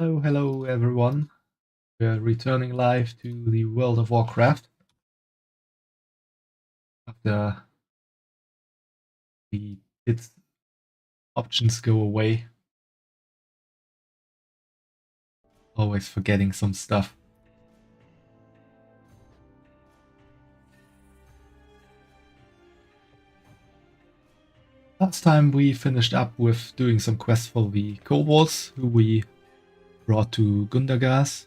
Hello everyone. We're returning live to the World of Warcraft after the its options go away. Always forgetting some stuff. Last time we finished up with doing some quests for the kobolds who we brought to Gundagas.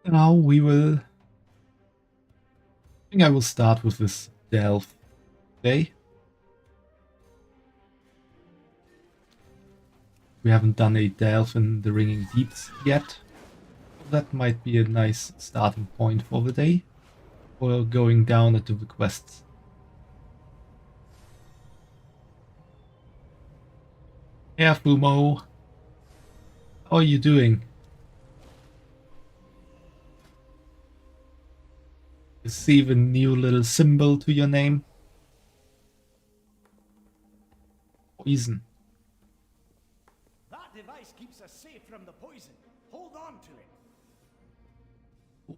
Now we will... I think I will start with this delve day. We haven't done a delve in the Ringing Deeps yet. That might be a nice starting point for the day. Or going down into the quests. Yeah, Fumo. How are you doing? Receive a new little symbol to your name. Poison. That device keeps us safe from the poison. Hold on to it.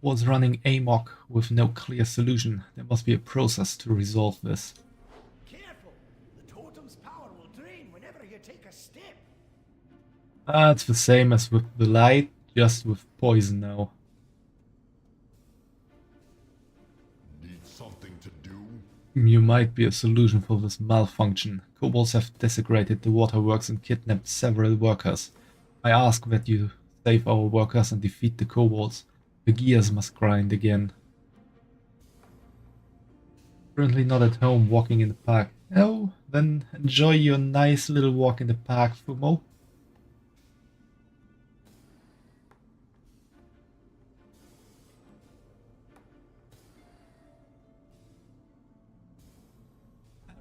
Was running amok with no clear solution. There must be a process to resolve this. Careful! The totem's power will drain whenever you take a step. It's the same as with the light, just with poison now. Need something to do? You might be a solution for this malfunction. Kobolds have desecrated the waterworks and kidnapped several workers. I ask that you save our workers and defeat the kobolds. The gears must grind again. Currently not at home, walking in the park. Oh, then enjoy your nice little walk in the park, Fumo.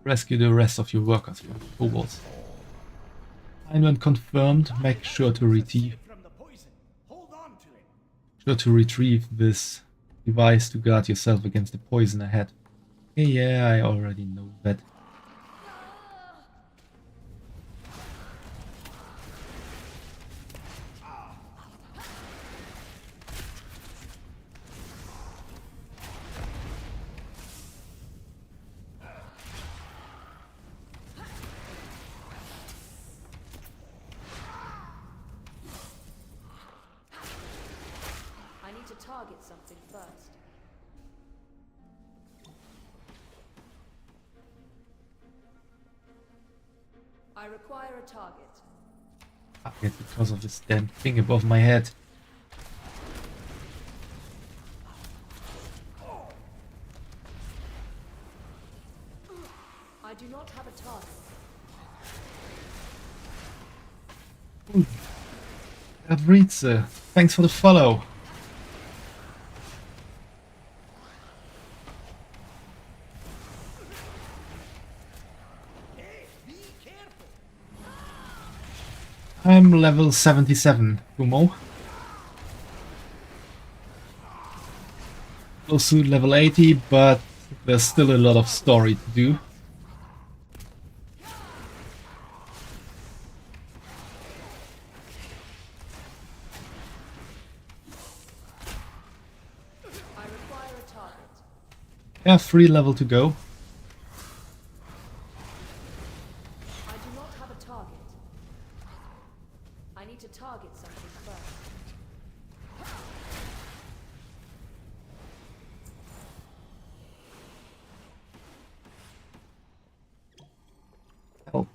Rescue the rest of your workers from the kobolds. And when confirmed, make sure to retrieve this device to guard yourself against the poison ahead. Yeah, I already know that. Target something first. I require a target. Target because of this damn thing above my head. I do not have a target. Avritze, thanks for the follow. I'm level 77, Fumo. Close to level 80, but there's still a lot of story to do. I require a target. Yeah, 3 level to go. I do not have a target. I need to target something first. Help.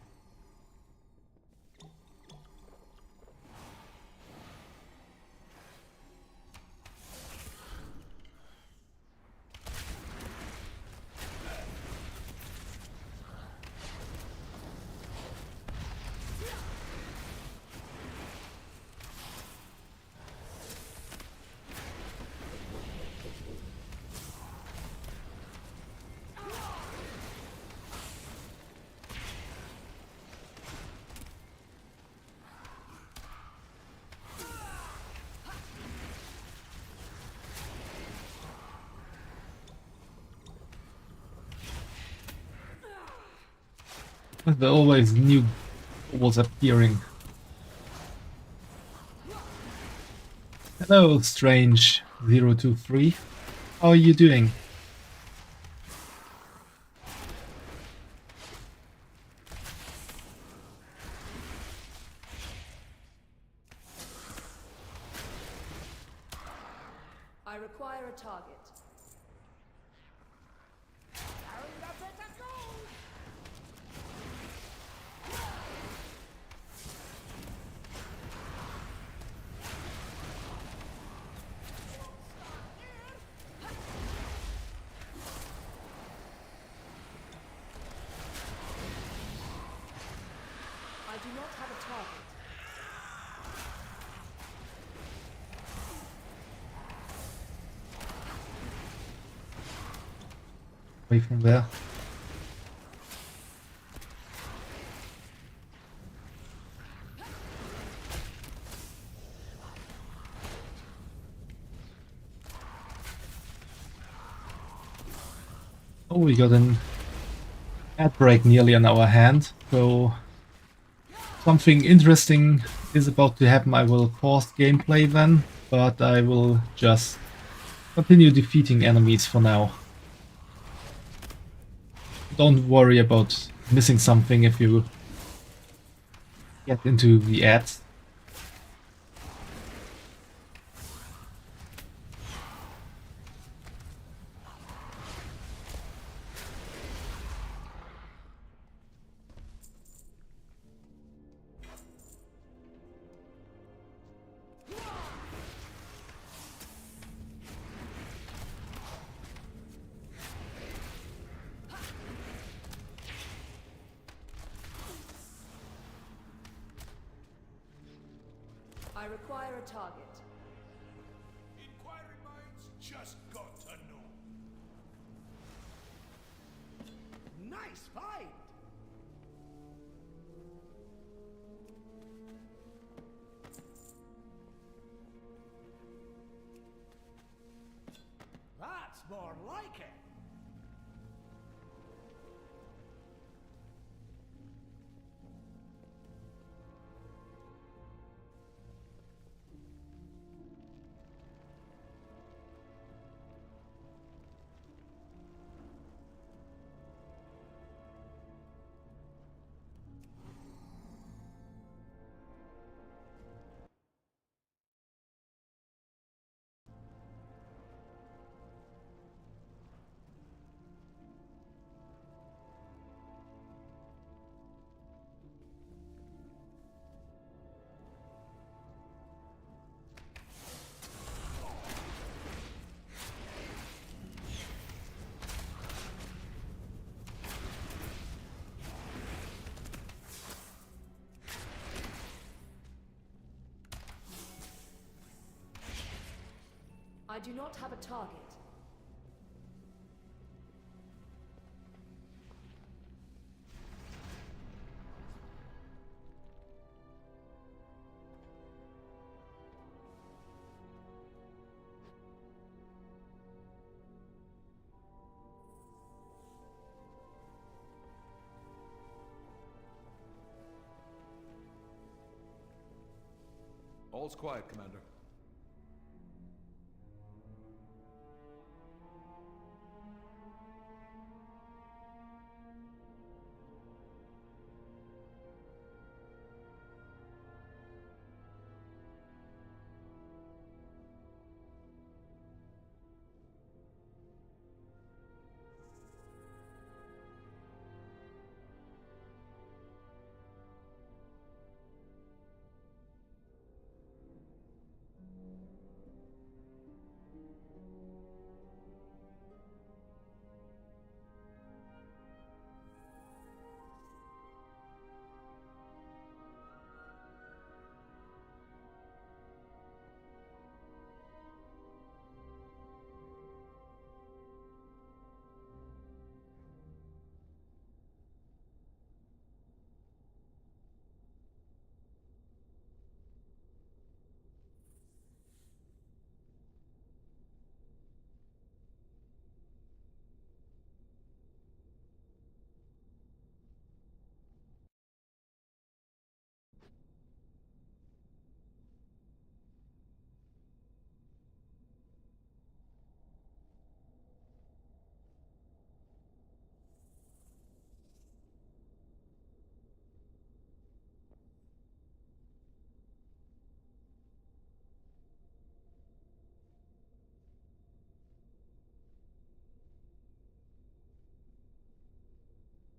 There are always new kobolds appearing. Hello, strange 023. How are you doing? I require a target. I do not have a target. Away from there. Oh, we got an ad break nearly on our hand, so something interesting is about to happen. I will pause gameplay then, but I will just continue defeating enemies for now. Don't worry about missing something if you get into the ads. I require a target. Inquiring minds just got to know. Nice fight! That's more like it. I do not have a target. All's quiet, Commander.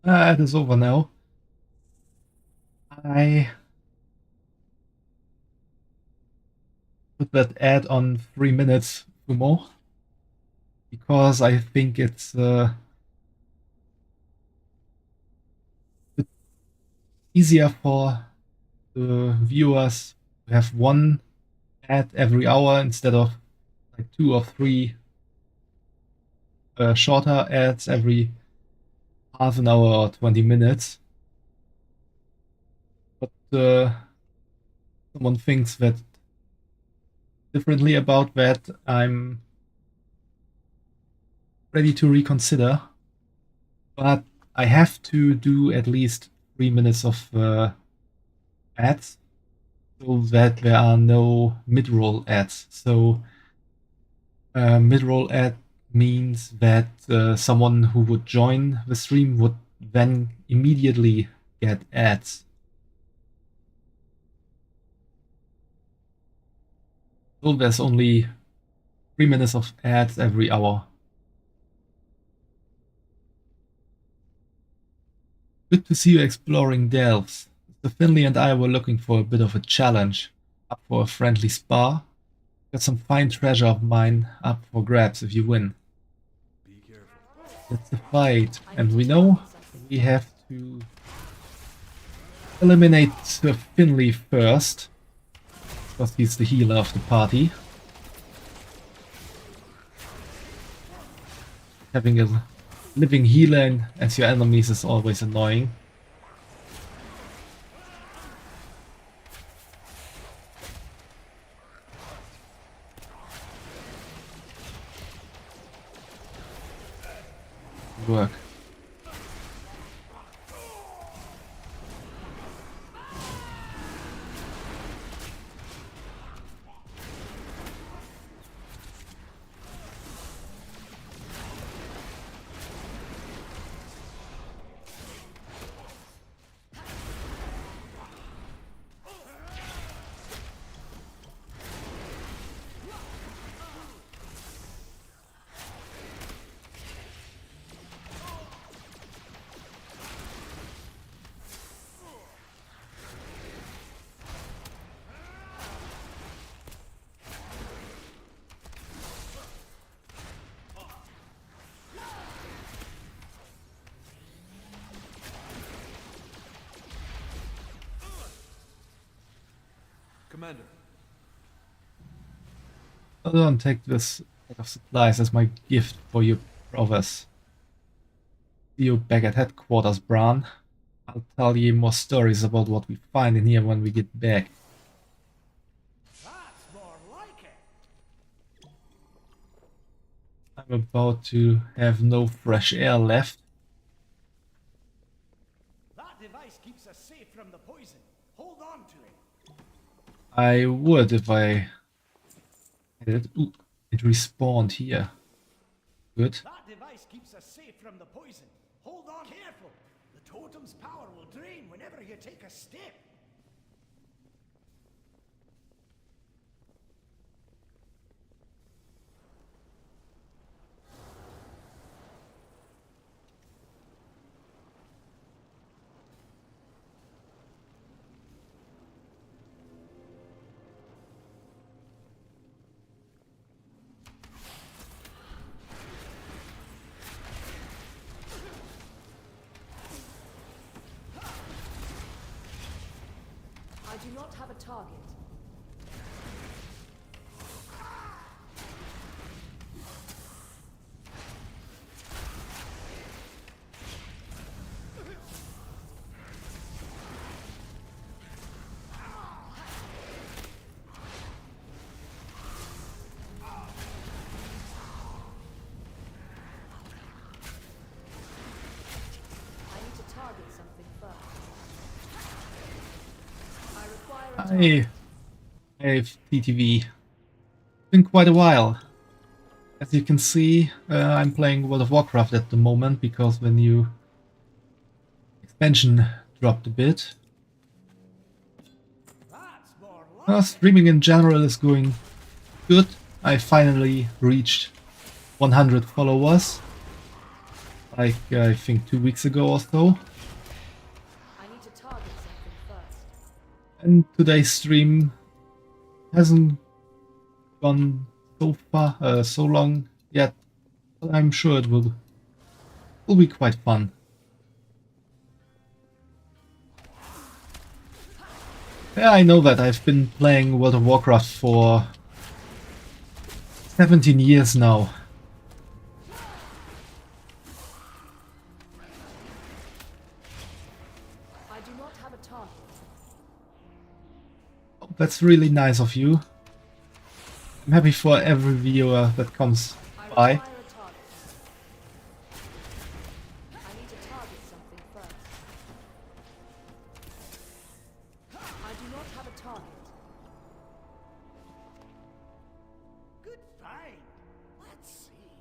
It is over now. I put that ad on 3 minutes or more because I think it's easier for the viewers to have one ad every hour instead of like 2 or 3 shorter ads every half an hour or 20 minutes. But someone thinks that differently about that, I'm ready to reconsider. But I have to do at least 3 minutes of ads so that there are no mid-roll ads. So mid-roll ad means that someone who would join the stream would then immediately get ads. So there's only 3 minutes of ads every hour. Good to see you exploring delves. Mr. Finley and I were looking for a bit of a challenge. Up for a friendly spar? Got some fine treasure of mine up for grabs if you win. Be careful. It's a fight, and we know we have to eliminate Finley first, because he's the healer of the party. Having a living healer as your enemies is always annoying. Work. Commander, I don't take this set of supplies as my gift for you brothers. See you back at headquarters, Bran. I'll tell you more stories about what we find in here when we get back. That's more like it. I'm about to have no fresh air left. That device keeps us safe from the poison. Hold on to it. I would if I had it. Ooh, it respawned here. Good. That device keeps us safe from the poison. Hold on careful. The totem's power will drain whenever you take a step. I do not have a target. I need to target something first. I require a target. I have TTV. It's been quite a while. As you can see, I'm playing World of Warcraft at the moment because the new expansion dropped a bit. That's more like Streaming in general is going good. I finally reached 100 followers like I think 2 weeks ago or so. I need to target something first. And today's stream hasn't gone so long yet, but I'm sure it will be quite fun. Yeah, I know that I've been playing World of Warcraft for 17 years now. I do not have a target. Oh, that's really nice of you. I'm happy for every viewer that comes I by. require a target. I need to target something first. I do not have a target. Good find. Let's see.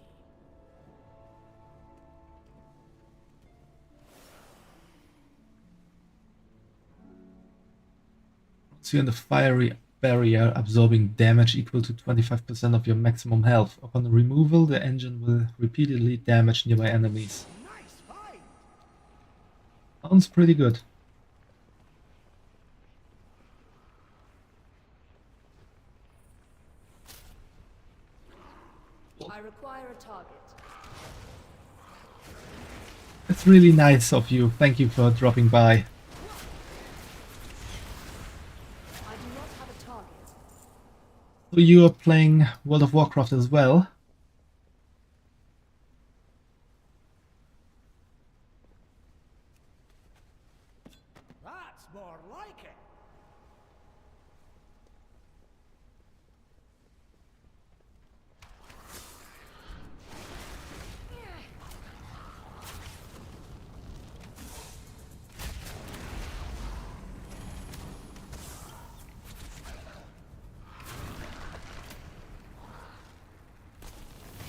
So you're in the fiery barrier, absorbing damage equal to 25% of your maximum health. Upon removal, the engine will repeatedly damage nearby enemies. Nice find. Sounds pretty good. I require a target. It's really nice of you. Thank you for dropping by. I do not have a target. So you are playing World of Warcraft as well? That's more like it.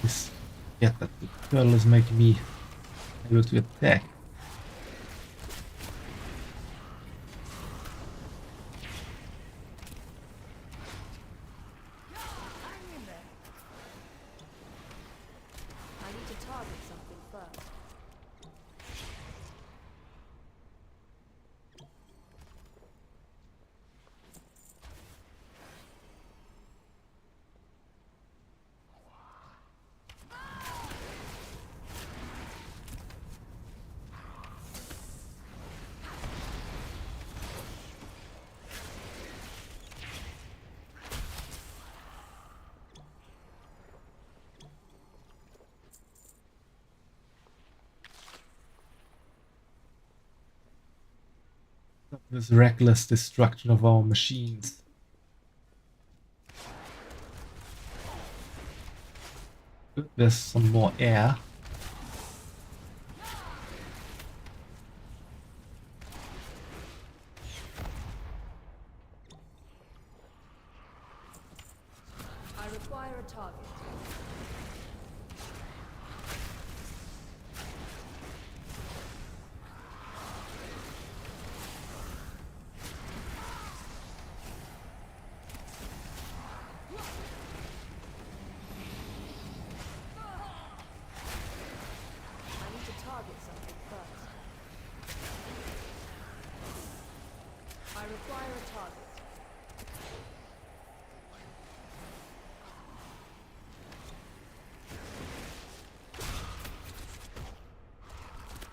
Yes. Get that the turtle is making me able to attack. Hang in there. I need to target something first. This reckless destruction of our machines. Good, there's some more air. I require a target. I need to target something first. I require a target.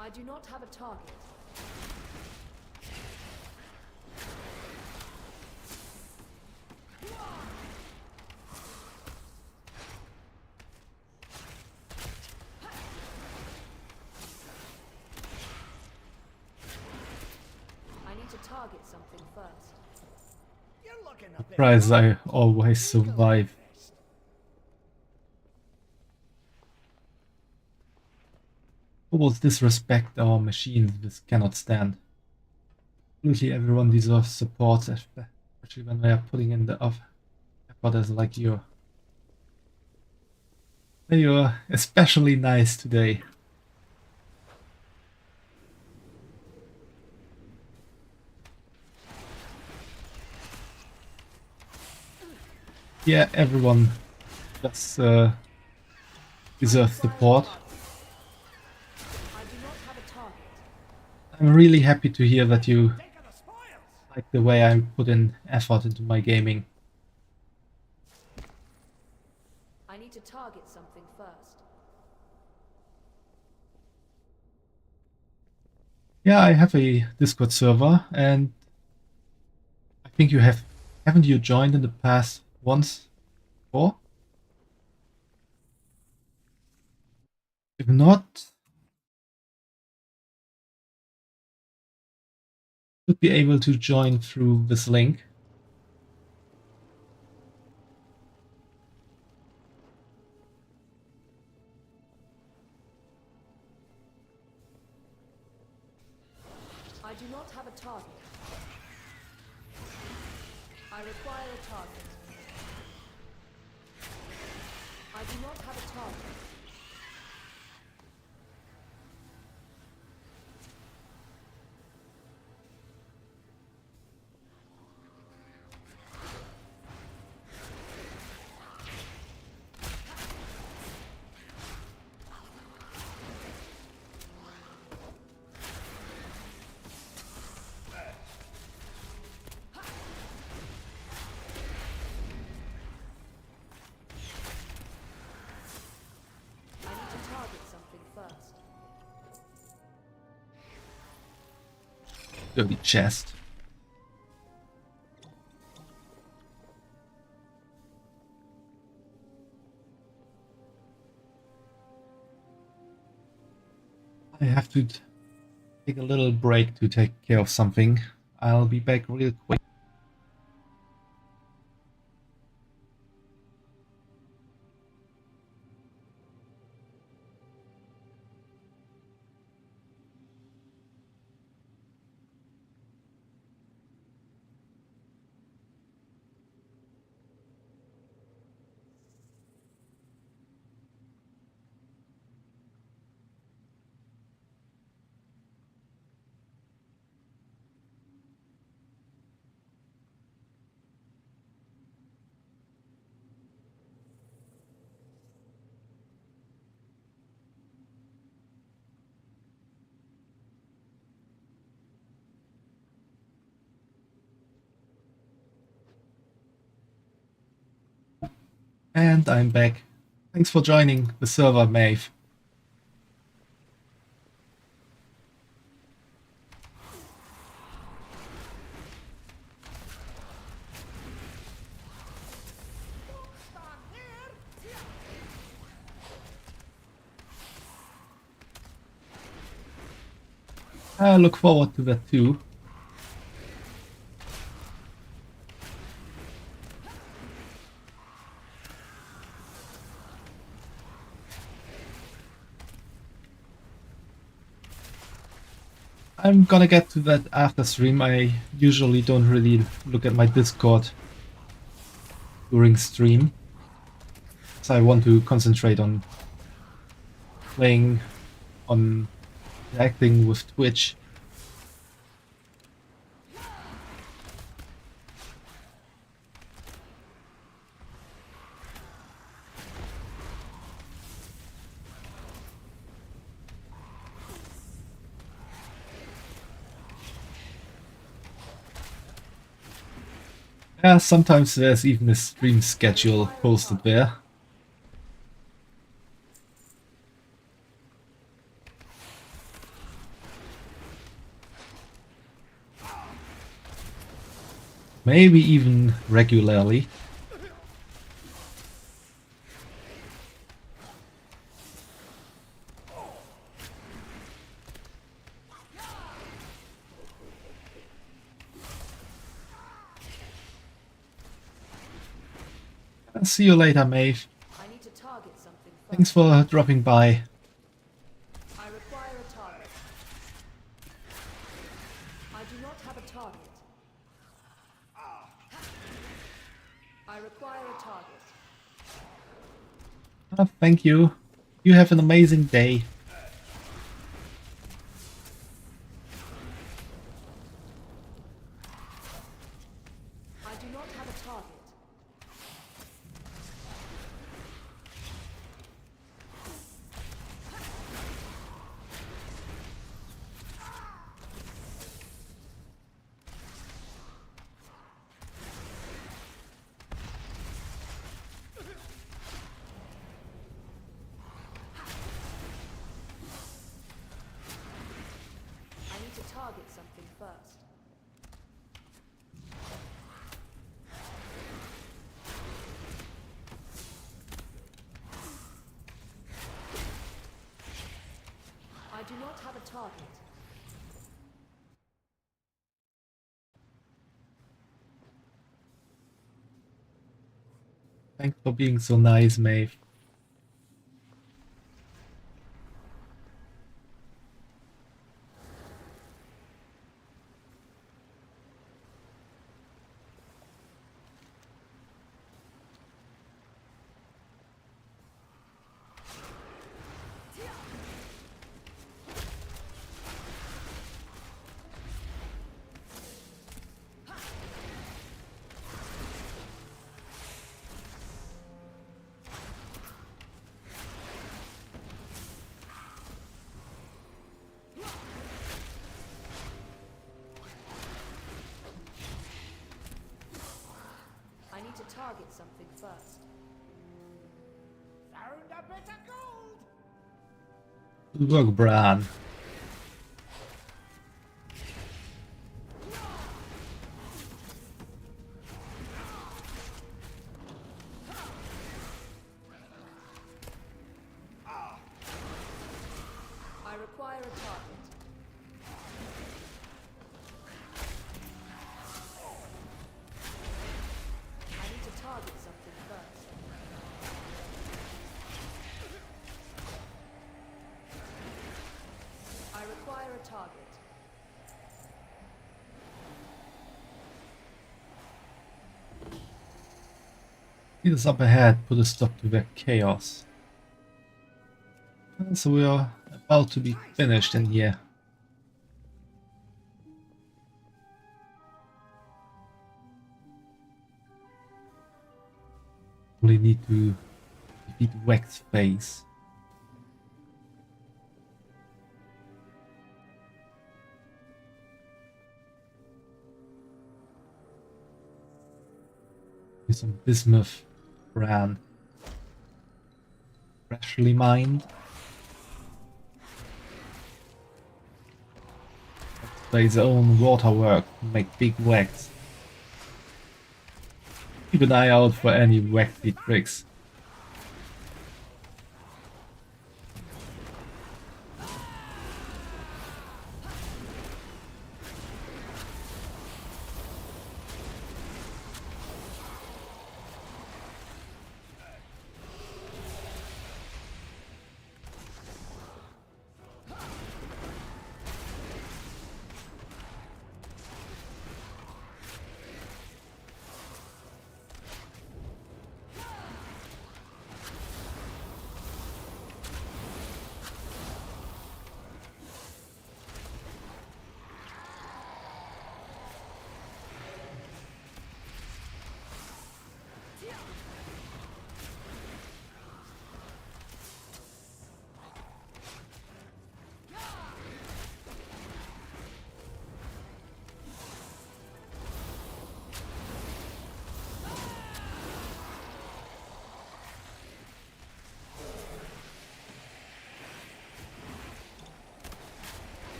I do not have a target. I need to target something first. You're looking a bit Surprised I rough. always survive. Kobolds disrespect our machines, this cannot stand. Absolutely everyone deserves support, especially when they are putting in the effort as like you. You're especially nice today. Yeah, everyone does deserves support. have a target. I'm really happy to hear that you Take of the spoils. like the way I put in effort into my gaming. I need to target something first. Yeah, I have a Discord server, and I think you have. Haven't you joined in the past once before? If not, you should be able to join through this link. I do not have a target. I require a target. I do not have a target. I need to target something first. Dirty chest. I have to take a little break to take care of something. I'll be back real quick. And I'm back. Thanks for joining the server, Maeve. I look forward to that too. I'm gonna get to that after stream. I usually don't really look at my Discord during stream, so I want to concentrate on playing, on acting with Twitch. Yeah, sometimes there's even a stream schedule posted there. Maybe even regularly. See you later, Maeve. I need to target something first. Thanks for dropping by. I require a target. I do not have a target. I require a target. Thank you. You have an amazing day. I do not have a target. need to target something first. I do not have a target. Thanks for being so nice, Maeve. I need to target something first. Found a bit of gold! Good work, Bran. I require a target. I need to target something first. I require a target. Leaders up ahead put a stop to their chaos. So we are about to be finished in here. Only need to defeat Wax Face. Use some bismuth Bran. Freshly mined. His own waterwork to make big wax. Keep an eye out for any waxy tricks.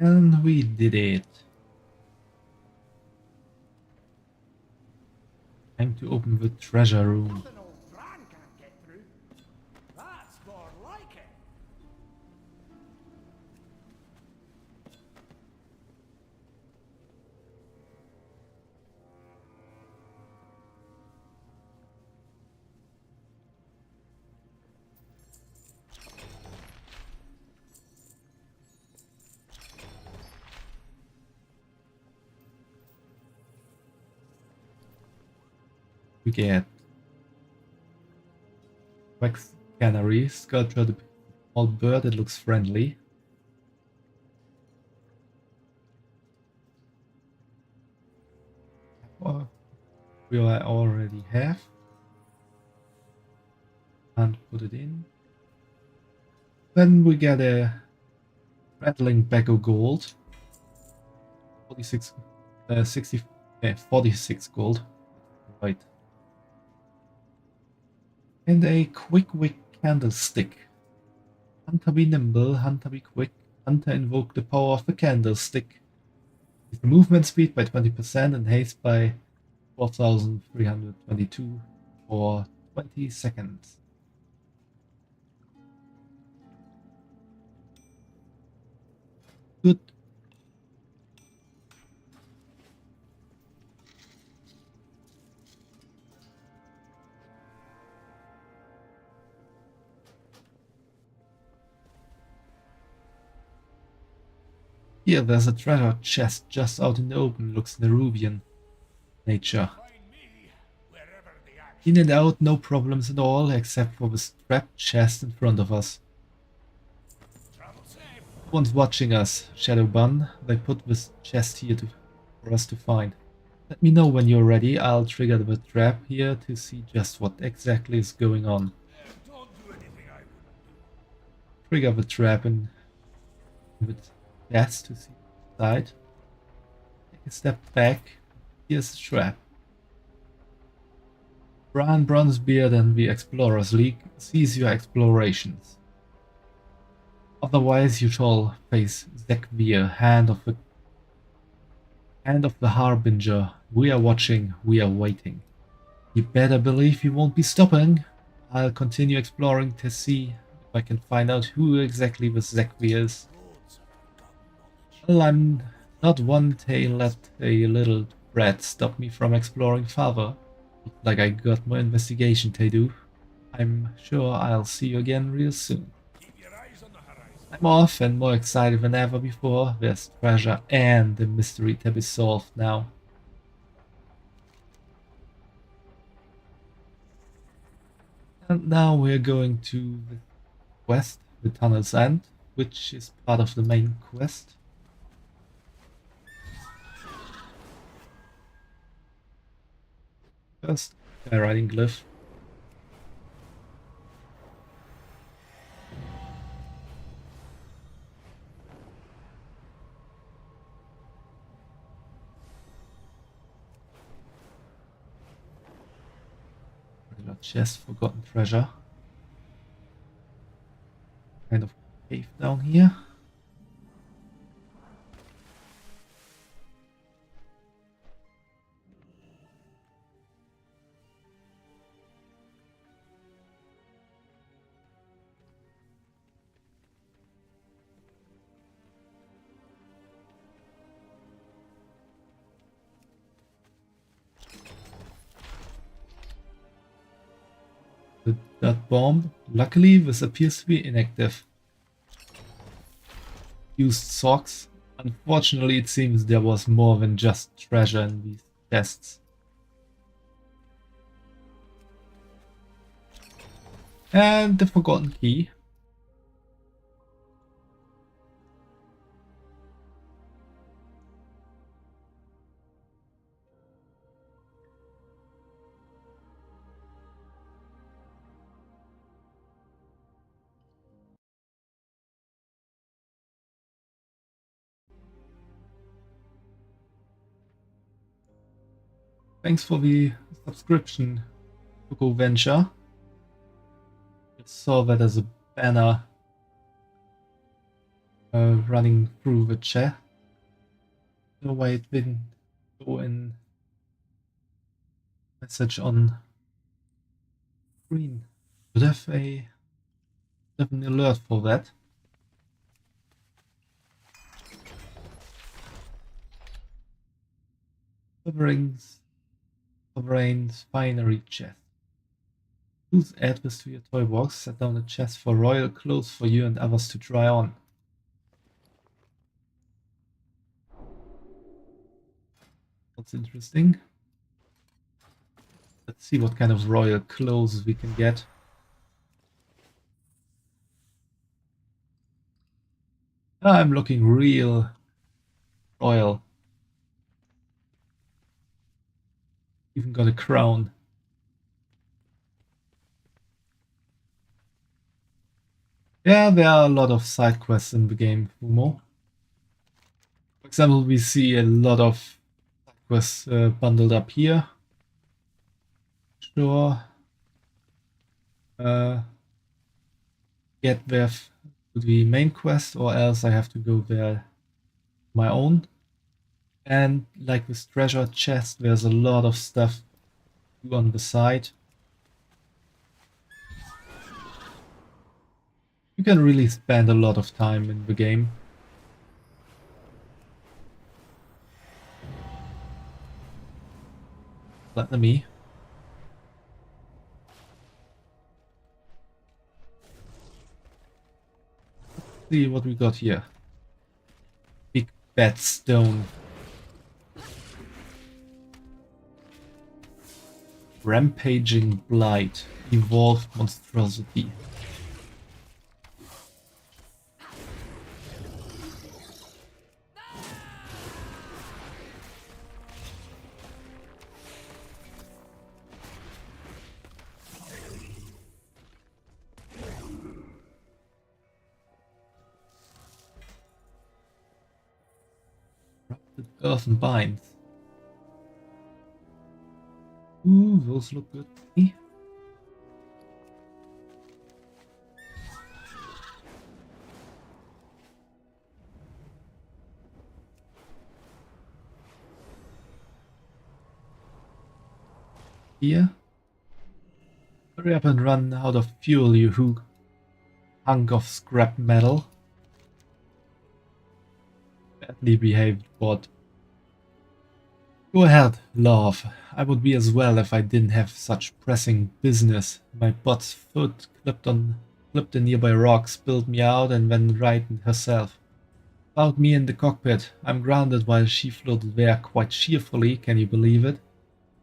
And we did it. Time to open the treasure room. Nothing old Bran can't get through. That's more like it. We get wax canary, sculpture the small bird that looks friendly. We already have. And put it in. Then we get a rattling bag of gold. 46, 46 gold. Right. And a quick wick candlestick. Hunter be nimble, hunter be quick, hunter invoke the power of the candlestick. With movement speed by 20% and haste by 4,322 for 20 seconds. Good. Here there's a treasure chest just out in the open, looks Nerubian nature. Find me wherever the action. In and out, no problems at all, except for the strapped chest in front of us. Travel safe. No one's watching us, Shadowbun. They put this chest here for us to find. Let me know when you're ready. I'll trigger the trap here to see just what exactly is going on. Don't do anything I wouldn't do. Trigger the trap in the chest to see the side. Take a step back. Here's the trap. Brian Bronzebeard and the Explorers League sees your explorations. Otherwise, you shall face Zekvir, hand of the Harbinger. We are watching, we are waiting. You better believe you won't be stopping. I'll continue exploring to see if I can find out who exactly this Zekvir is. Well, I'm not one tail let a little brat stop me from exploring further. Looks like I got more investigation to do. I'm sure I'll see you again real soon. Keep your eyes on the horizon. I'm off and more excited than ever before. There's treasure and the mystery to be solved now. And now we're going to the quest, the Tunnel's End, which is part of the main quest. First, riding glyph. Regular chest, forgotten treasure. Kind of cave down here. That bomb. Luckily, this appears to be inactive. Used socks. Unfortunately, it seems there was more than just treasure in these chests. And the forgotten key. Thanks for the subscription, gooooo Venture. Just saw that as a banner running through the chat. No way it didn't go in message on screen. Should have an alert for that. Sovereign's finery chest. Use add this to your toy box. Set down a chest for royal clothes for you and others to try on. What's interesting? That see what kind of royal clothes we can get. I'm looking real royal. Even got a crown. Yeah, there are a lot of side quests in the game, Fumo. For example, we see a lot of side quests bundled up here. Sure. Get there to the main quest, or else I have to go there my own. And like this treasure chest, there's a lot of stuff on the side. You can really spend a lot of time in the game. Let me. Let's see what we got here. Big bad stone. Rampaging blight. Evolved monstrosity. Earthen binds. Ooh, those look good to me. Here. Hurry up and run out of fuel, you hunk of scrap metal. Badly behaved bot. Go ahead, love. I would be as well if I didn't have such pressing business. My bot's foot clipped a nearby rock, spilled me out, and then righted herself. Found me in the cockpit. I'm grounded while she floated there quite cheerfully, can you believe it?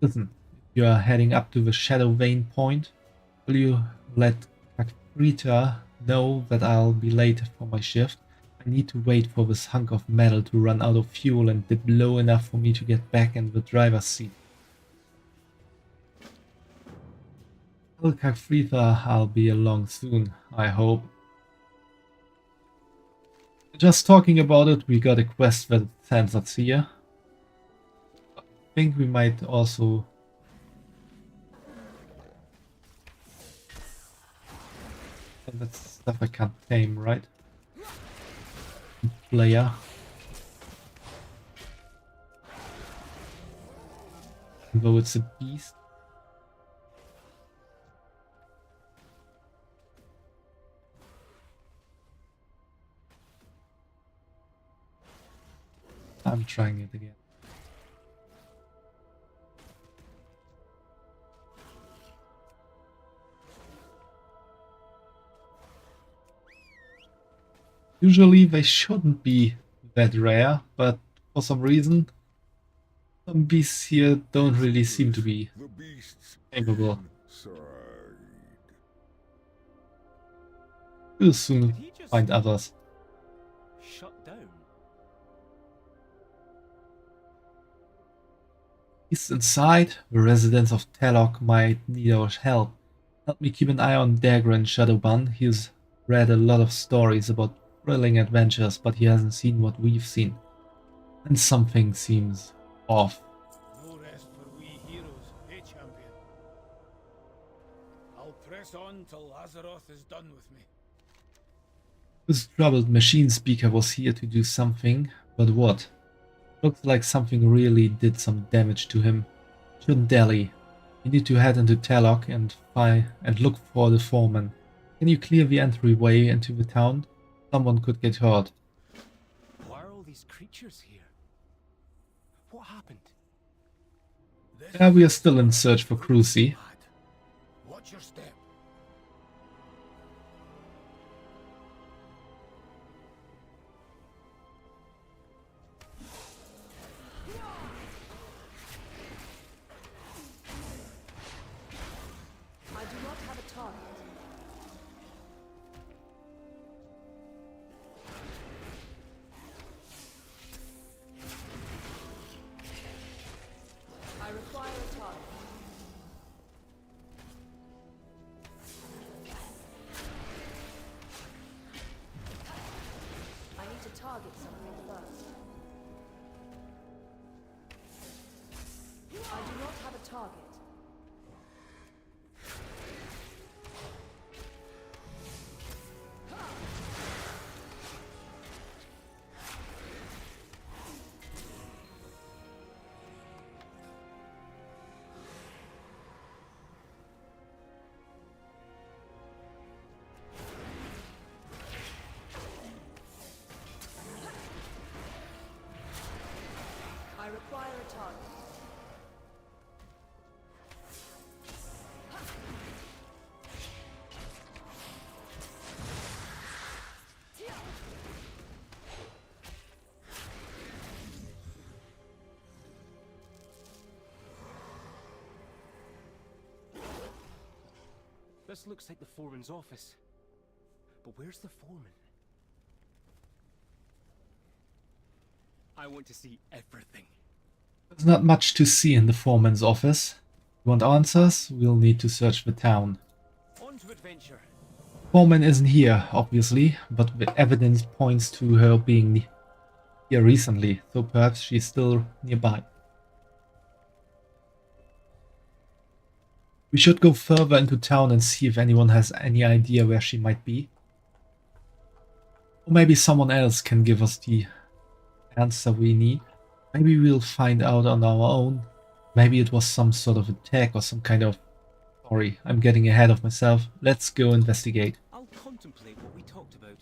Listen, if you are heading up to the Shadow Vein point, will you let Kakrita know that I'll be late for my shift? I need to wait for this hunk of metal to run out of fuel and dip low enough for me to get back in the driver's seat. Tell Kakrita I'll be along soon, I hope. Just talking about it, we got a quest that sends us here. I think we might also... That's stuff I can't tame, right? Player. Though it's a beast. I'm trying it again. Usually they shouldn't be that rare, but for some reason some beasts here don't really seem to be The beasts capable. inside. We'll soon Did he just find others. shut down? Beasts inside, the residents of Telok might need our help. Help me keep an eye on Dagran Shadowban. He's read a lot of stories about thrilling adventures, but he hasn't seen what we've seen. And something seems off. No rest for we heroes, eh, champion? I'll press on till Azeroth is done with me. This troubled machine speaker was here to do something, but what? Looks like something really did some damage to him. Shouldn't dally. We need to head into Telok and look for the foreman. Can you clear the entryway into the town? Someone could get hurt. Why are all these creatures here? What happened? Yeah, we are still in search for Cruci. Watch your step. This looks like the foreman's office. But where's the foreman? I want to see everything. There's not much to see in the foreman's office. You want answers? We'll need to search the town. On to adventure. Foreman isn't here, obviously, but the evidence points to her being here recently, so perhaps she's still nearby. We should go further into town and see if anyone has any idea where she might be. Or maybe someone else can give us the answer we need. Maybe we'll find out on our own. Maybe it was some sort of attack or some kind of... Sorry, I'm getting ahead of myself. Let's go investigate. I'll contemplate what we talked about.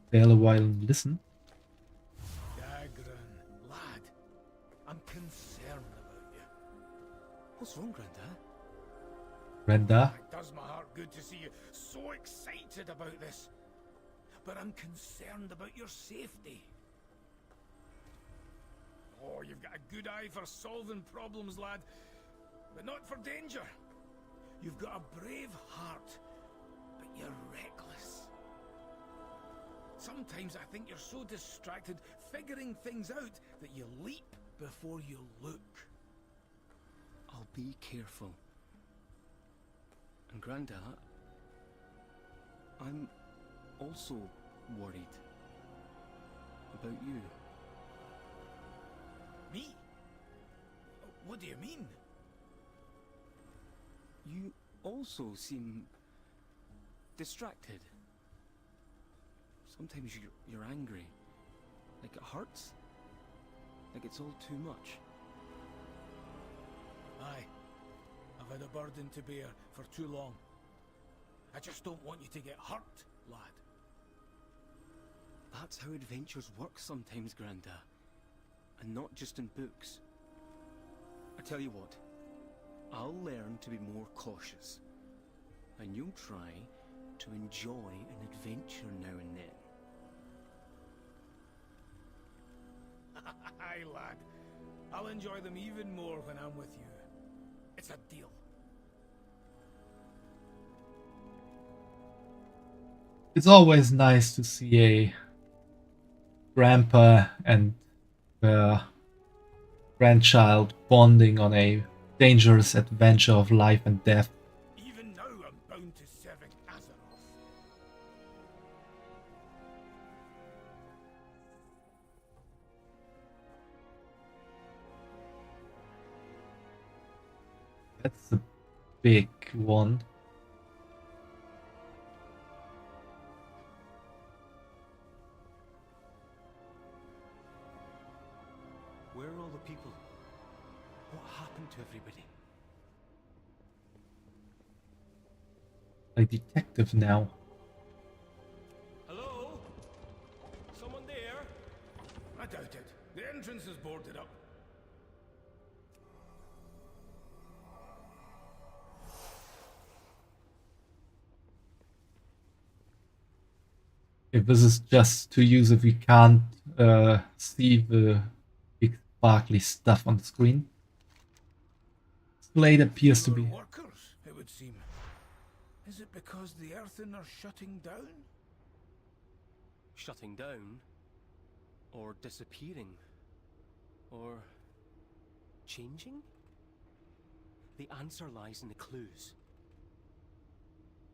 Stay a while and listen. Dagran, lad, I'm concerned about you. What's wrong, Granda? Brenda. It does my heart good to see you so excited about this. But I'm concerned about your safety. Oh, you've got a good eye for solving problems, lad, but not for danger. You've got a brave heart, but you're reckless. Sometimes I think you're so distracted figuring things out that you leap before you look. I'll be careful. And Granda, I'm also worried about you. Me? What do you mean? You also seem distracted. Sometimes you're angry. Like it hurts. Like it's all too much. Aye. I've had a burden to bear for too long. I just don't want you to get hurt, lad. That's how adventures work sometimes, Granda. And not just in books. I tell you what, I'll learn to be more cautious. And you'll try to enjoy an adventure now and then. Aye, lad. I'll enjoy them even more when I'm with you. It's a deal. It's always nice to see a grandpa and grandchild bonding on a dangerous adventure of life and death. Even now I'm bound to serving Azeroth. That's a big one. Where are all the people? What happened to everybody? A detective now. Hello? Someone there? I doubt it. The entrance is boarded up. If this is just to use if we can't see the big sparkly stuff on the screen. Slate appears to be... Workers, it would seem. Is it because the Earthen are shutting down? Shutting down? Or disappearing? Or changing? The answer lies in the clues.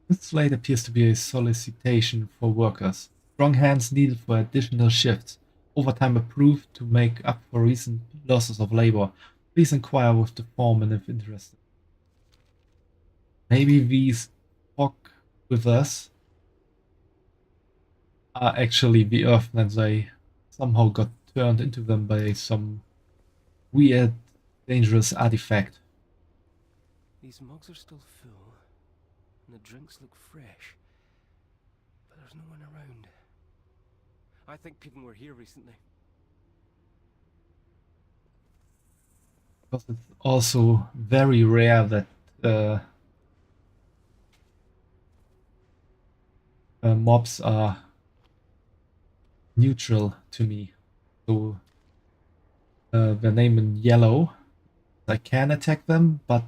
This slate appears to be a solicitation for workers. Strong hands needed for additional shifts. Overtime approved to make up for recent losses of labor. Please inquire with the foreman if interested. Maybe these talk with us are actually the Earthmen. They somehow got turned into them by some weird, dangerous artifact. These mugs are still full, and the drinks look fresh, but there's no one around. I think people were here recently. Because it's also very rare that mobs are neutral to me. So their name in yellow, I can attack them, but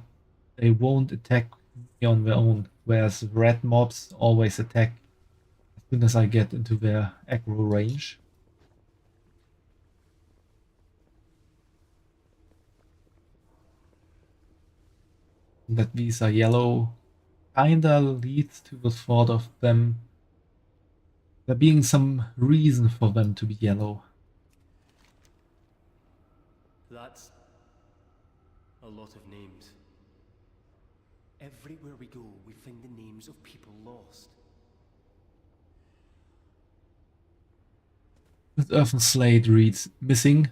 they won't attack on their own, whereas red mobs always attack as soon as I get into their aggro range. That these are yellow kinda leads to the thought of them there being some reason for them to be yellow. That's a lot of names. Everywhere we go, we find the names of people lost. This earthen slate reads missing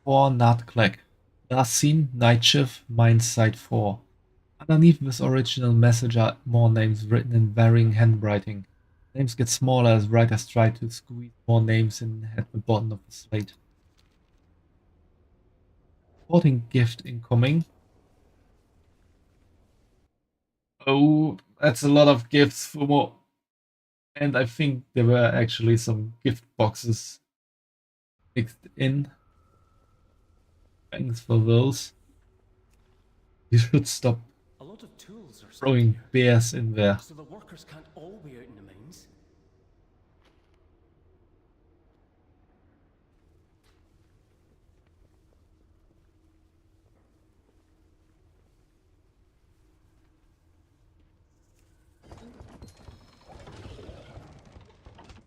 4 Nutclick. Last seen night shift mine site 4. Underneath this original message are more names written in varying handwriting. Names get smaller as writers try to squeeze more names in at the bottom of the slate. Reporting gift incoming. Oh, that's a lot of gifts for more. And I think there were actually some gift boxes mixed in. Thanks for those. You should stop A lot of tools are throwing stuck bears in there. here, so the workers can't all be out in the mines.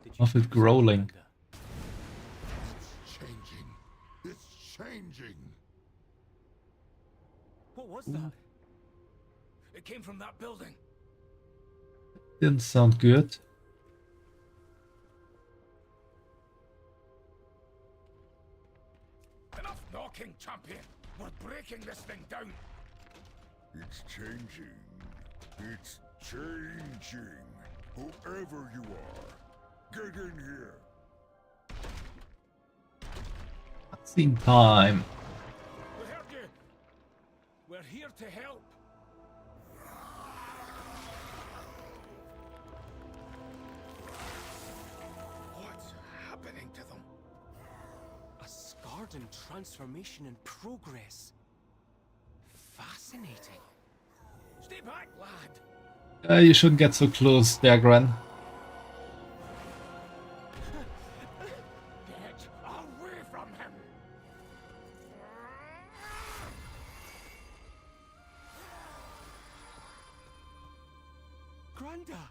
Did you Of it hear something, growling. Granda? It's changing. It's changing. What was that? It came from that building. Didn't sound good. Enough knocking, champion. We're breaking this thing down. It's changing. It's changing. Whoever you are, get in here. Cutscene time. We heard you. We're here to help. What's happening to them? A Scarden transformation in progress. Fascinating. Stay back, lad. You shouldn't get so close there, Gran. Get away from him. Granda!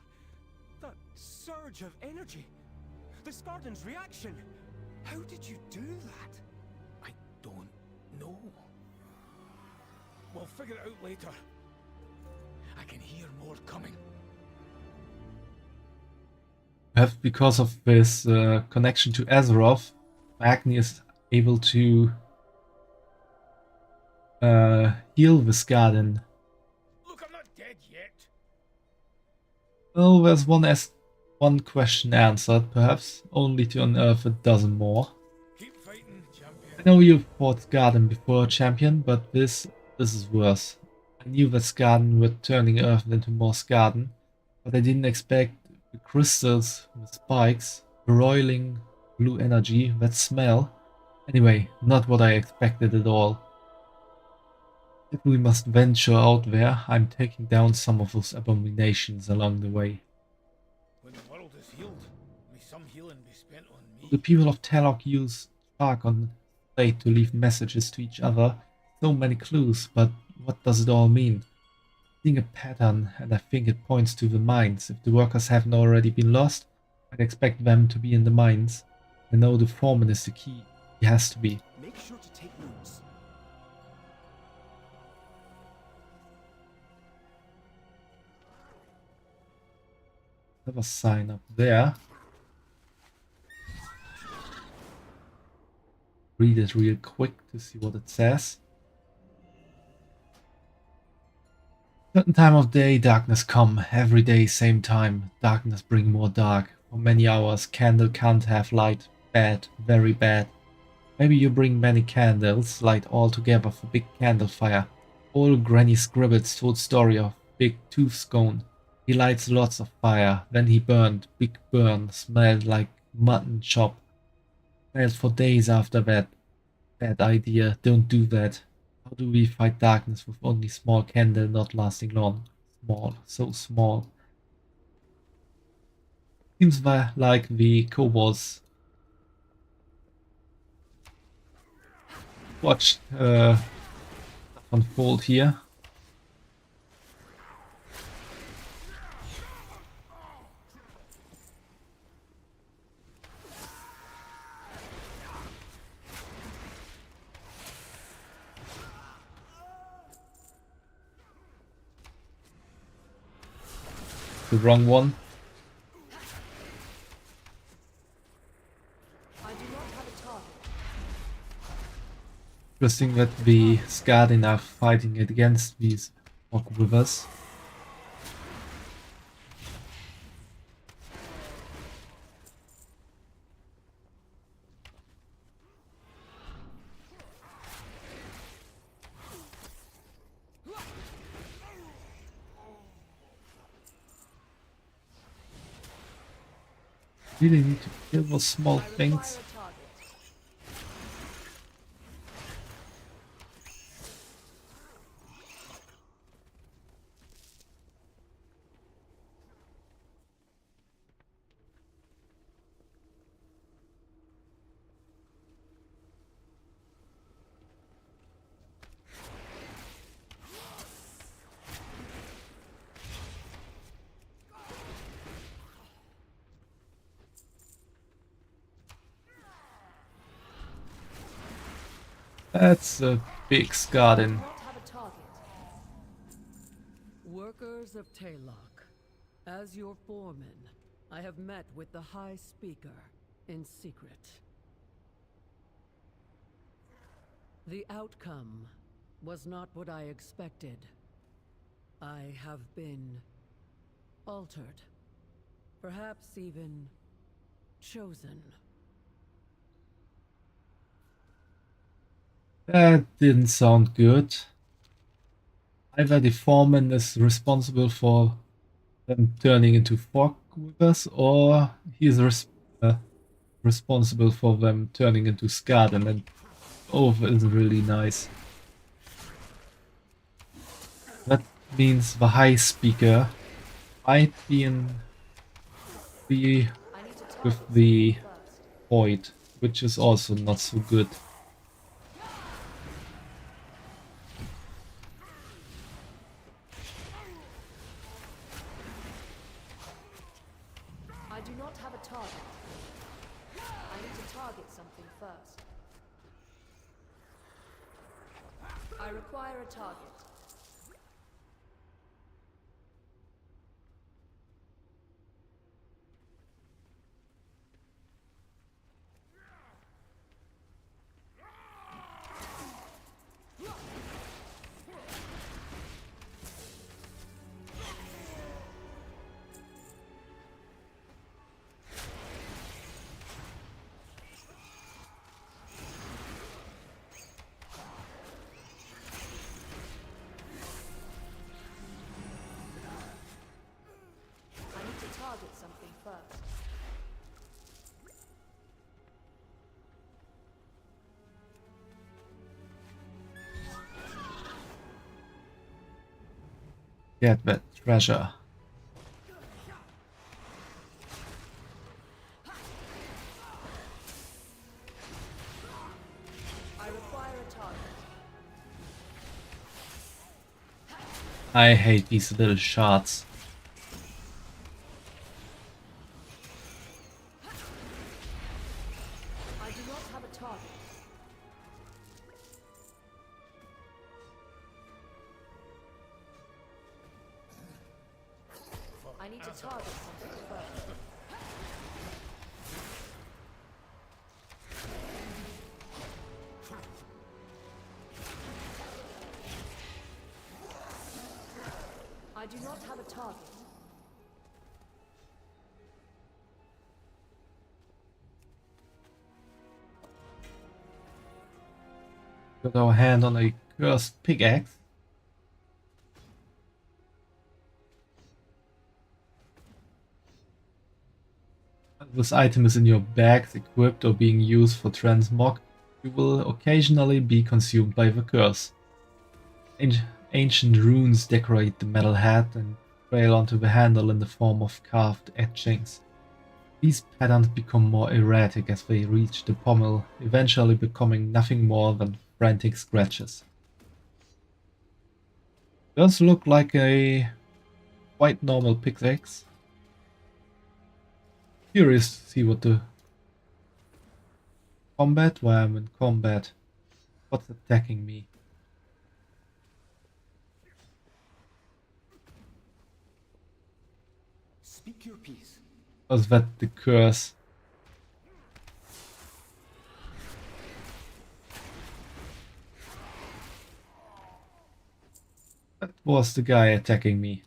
That surge of energy! The Scarden's reaction! How did you do that? I don't know. We'll figure it out later. I can hear more coming. Perhaps because of this connection to Azeroth, Magni is able to heal this garden. Look, I'm not dead yet. Well, there's one question answered, perhaps only to unearth a dozen more. Keep fighting, champion. I know you fought Garden before, champion, but this is worse. I knew that Skarden were turning Earth into more Skarden, but I didn't expect the crystals with spikes, broiling blue energy, that smell. Anyway, not what I expected at all. If we must venture out there, I'm taking down some of those abominations along the way. When the world is healed, may some healing be spent on me. The people of Talok use Spark on Slate to leave messages to each other. So many clues, but what does it all mean? Seeing a pattern, and I think it points to the mines. If the workers haven't already been lost, I'd expect them to be in the mines. I know the foreman is the key. He has to be. Make sure to take notes. Another sign up there. Read it real quick to see what it says. Certain time of day, darkness come. Every day, same time. Darkness bring more dark. For many hours, candle can't have light. Bad, very bad. Maybe you bring many candles, light all together for big candle fire. Old Granny Scribble's told story of big tooth scone. He lights lots of fire, then he burned, big burn, smelled like mutton chop. Smelled for days after that. Bad idea, don't do that. How do we fight darkness with only small candle not lasting long? small, so small. Seems like the kobolds watched unfold here. The wrong one. I do not have a target. Interesting that the Skardin are fighting against these Orc Rivers. Really need to kill those small I require things. a target. That's a big I do Skardin. not have a target. Workers of Taylok, as your foreman, I have met with the High Speaker in secret. The outcome was not what I expected. I have been altered, perhaps even chosen. That didn't sound good. Either the foreman is responsible for them turning into Fog Rivers, or he's responsible for them turning into Skardin, and both is really nice. That means the High Speaker might be in the I need to target with the first. Void, which is also not so good. I do not have a target. I need to target something first. I require a target. I need to target something first. Get that treasure. I require a target. I hate these little shards. I do not have a target. I need to target something first. I do not have a target. Got our hand on a cursed pickaxe. This item is in your bags, equipped or being used for transmog. You will occasionally be consumed by the curse. Ancient runes decorate the metal head and trail onto the handle in the form of carved etchings. These patterns become more erratic as they reach the pommel, eventually becoming nothing more than frantic scratches. Does look like a quite normal pickaxe. Curious to see what the combat, where I'm in combat. What's attacking me? Speak your piece. Was that the curse? That was the guy attacking me.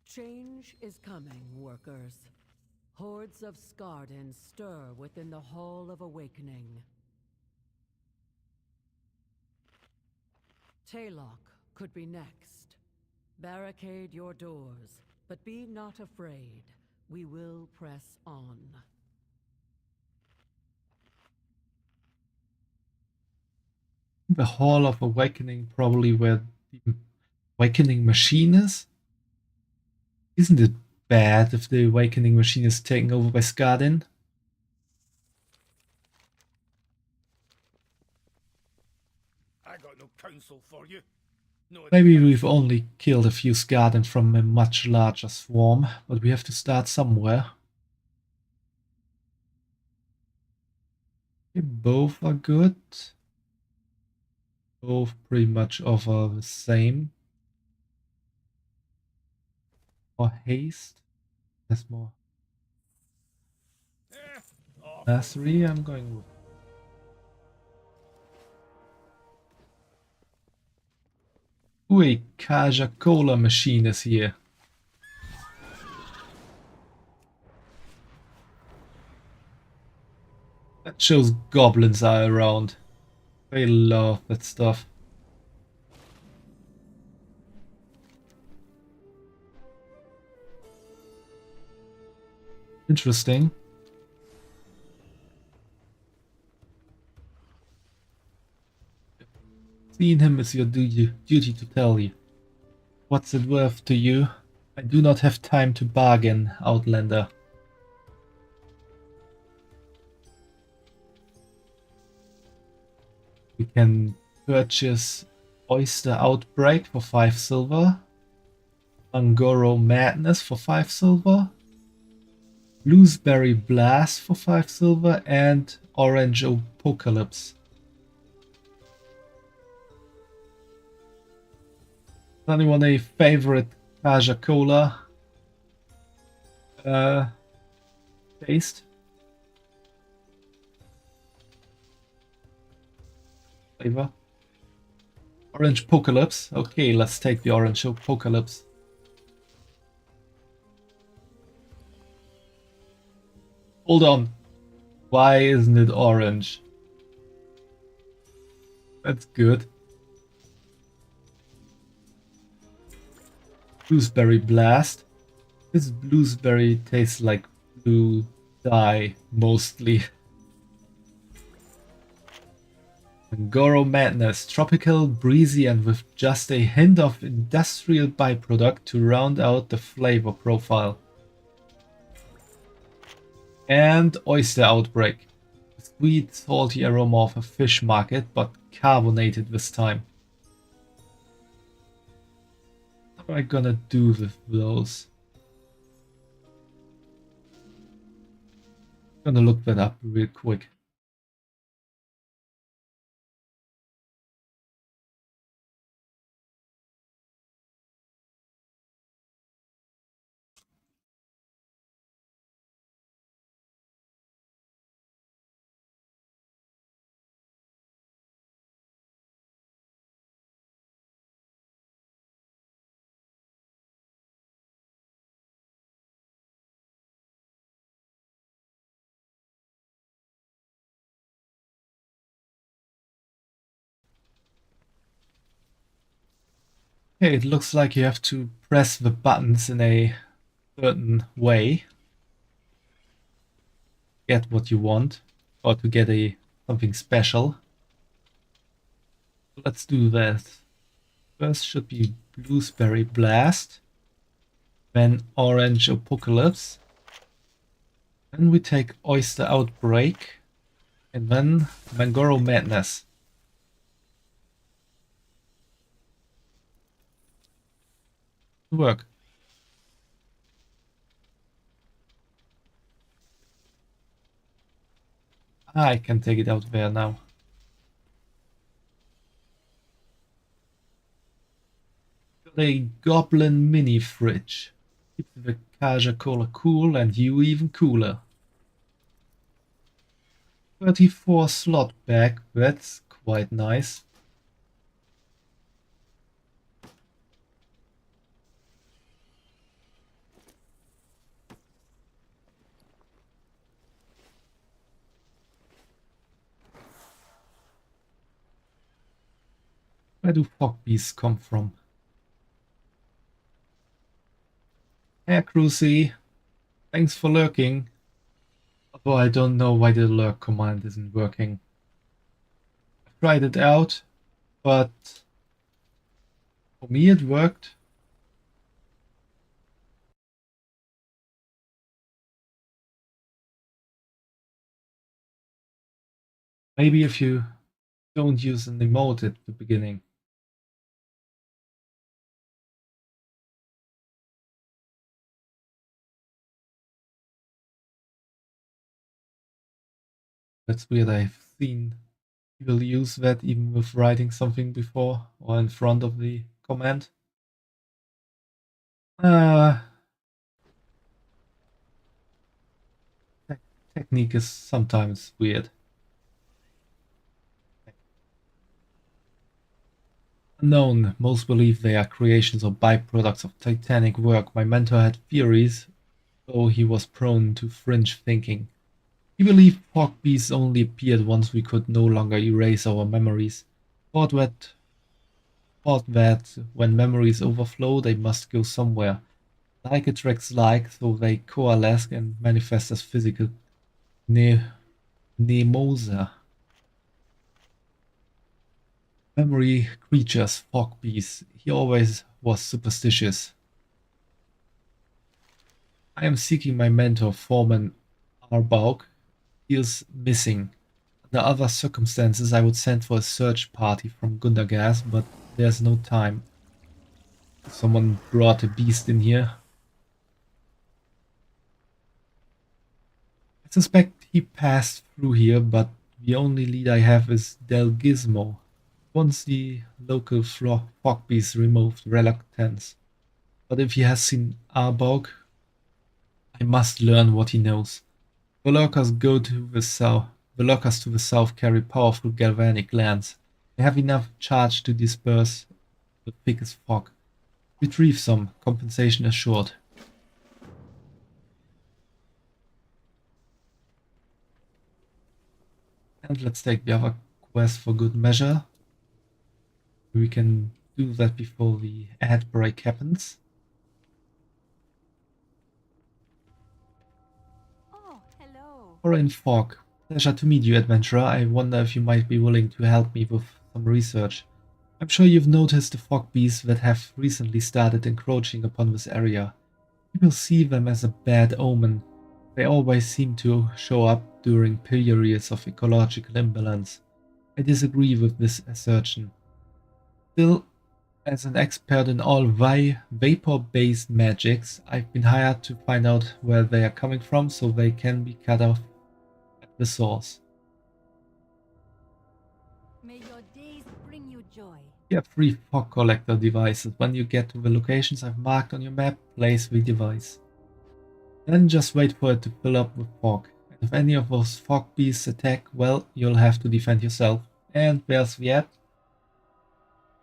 Change is coming, workers. Hordes of Skardin stir within the Hall of Awakening. Taylok could be next. Barricade your doors, but be not afraid. We will press on. The Hall of Awakening, probably where the Awakening Machine is? Isn't it bad if the Awakening Machine is taken over by Skardin? I got no counsel for you. No Maybe advice. we've only killed a few Skardin from a much larger swarm, but we have to start somewhere. Okay, both are good. Both pretty much offer the same. More haste. There's more Oh, mastery. I'm going with. Ooh, a Kaja Cola machine is here. That shows goblins are around. They love that stuff. Interesting. Seeing him is your duty to tell you. What's it worth to you? I do not have time to bargain, Outlander. We can purchase Oyster Outbreak for 5 silver, Angoro Madness for 5 silver, Blueberry Blast for 5 silver, and Orange Apocalypse. Does anyone a favorite Kaja Cola taste? Flavor? Orange Apocalypse. Okay, let's take the Orange Apocalypse. Hold on. Why isn't it orange? That's good. Blueberry Blast. This blueberry tastes like blue dye, mostly. Angoro Madness. Tropical, breezy, and with just a hint of industrial byproduct to round out the flavor profile. And Oyster Outbreak. A sweet, salty aroma of a fish market, but carbonated this time. What am I gonna do with those? I'm gonna look that up real quick. Okay, it looks like you have to press the buttons in a certain way, get what you want, or to get something special. Let's do that. First should be Blueberry Blast, then Orange Apocalypse, then we take Oyster Outbreak, and then Mangoro Madness. Work. I can take it out there now. Got a Goblin Mini Fridge. Keeps the Kaja Cola cool and you even cooler. 34 slot back, that's quite nice. Where do fog beasts come from? Hey Crucy, thanks for lurking. Although I don't know why the lurk command isn't working. I tried it out, but for me it worked. Maybe if you don't use an emote at the beginning. That's weird, I've seen people use that even with writing something before or in front of the command. Technique is sometimes weird. Unknown. Most believe they are creations or byproducts of titanic work. My mentor had theories, though he was prone to fringe thinking. He believed fog beasts only appeared once we could no longer erase our memories. Thought that when memories overflow, they must go somewhere. Like attracts like, so they coalesce and manifest as physical mnemosa. Memory creatures, fog beasts. He always was superstitious. I am seeking my mentor, Foreman Arbaug. He is missing. Under other circumstances, I would send for a search party from Gundargas, but there's no time. Someone brought a beast in here. I suspect he passed through here, but the only lead I have is Del Gizmo. Once the local fog beast removed reluctance. But if he has seen Arbaug, I must learn what he knows. The lurkers to the south carry powerful galvanic lands. They have enough charge to disperse the thickest fog. Retrieve some, compensation assured. And let's take the other quest for good measure. We can do that before the ad break happens. Oh, hello. Foreign Fog. Pleasure to meet you, adventurer. I wonder if you might be willing to help me with some research. I'm sure you've noticed the fog beasts that have recently started encroaching upon this area. People see them as a bad omen. They always seem to show up during periods of ecological imbalance. I disagree with this assertion. Still, as an expert in all vapor-based magics, I've been hired to find out where they are coming from so they can be cut off at the source. May your days bring you joy. You have 3 fog collector devices. When you get to the locations I've marked on your map, place the device. Then just wait for it to fill up with fog. And if any of those fog beasts attack, well, you'll have to defend yourself. And there's the ad.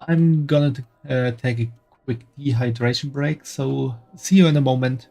I'm gonna take a quick dehydration break, so see you in a moment.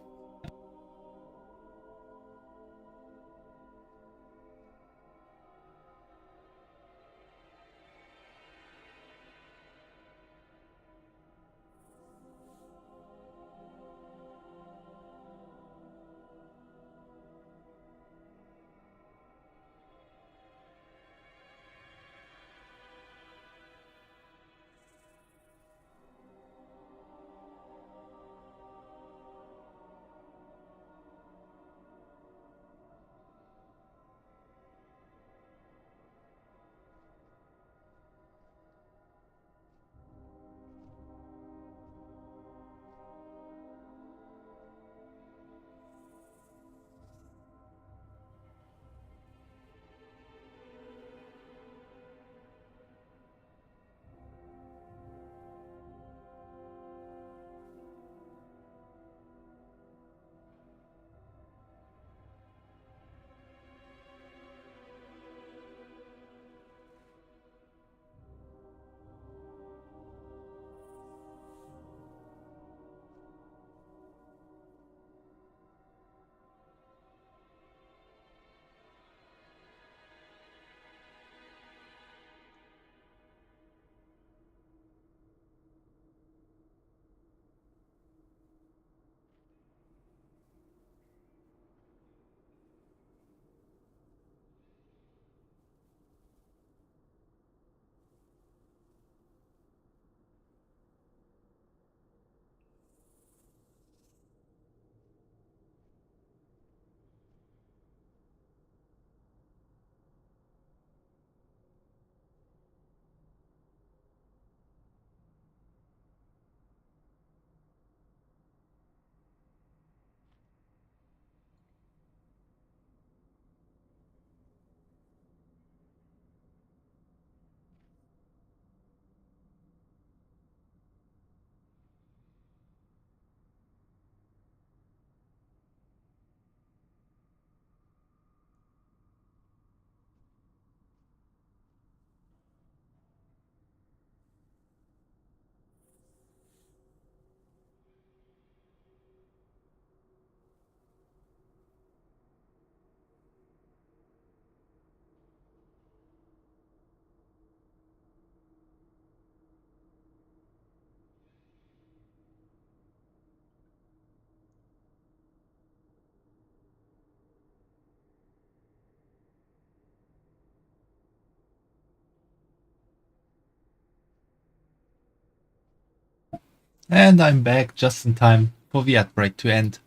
And I'm back just in time for the ad break to end.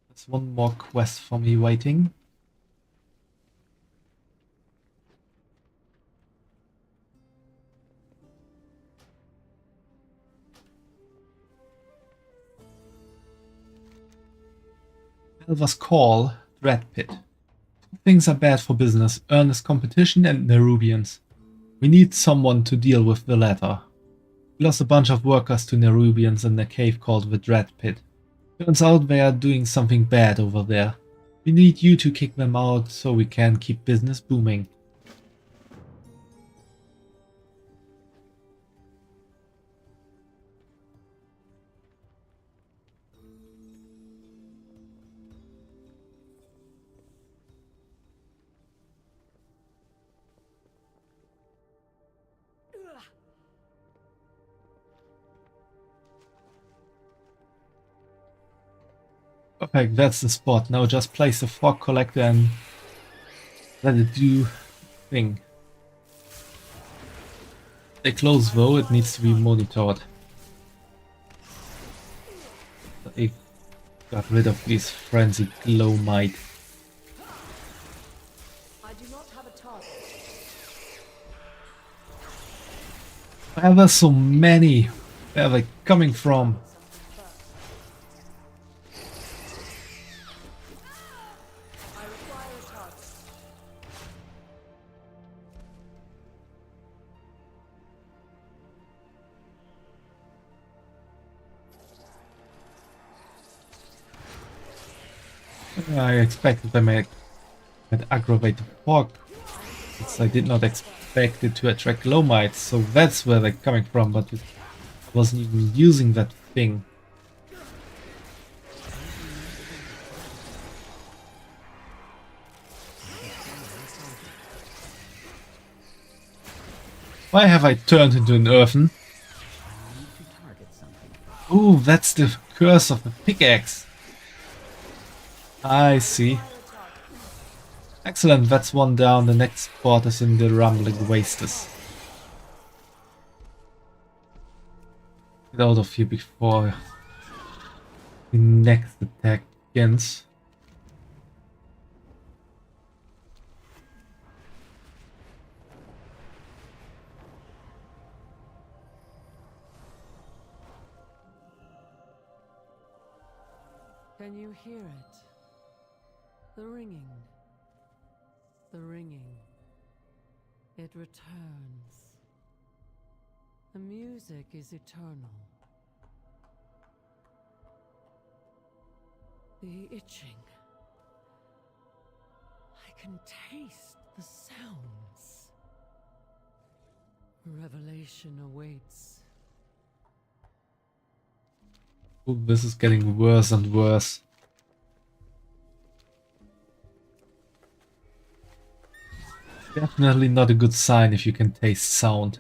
There's one more quest for me waiting. Elva's Call, Dread Pit. Things are bad for business, earnest competition and Nerubians. We need someone to deal with the latter. We lost a bunch of workers to Nerubians in a cave called the Dread Pit. Turns out they are doing something bad over there. We need you to kick them out so we can keep business booming. Perfect, that's the spot. Now just place the fog collector and let it do thing. Stay close though, it needs to be monitored. I got rid of these frenzied glow might. I do not have a target. Why are there so many? Where are they coming from? I require a target. I expected they might aggravate the fog, since I did not expect it to attract glow mites, so that's where they're coming from, but it wasn't even using that thing. Why have I turned into an earthen? Ooh, that's the curse of the pickaxe. I see. Excellent, that's one down. The next spot is in the Rumbling Wastes. Get out of here before the next attack begins. Can you hear it? The ringing. The ringing. It returns. The music is eternal. The itching. I can taste the sounds. Revelation awaits. Ooh, this is getting worse and worse. Definitely not a good sign if you can taste sound.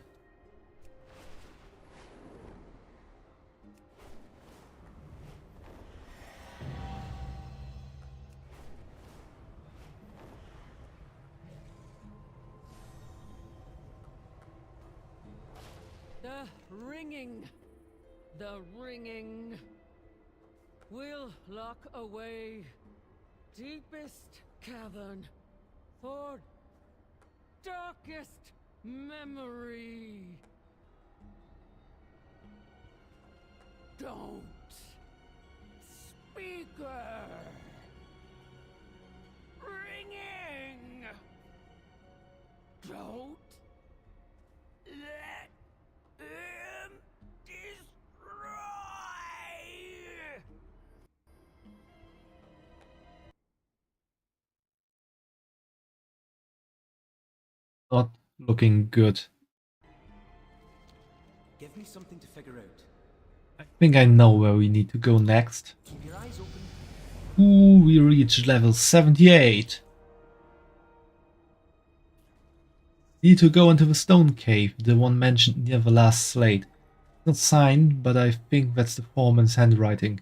The ringing. The ringing. We'll lock away deepest cavern for darkest memory. Don't, speaker. Ringing. Don't let him destroy. Not looking good. Give me something to figure out. I think I know where we need to go next. Keep your eyes open. Ooh, we reached level 78. Need to go into the stone cave, the one mentioned near the last slate. Not signed, but I think that's the foreman's handwriting.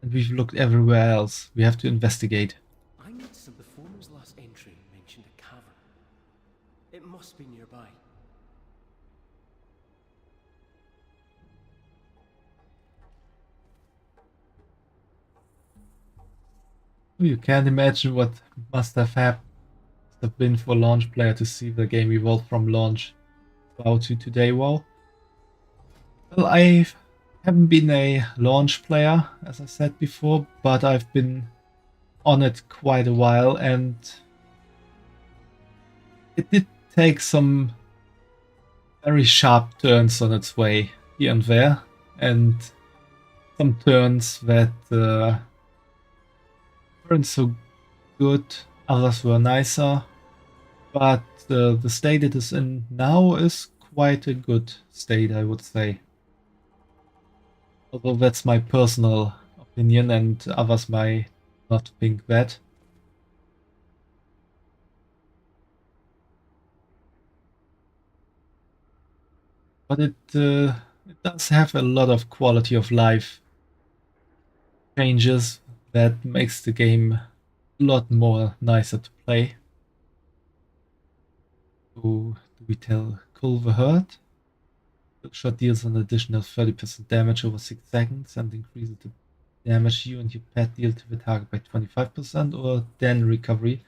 And we've looked everywhere else. We have to investigate. I noticed that the foreman's last entry mentioned a cavern. It must be nearby. You can't imagine what must have been for a launch player to see the game evolve from launch WoW to today WoW. Well, I haven't been a launch player, as I said before, but I've been on it quite a while, and it did take some very sharp turns on its way here and there, and some turns that weren't so good, others were nicer, but the state it is in now is quite a good state, I would say. Although that's my personal opinion, and others might not think that. But it does have a lot of quality of life changes that makes the game a lot more nicer to play. So, do we tell Culver Hurt? The shot deals an additional 30% damage over 6 seconds and increases the damage you and your pet deal to the target by 25%, or then recovery.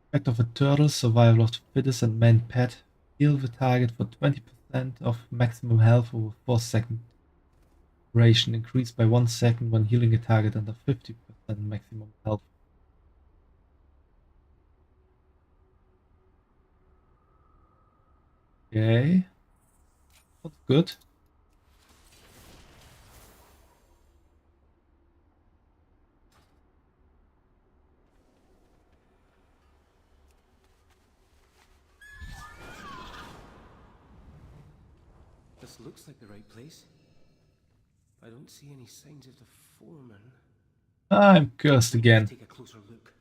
Effect of a turtle, survival of the fittest, and main pet. Heal the target for 20% of maximum health over 4-second duration, increased by 1 second when healing a target under 50% maximum health. Okay. That's good. This looks like the right place. I don't see any signs of the foreman. I'm cursed again. Take a closer look.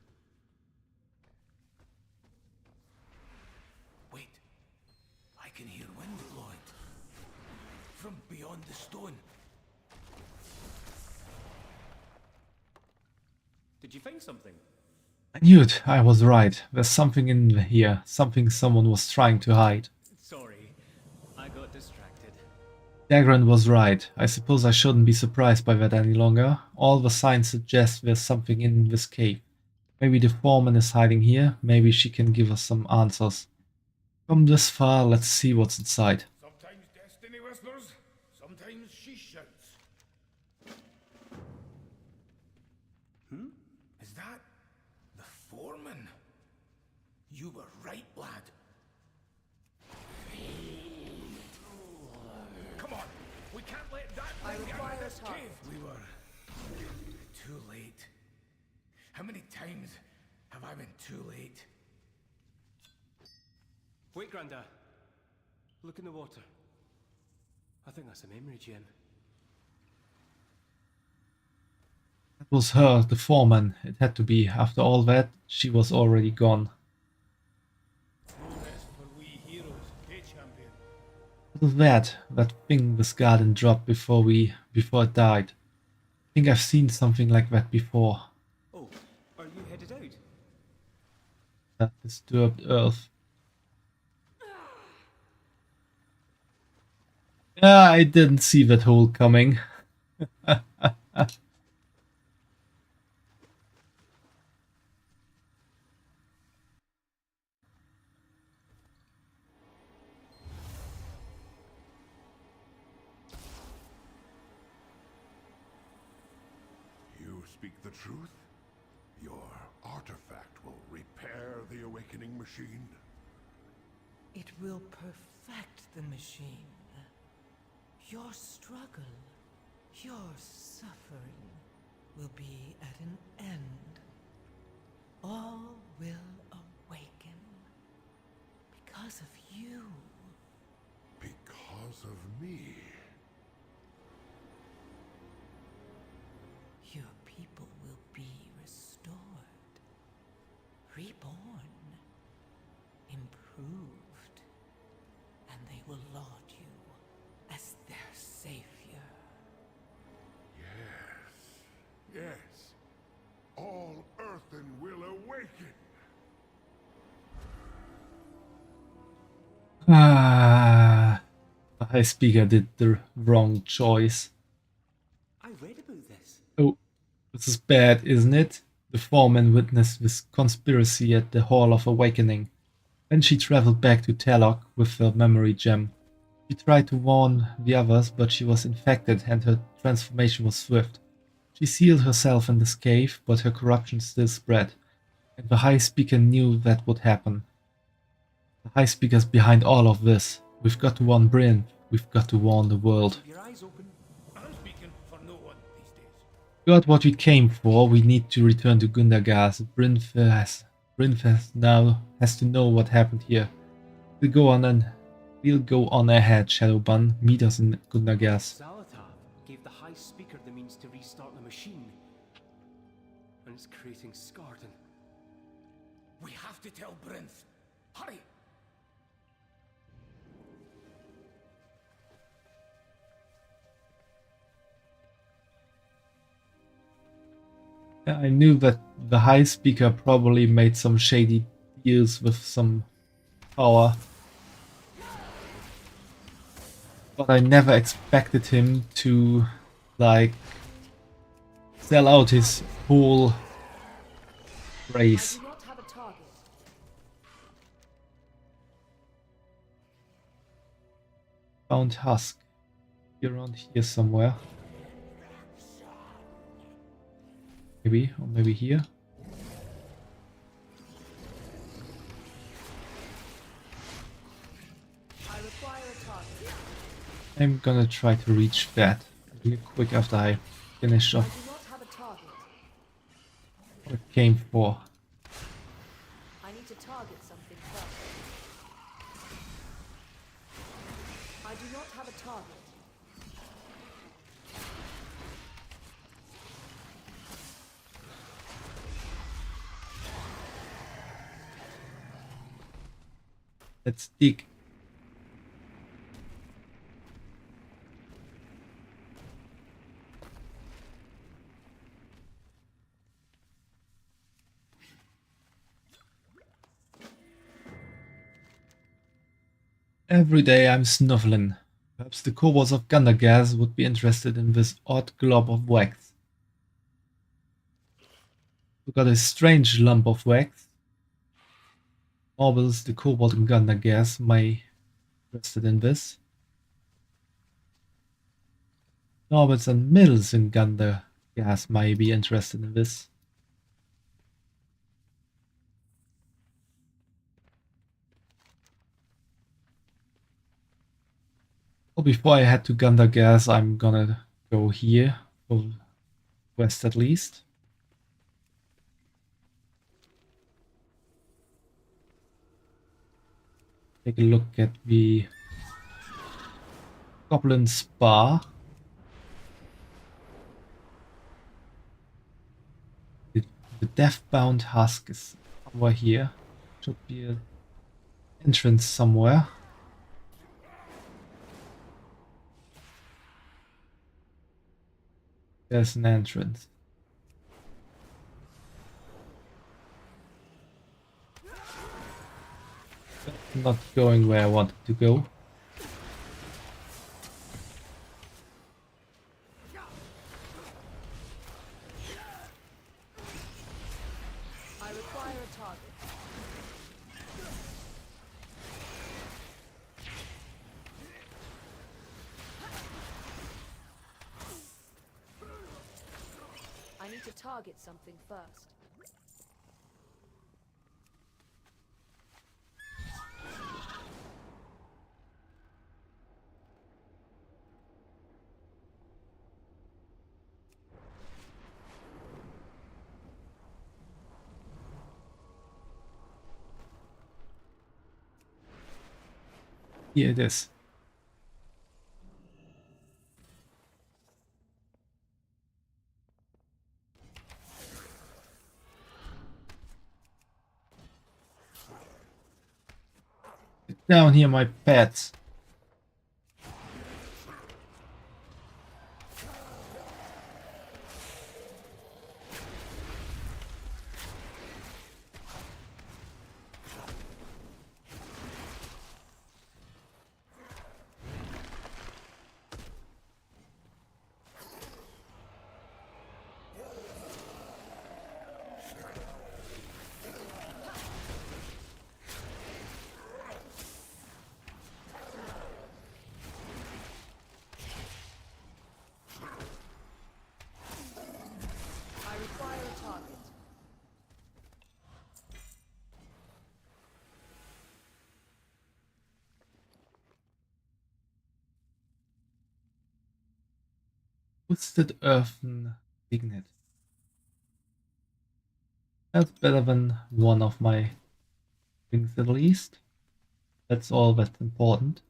Wait, I can hear wind blowing from beyond the stone. Did you find something? I knew it. I was right. There's something in here. Something someone was trying to hide. Sorry, I got distracted. Dagran was right. I suppose I shouldn't be surprised by that any longer. All the signs suggest there's something in this cave. Maybe the foreman is hiding here. Maybe she can give us some answers. Come this far, let's see what's inside. Sometimes destiny whispers, sometimes she shouts. Is that the foreman? You were right, lad. Come on, we can't let that thing get out of this cave. We were too late. How many times have I been too late? Wait, Granda. Look in the water. I think that's a memory gem. That was her, the foreman. It had to be. After all that, she was already gone. No rest for we heroes, eh, champion? What is that? That thing this garden dropped before it died. I think I've seen something like that before. Oh, are you headed out? That disturbed earth. Yeah, I didn't see that hole coming. You speak the truth? Your artifact will repair the awakening machine? It will perfect the machine. Your struggle, your suffering will be at an end. All will awaken because of you. Because of me? Your people will be restored, reborn, improved, and they will laud you as their savior. Yes. All earthen will awaken. I speaker did the wrong choice. I read about this. Oh, this is bad, isn't it? The foreman witnessed this conspiracy at the Hall of Awakening. Then she traveled back to Talok with her memory gem. She tried to warn the others, but she was infected and her transformation was swift. She sealed herself in this cave, but her corruption still spread, and the High Speaker knew that would happen. The High Speaker's behind all of this. We've got to warn Bryn. We've got to warn the world. Keep your eyes open. I'm speaking for no one these days. Got what we came for. We need to return to Gundagas. Brynfest now has to know what happened here. We'll go on ahead, Shadowbun. Meet us in Gundagas. Zalatar gave the High Speaker the means to restart the machine. And it's creating Skarden. We have to tell Brinth. Hurry! I knew that the High Speaker probably made some shady deals with some power. But I never expected him to, like, sell out his whole I race. do not have a target. Found Husk. Around here somewhere. Maybe, or maybe here. I require a target. I'm gonna try to reach that real quick after I finish I off do not have a target. what I came for. I need to target something first. I do not have a target. Let's dig. Every day I'm snuffling. Perhaps the kobolds of Gundagas would be interested in this odd glob of wax. We got a strange lump of wax. Marbles, the kobold in Gundagas, may be interested in this. Norbits and Mills in Gundagas may be interested in this. Well, before I head to Gundagas, I'm gonna go here, for west at least. Take a look at the Goblin Spa. The Deathbound Husk is somewhere here. Should be an entrance somewhere. There's an entrance. Not going where I wanted to go. I require a target. I need to target something first. Here it is. Get down here, my pets. target. Twisted Earthen Signet. That's better than one of my things at least. That's all that's important.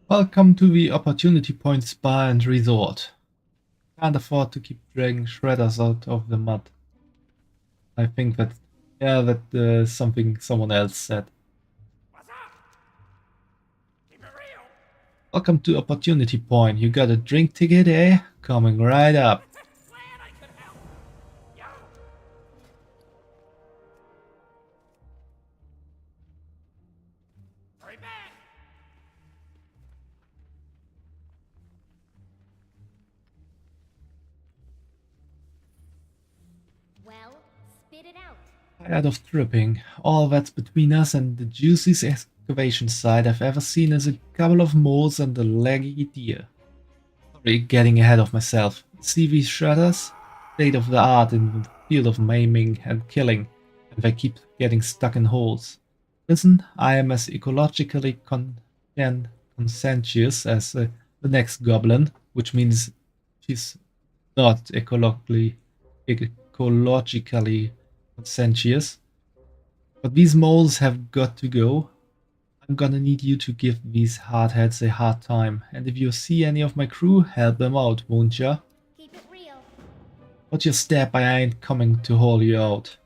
Welcome to the Opportunity Point Spa and Resort. Can't afford to keep dragging shredders out of the mud. I think that, yeah, that something someone else said. What's up? Keep it real. Welcome to Opportunity Point. You got a drink ticket, eh? Coming right up. Glad I could help. Yo. Hurry back. Well, spit it out. Tired of tripping. All that's between us and the juiciest excavation site I've ever seen is a couple of moles and a leggy deer. Sorry, getting ahead of myself. See these shredders? State of the art in the field of maiming and killing, and they keep getting stuck in holes. Listen, I am as ecologically conscientious as the next goblin, which means she's not ecologically conscientious. But these moles have got to go. I'm gonna need you to give these hardheads a hard time, and if you see any of my crew, help them out, won't ya? Keep it real. Watch your step, I ain't coming to haul you out.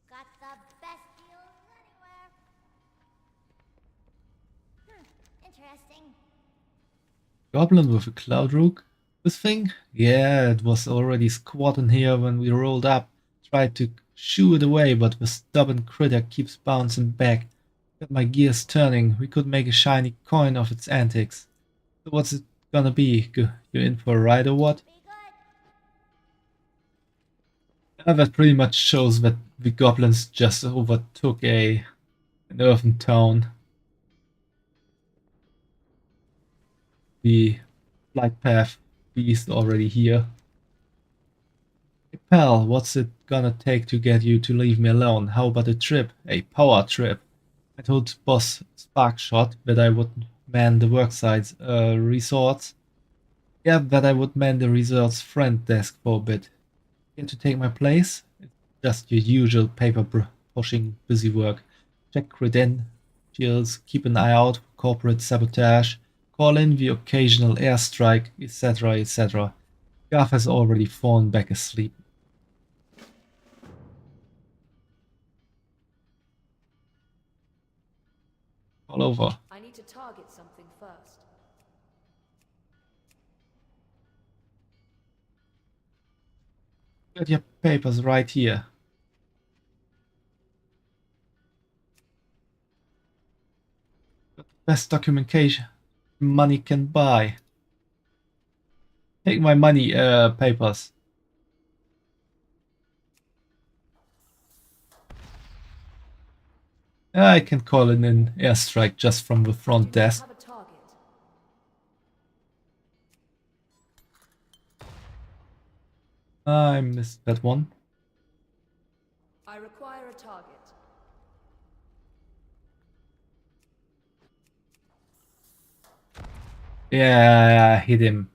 Got the best deals anywhere. Interesting. Goblin with a cloud rook? This thing? Yeah, it was already squatting here when we rolled up. Tried to shoo it away, but the stubborn critter keeps bouncing back. Got my gears turning. We could make a shiny coin of its antics. So what's it gonna be? You in for a ride or what? Be good. That pretty much shows that the goblins just overtook an earthen town. The flight path beast already here. Hey pal, what's it gonna take to get you to leave me alone? How about a trip? A power trip? I told boss Sparkshot that I would man the worksites resorts. Yeah, that I would man the resort's front desk for a bit. Here to take my place? It's just your usual paper pushing busy work. Check credentials, keep an eye out for corporate sabotage, call in the occasional airstrike, etc. etc. Garth has already fallen back asleep. All over. I need to target something first. Got your papers right here. Got the best documentation money can buy. Take my money, papers. I can call in an airstrike just from the front Do not desk. have a target. I missed that one. I require a target. Yeah, I hit him.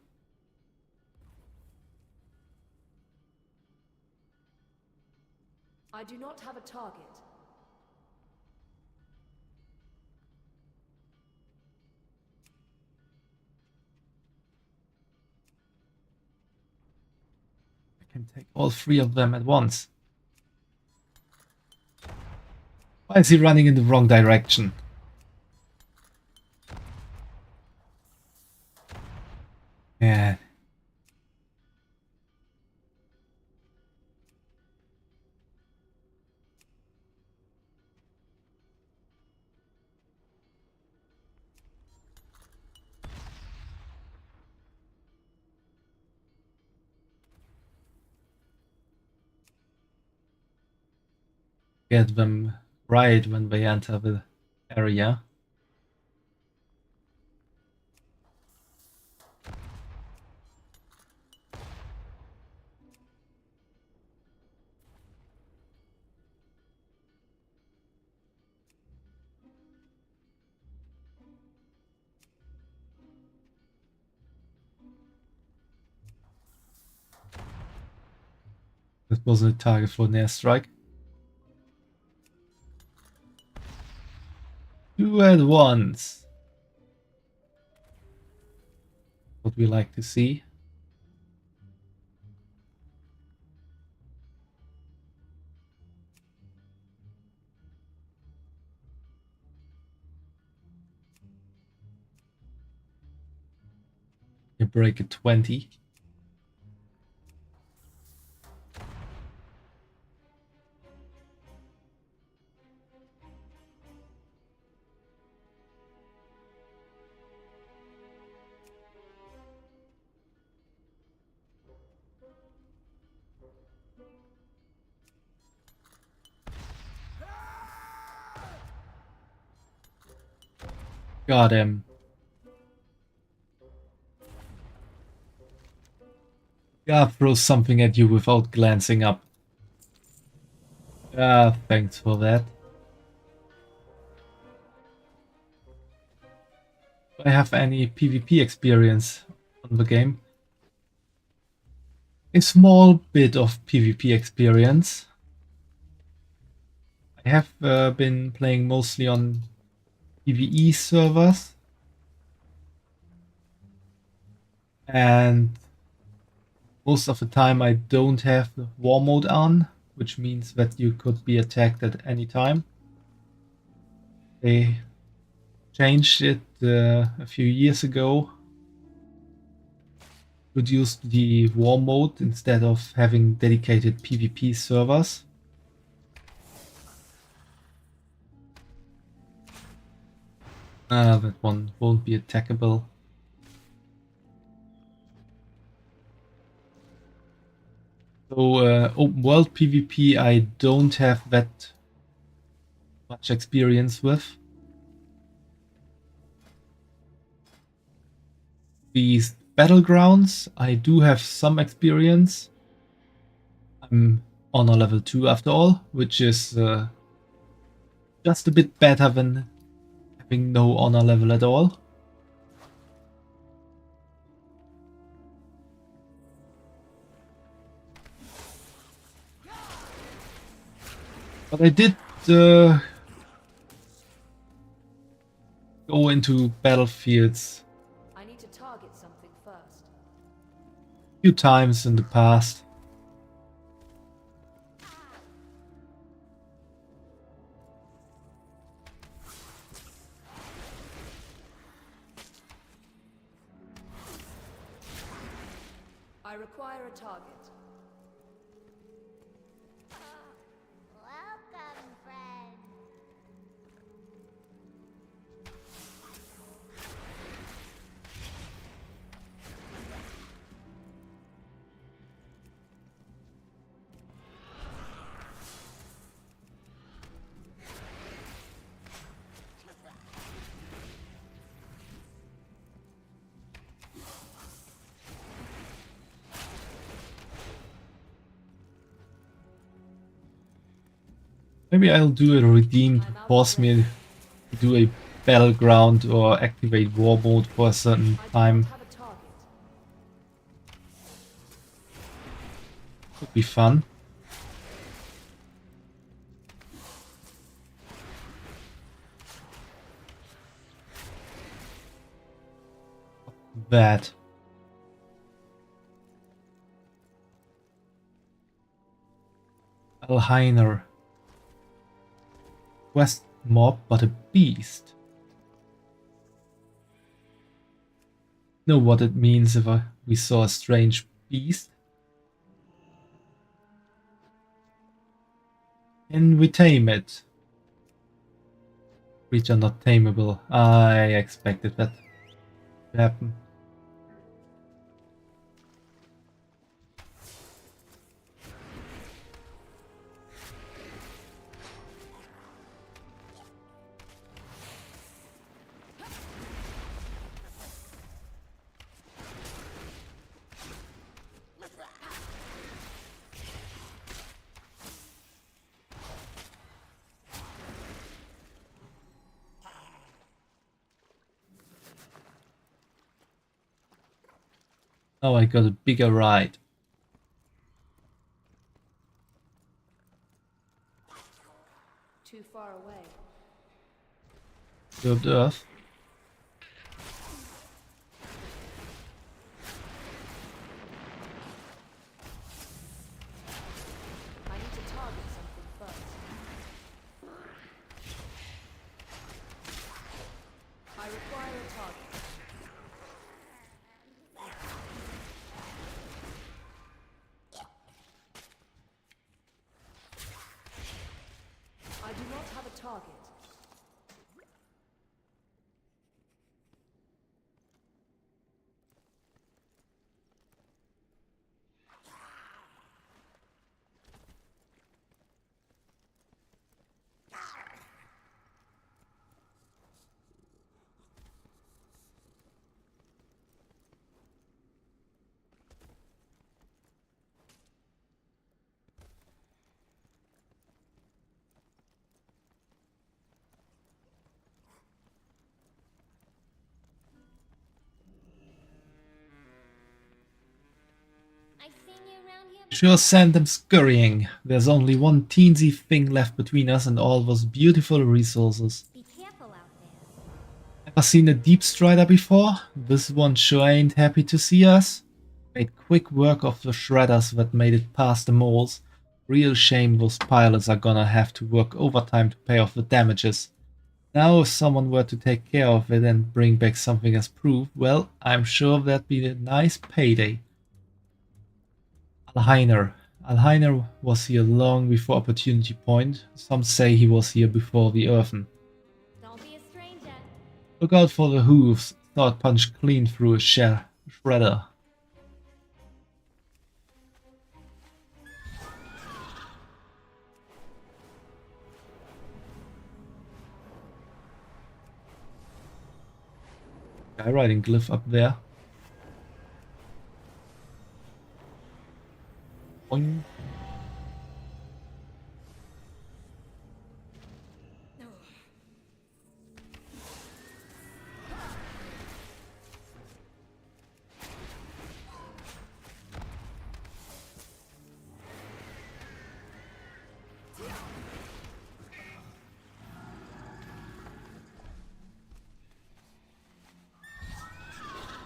I do not have a target. I can take all three of them at once. Why is he running in the wrong direction? Man. Get them right when they enter the area. This wasn't a target for an airstrike. 2 at once. What we like to see. You break at 20. Got him. Yeah, throw something at you without glancing up. Ah, thanks for that. Do I have any PvP experience on the game? A small bit of PvP experience. I have been playing mostly on PvE servers. And most of the time I don't have the war mode on, which means that you could be attacked at any time. They changed it a few years ago. Introduced the war mode instead of having dedicated PvP servers. That one won't be attackable. So open world PvP I don't have that much experience with. These battlegrounds I do have some experience. I'm honor level 2 after all, which is just a bit better than having no honor level at all. But I did go into battlefields I need to target something first. a few times in the past. I require a target. Welcome, friend. Maybe I'll do a redeem to force me to do a battleground or activate war mode for a certain I do time. not have a target. Could be fun. That. Alhiner. Quest mob, but a beast. Know what it means if I we saw a strange beast. Can we tame it? Creature not tameable. I expected that to happen. Oh, I got a bigger ride. Too far away. Disturbed Earth. I need to target something first. I require a target. I do not have a target. I seen you around here. Sure send them scurrying. There's only one teensy thing left between us and all those beautiful resources. Be careful out there. Ever seen a deep strider before? This one sure ain't happy to see us. Made quick work of the shredders that made it past the moles. Real shame those pilots are gonna have to work overtime to pay off the damages. Now if someone were to take care of it and bring back something as proof, well, I'm sure that'd be a nice payday. Alheiner. Alheiner was here long before Opportunity Point. Some say he was here before the Earthen. Don't be a stranger. Look out for the hooves. Thought punched clean through a shredder. Guy riding glyph up there. Boing.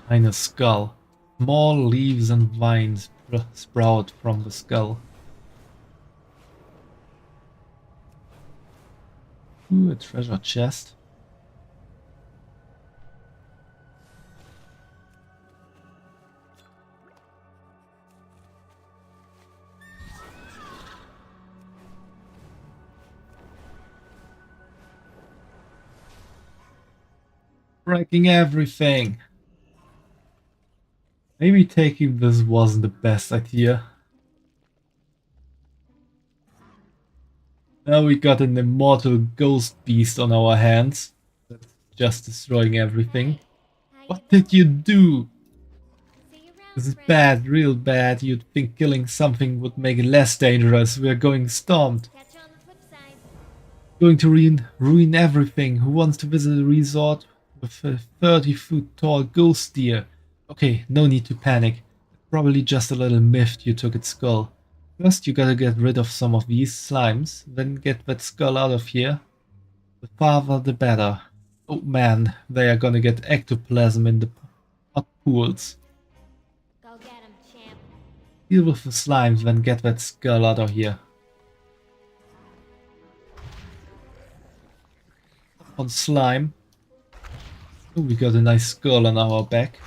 Eine skull. Small leaves and vines sprout from the skull. Ooh, a treasure chest. Breaking everything. Maybe taking this wasn't the best idea. Now we got an immortal ghost beast on our hands. That's just destroying everything. How you What did you do? see you around, This is friend. bad, real bad. You'd think killing something would make it less dangerous. We're going stomped. Catch you on the flip side. Going to ruin everything. Who wants to visit a resort with a 30-foot tall ghost deer? Okay, no need to panic. Probably just a little miffed you took its skull. First you gotta get rid of some of these slimes, then get that skull out of here. The farther the better. Oh man, they are gonna get ectoplasm in the hot pools. Go get him, champ. Deal with the slimes, then get that skull out of here. On slime. Oh, we got a nice skull on our back.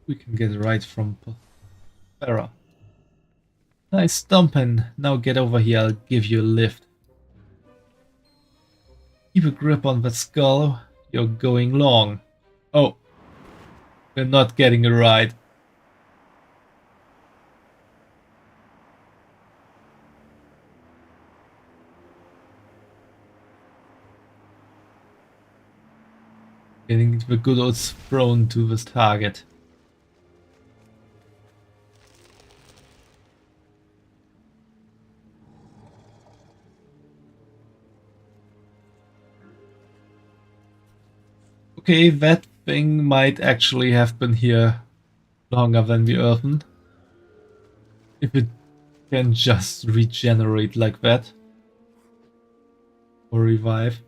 We can get right from Prospera. Nice stomping. Now get over here, I'll give you a lift. Keep a grip on that skull. You're going long. Oh, we're not getting a ride. Getting the good old thrown to this target. Okay, that thing might actually have been here longer than the Earthen. If it can just regenerate like that. Or revive.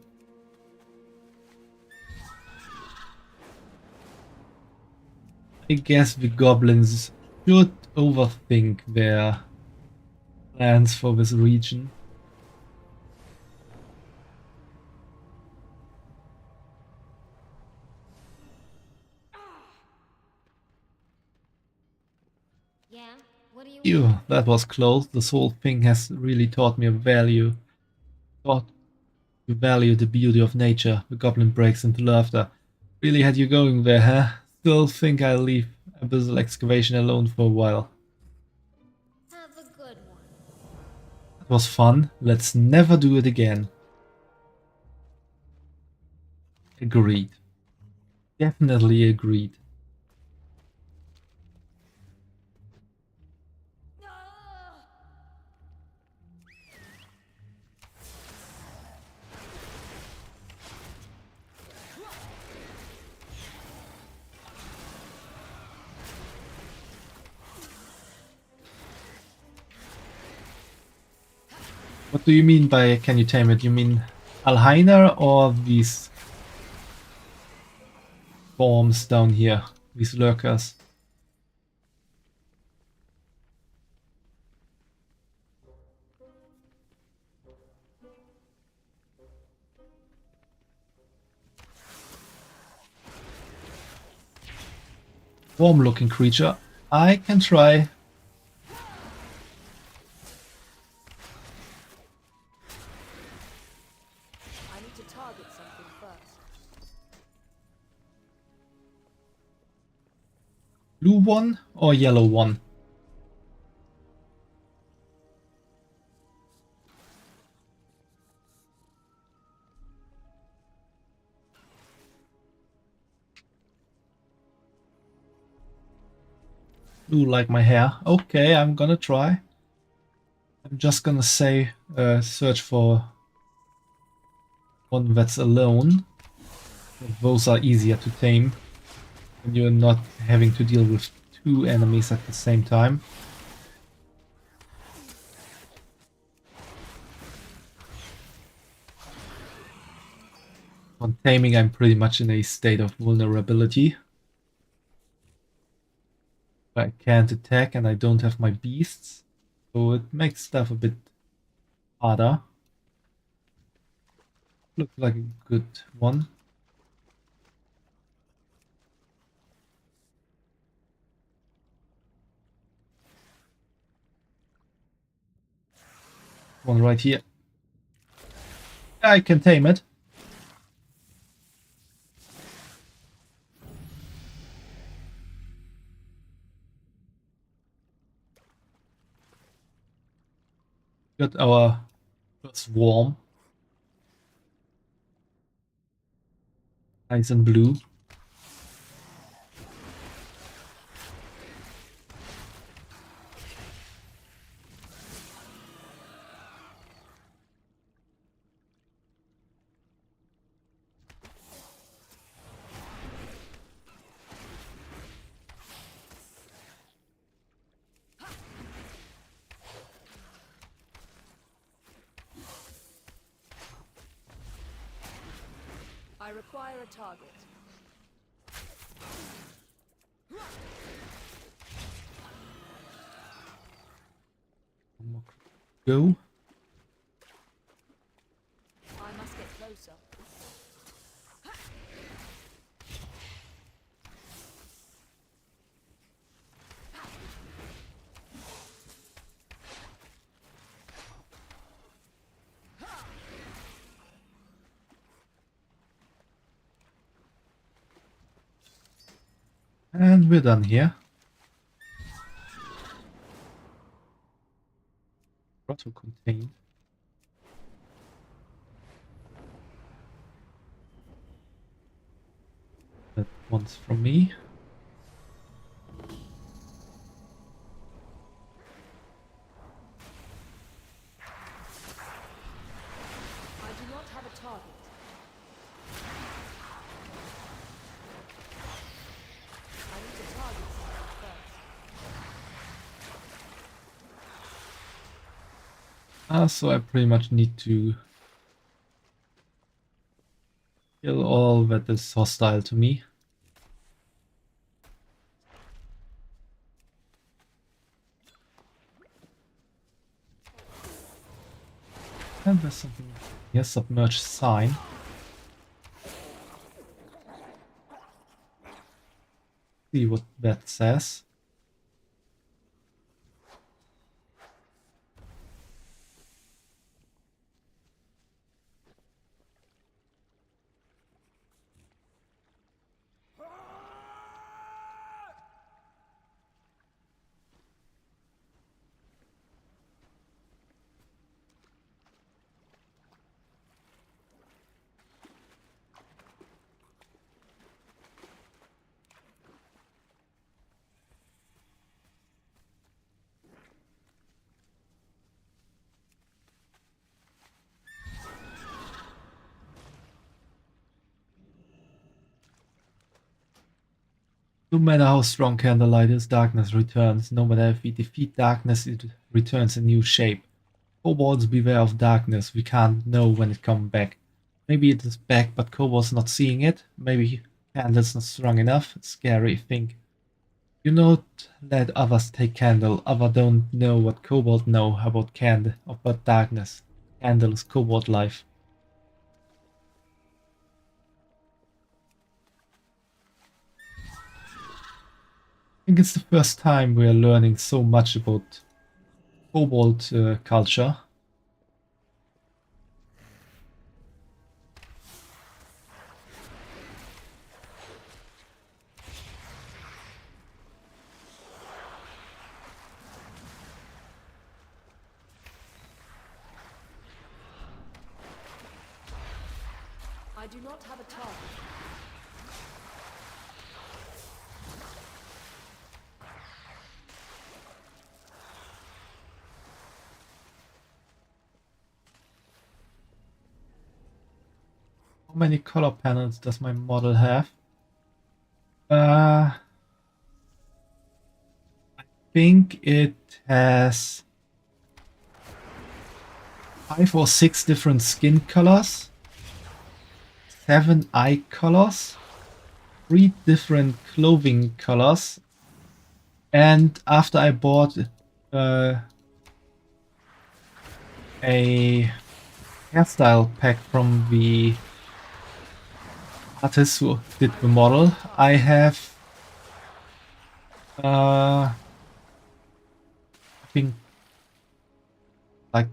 I guess the goblins should overthink their plans for this region. Yeah? What do you Ew, want? that was close. This whole thing has really taught me taught to value the beauty of nature. The goblin breaks into laughter. Really had you going there, huh? Still think I'll leave abyssal excavation alone for a while. Have a good one. That was fun. Let's never do it again. Agreed. Definitely agreed. What do you mean by can you tame it? You mean Alhainer or these forms down here? These lurkers? Warm looking creature. I can try. I need to target something first. Blue one or yellow one? Blue like my hair. Okay, I'm gonna try. I'm just gonna say search for one that's alone. Those are easier to tame when you're not having to deal with two enemies at the same time. On taming, I'm pretty much in a state of vulnerability. I can't attack and I don't have my beasts, so it makes stuff a bit harder. Looks like a good one. One right here. I can tame it. Got our first swarm. Nice and blue. I require a target. Go. I must get closer. And we're done here. Grotto contained. That one's from me. I do not have a target. I need to target something first. So I pretty much need to kill all that is hostile to me. And there's something here, submerged sign. See what that says. No matter how strong candlelight is, darkness returns. No matter if we defeat darkness, it returns in new shape. Kobolds beware of darkness. We can't know when it comes back. Maybe it is back, but Kobold's not seeing it. Maybe candle's not strong enough. It's scary, think. You not let others take candle. Others don't know what Kobold know about candle, about darkness. Candle is Kobold life. I think it's the first time we are learning so much about Kobold culture. I do not have a target. How many color panels does my model have? I think it has 5 or 6 different skin colors, 7 eye colors, 3 different clothing colors, and after I bought a hairstyle pack from the artist who did the model, I have I think like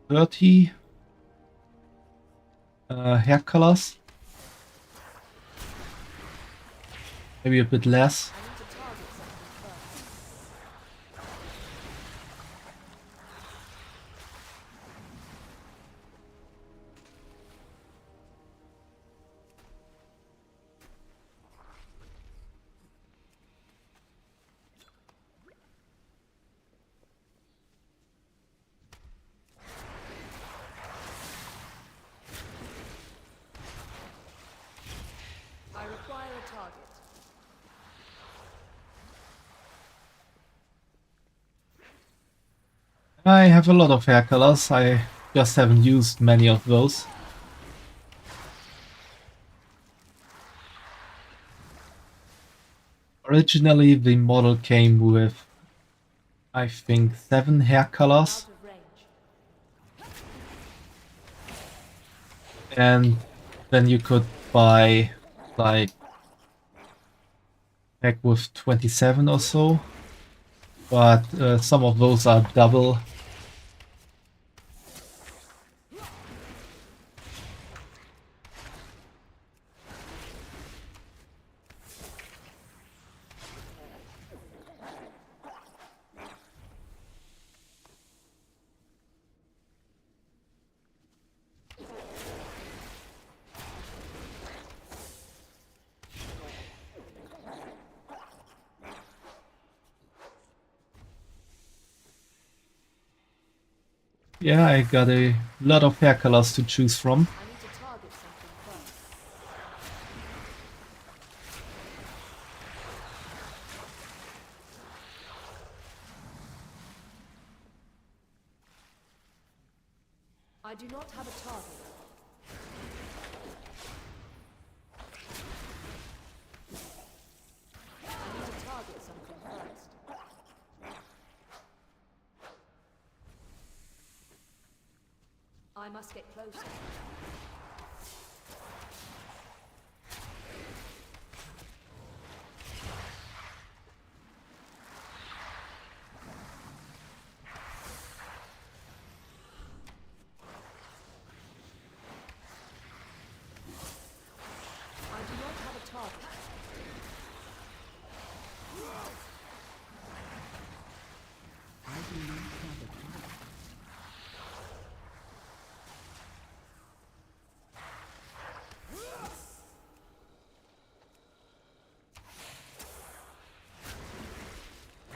30 hair colors, maybe a bit less. I need to target something first. I require a target. I have a lot of hair colors, I just haven't used many of those. Originally the model came with, I think, 7 hair colors, Out of range. and then you could buy like pack with 27 or so, but some of those are double. Yeah, I got a lot of hair colors to choose from. I need to target something first. I do not have a target. I need to target something first. I must get closer. I do not have a target.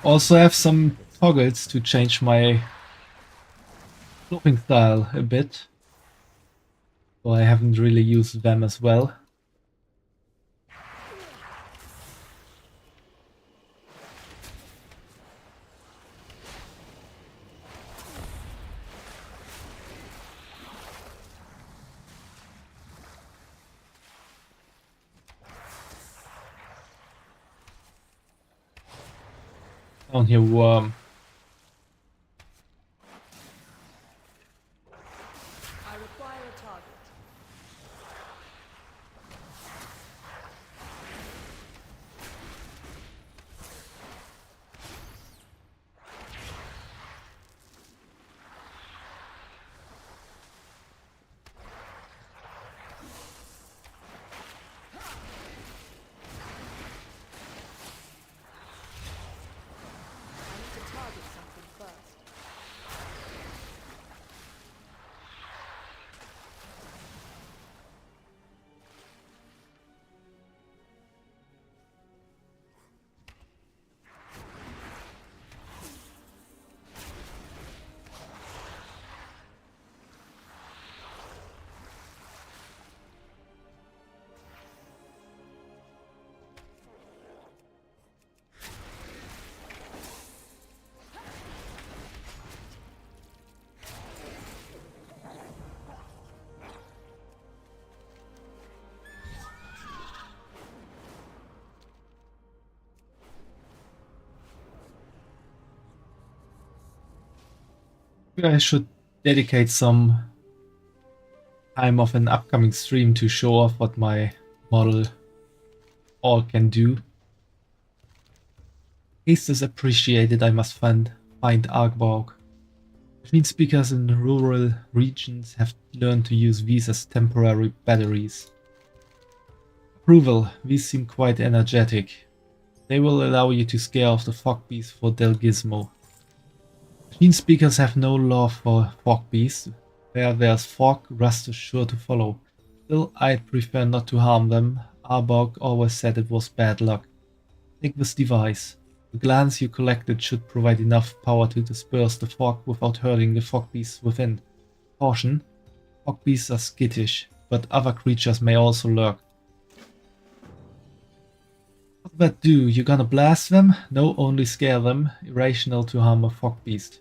Also have some toggles to change my clothing style a bit. So I haven't really used them as well. Down here, worm. I require a target. I need to target something first. I should dedicate some time of an upcoming stream to show off what my model all can do. Haste is appreciated, I must find Argborg. Machine speakers in rural regions have learned to use these as temporary batteries. Approval, these seem quite energetic. They will allow you to scare off the fog beast for Del Gizmo. Machine speakers have no love for fog beasts. Where there's fog, rust is sure to follow. Still, I'd prefer not to harm them. Arborg always said it was bad luck. Take this device. The glance you collected should provide enough power to disperse the fog without hurting the fog beasts within. Caution, fog beasts are skittish, but other creatures may also lurk. What does that do? You gonna blast them? No, only scare them. Irrational to harm a fog beast.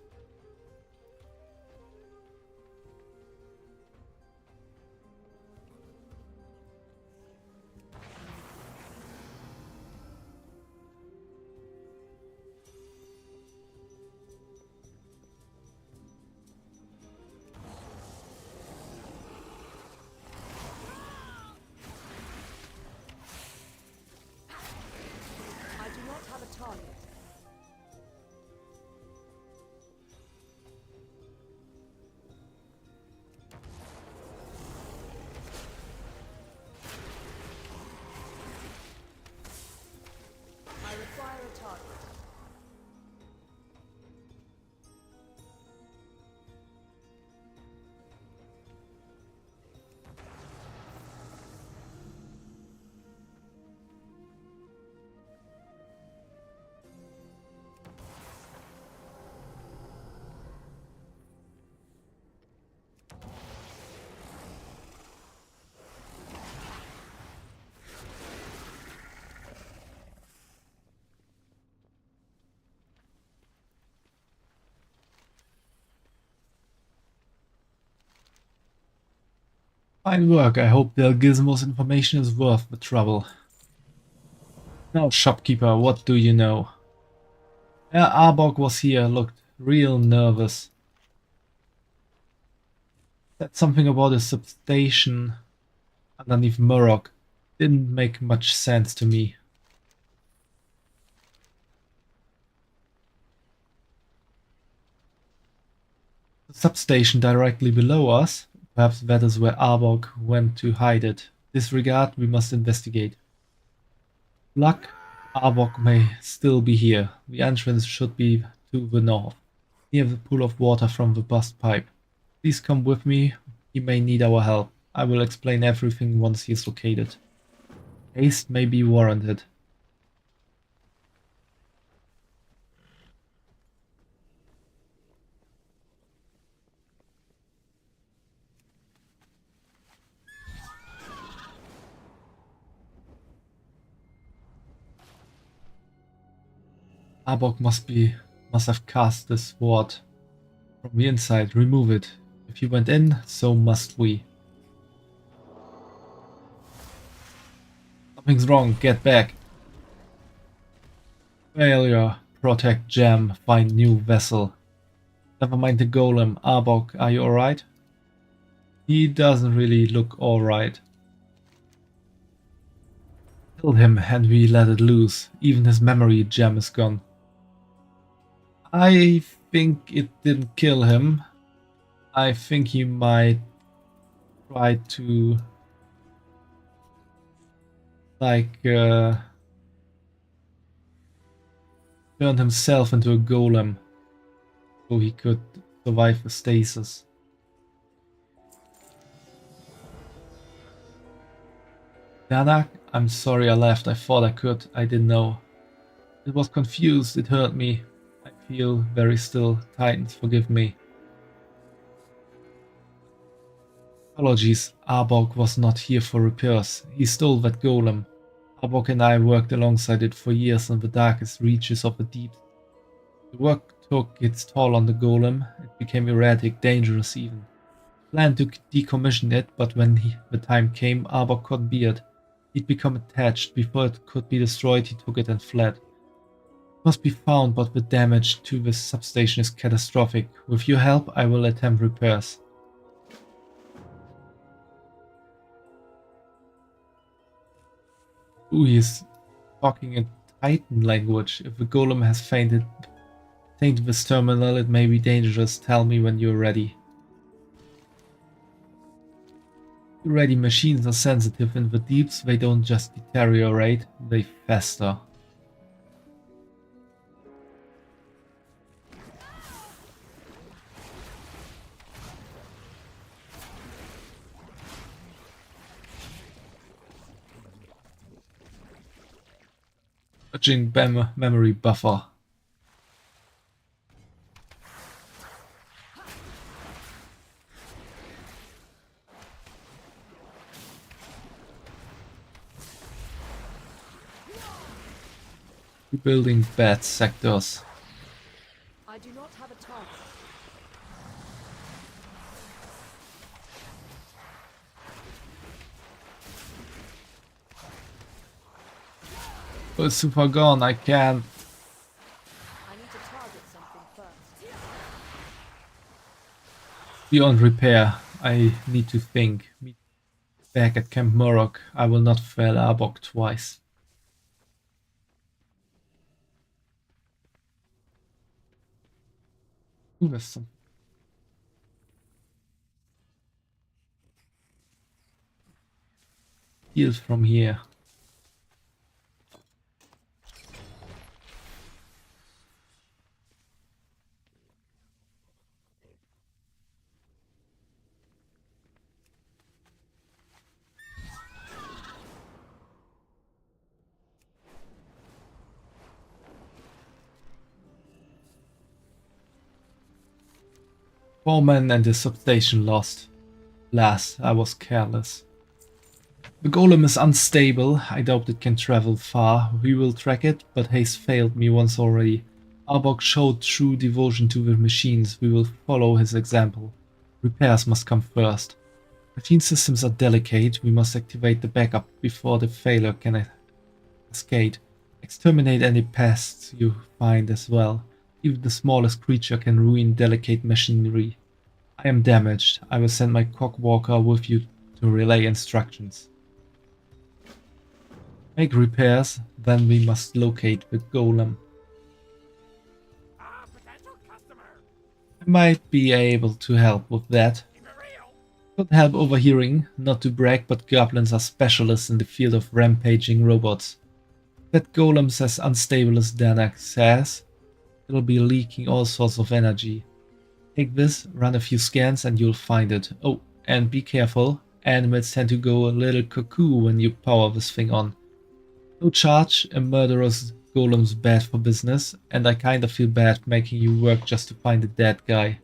I do not have a target. Fine work, I hope Del Gizmo's information is worth the trouble. Now, shopkeeper, what do you know? Herr Arbok was here, looked real nervous. Said something about a substation underneath Murrock. Didn't make much sense to me. The substation directly below us. Perhaps that is where Arbok went to hide it. Disregard, we must investigate. Luck, Arbok may still be here. The entrance should be to the north, near the pool of water from the bust pipe. Please come with me, he may need our help. I will explain everything once he is located. Haste may be warranted. Arbok must have cast this sword from the inside. Remove it. If he went in, so must we. Something's wrong. Get back. Failure. Protect Gem. Find new vessel. Never mind the golem. Arbok, are you alright? He doesn't really look alright. Killed him and we let it loose. Even his memory gem is gone. I think it didn't kill him. I think he might try to turn himself into a golem so he could survive the stasis. Danak, I'm sorry I left. I thought I could. I didn't know. It was confused. It hurt me. I feel very still. Titans, forgive me. Apologies. Arbok was not here for repairs. He stole that golem. Arbok and I worked alongside it for years in the darkest reaches of the deep. The work took its toll on the golem. It became erratic, dangerous even. Planned to decommission it, but when the time came, Arbok couldn't bear it. He'd become attached. Before it could be destroyed, he took it and fled. It must be found, but the damage to the substation is catastrophic. With your help, I will attempt repairs. Ooh, he's talking in Titan language. If the golem has tainted this terminal, it may be dangerous. Tell me when you're ready. Ready machines are sensitive in the deeps. They don't just deteriorate, they fester. Searching memory buffer. Building bad sectors. I do not have a target. Oh, it's super gone. I can't. I need to target something first. Beyond repair. I need to think. Meet back at Camp Murrock. I will not fail Arbok twice. Ooh, there's some. Heals from here. Foreman and the substation lost. Last, I was careless. The golem is unstable. I doubt it can travel far. We will track it, but Hayes failed me once already. Arbok showed true devotion to the machines. We will follow his example. Repairs must come first. Machine systems are delicate. We must activate the backup before the failure can cascade. Exterminate any pests you find as well. Even the smallest creature can ruin delicate machinery. I am damaged. I will send my cockwalker with you to relay instructions. Make repairs, then we must locate the golem. I might be able to help with that. Could help overhearing, not to brag, but goblins are specialists in the field of rampaging robots. That golem's as unstable as Danak says. It'll be leaking all sorts of energy. Take this, run a few scans and you'll find it. Oh, and be careful. Animals tend to go a little cuckoo when you power this thing on. No charge, a murderous golem's bad for business, and I kinda feel bad making you work just to find a dead guy.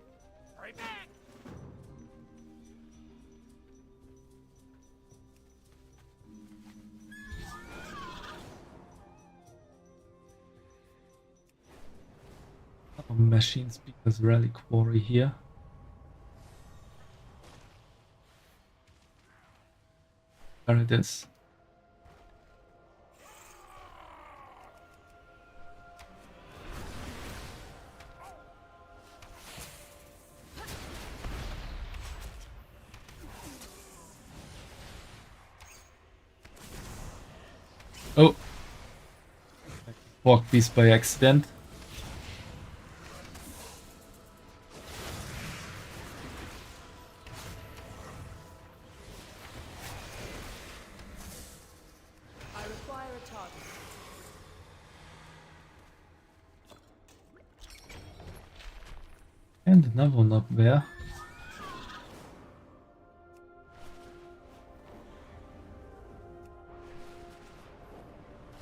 Machine speakers rally quarry here. There it is. Oh! Walked these by accident. And another one up there.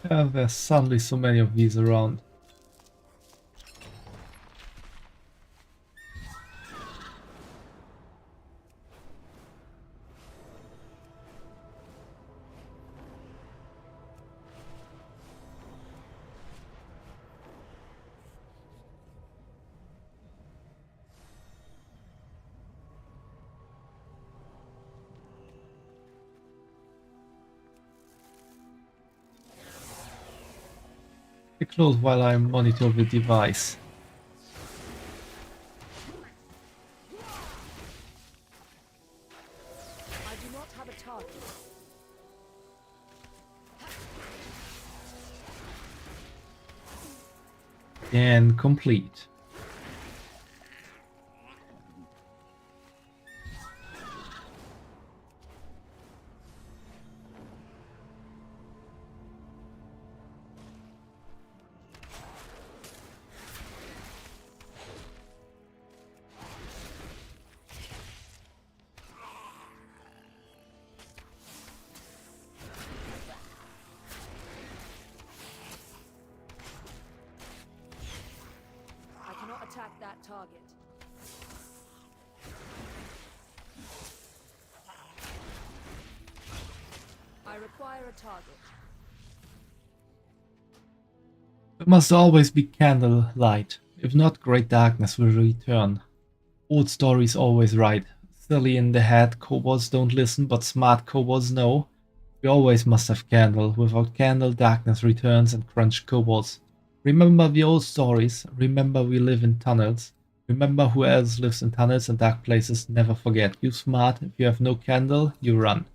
There's suddenly so many of these around. Stay close while I monitor the device. I do not have a target. And complete. I cannot attack that target. I require a target. There must always be candlelight. If not, great darkness will return. Old story's always right. Silly in the head, kobolds don't listen, but smart kobolds know. We always must have candle. Without candle, darkness returns and crunch kobolds. Remember the old stories. Remember we live in tunnels. Remember who else lives in tunnels and dark places. Never forget. You smart. If you have no candle, you run.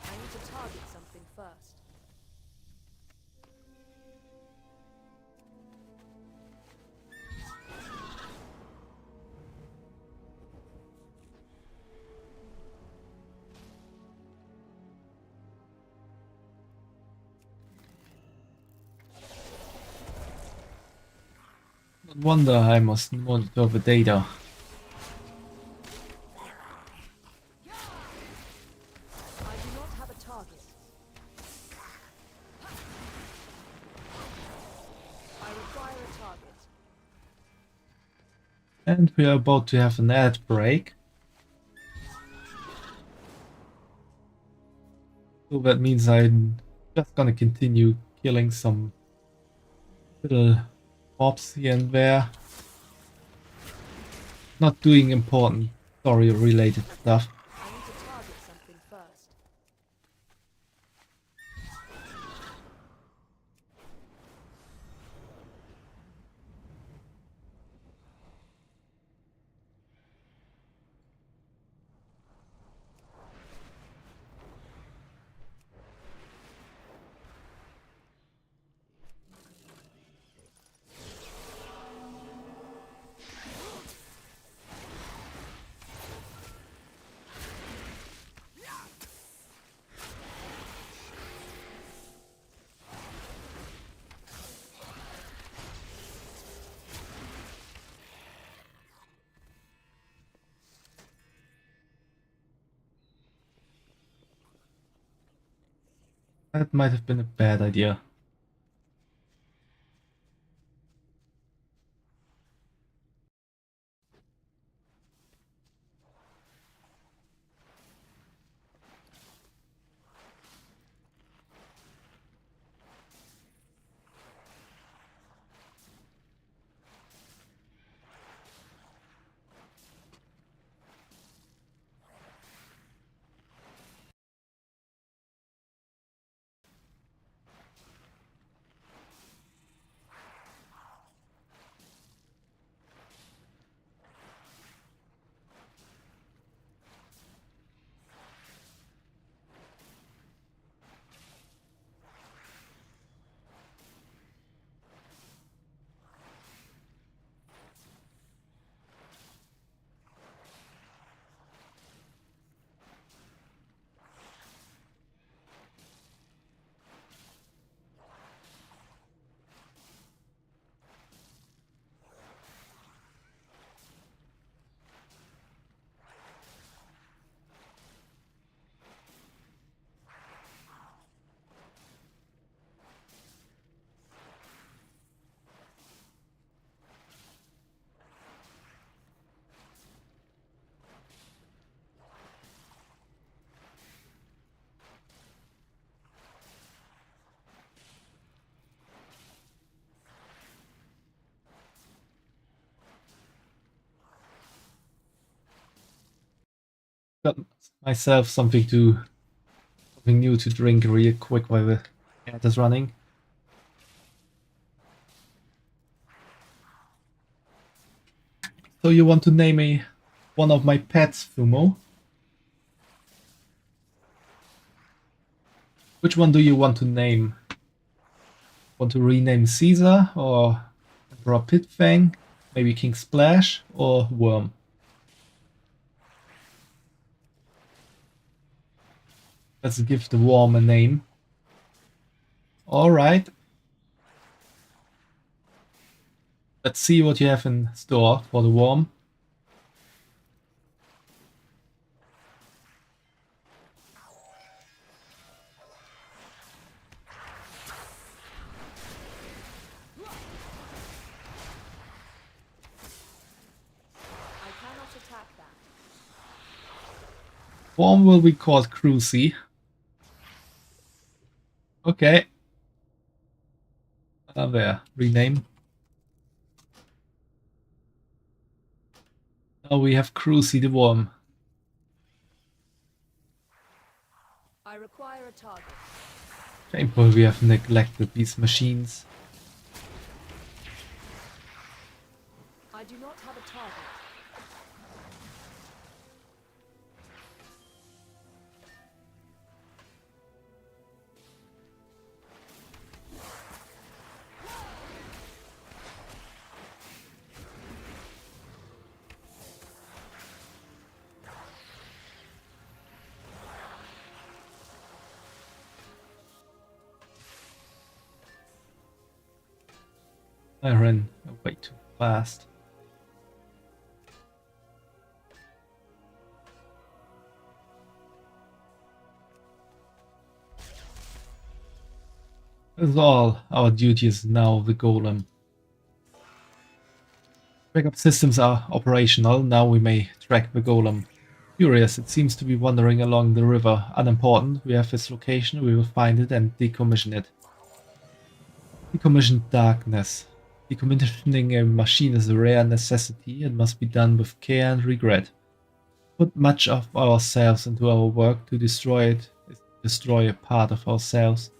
I need to target something first. No wonder I must monitor the data. I do not have a target. I require a And we are about to have an ad break. So that means I'm just gonna continue killing some little mobs here and there. Not doing important story related stuff. I need to target something first. That might have been a bad idea. Got myself something new to drink real quick while the ad is running. So you want to name one of my pets, Fumo? Which one do you want to name? Want to rename Caesar or Emperor Pitfang? Maybe King Splash or Worm? Let's give the worm a name. Alright. Let's see what you have in store for the worm. I cannot attack that. Worm will be called Crucy. Okay. There, rename. Now we have Crucy the worm. I require a target. Shameful we have neglected these machines. I do not have a target. I ran way too fast. That's all. Our duty is now the golem. Backup systems are operational. Now we may track the golem. Curious, it seems to be wandering along the river. Unimportant, we have its location, we will find it and decommission it. Decommissioned darkness. Decommissioning a machine is a rare necessity and must be done with care and regret. Put much of ourselves into our work. To destroy it is to destroy a part of ourselves.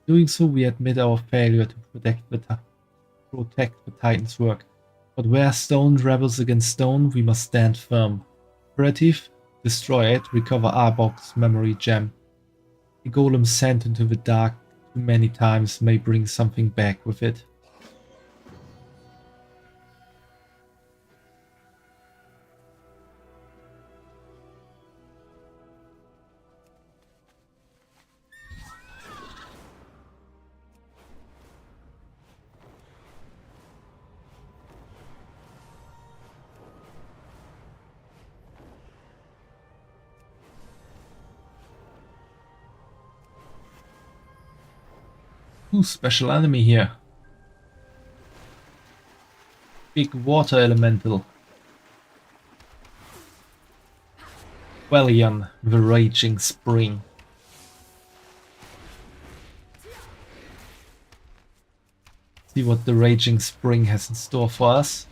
Doing so, we admit our failure to protect the Titan's work. But where stone rebels against stone, we must stand firm. Imperative, destroy it, recover Arbok's memory gem. The golem sent into the dark too many times may bring something back with it. Ooh, special enemy here. Big water elemental. Wellion, the Raging Spring. See what the Raging Spring has in store for us.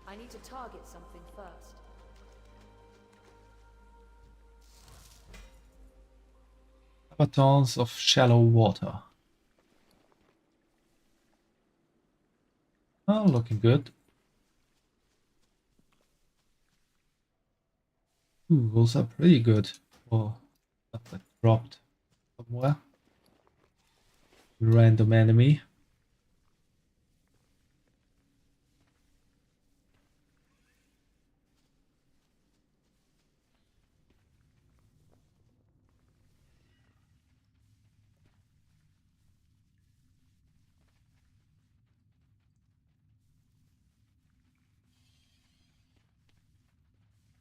I need to target something first. Batons of shallow water. Oh, looking good. Ooh, those are pretty good. Oh, stuff that dropped somewhere. Random enemy.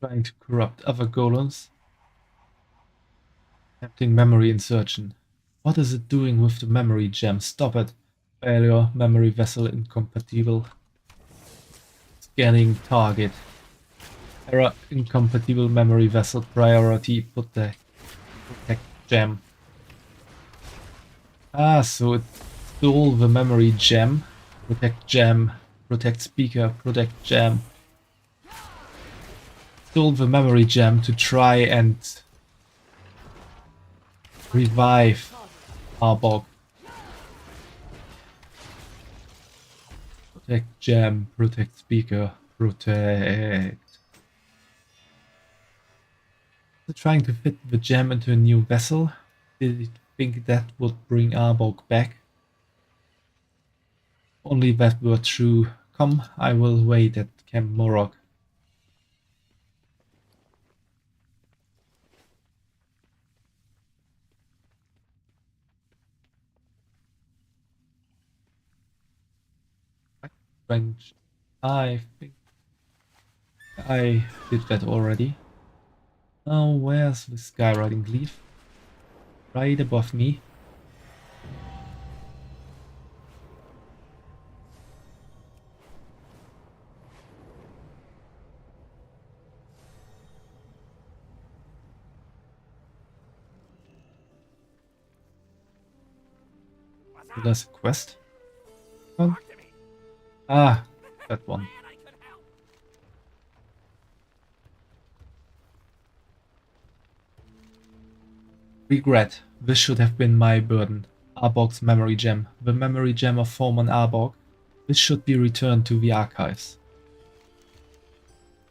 Trying to corrupt other golems. Tempting memory insertion. What is it doing with the memory gem? Stop it. Failure, memory vessel incompatible. Scanning target. Error, incompatible memory vessel. Priority, protect gem. Ah, so it stole the memory gem. Protect gem. Protect speaker. Protect gem. Stole the memory gem to try and revive Arbok. Protect gem, protect speaker, protect. Trying to fit the gem into a new vessel. Did it think that would bring Arbok back? Only that were true. Come, I will wait at Camp Morok. French. I think I did that already. Now, where's the skywriting glyph? Right above me. So there's a quest. Oh. Ah, that one. Regret. This should have been my burden. Arbok's memory gem. The memory gem of Foreman Arbok. This should be returned to the archives.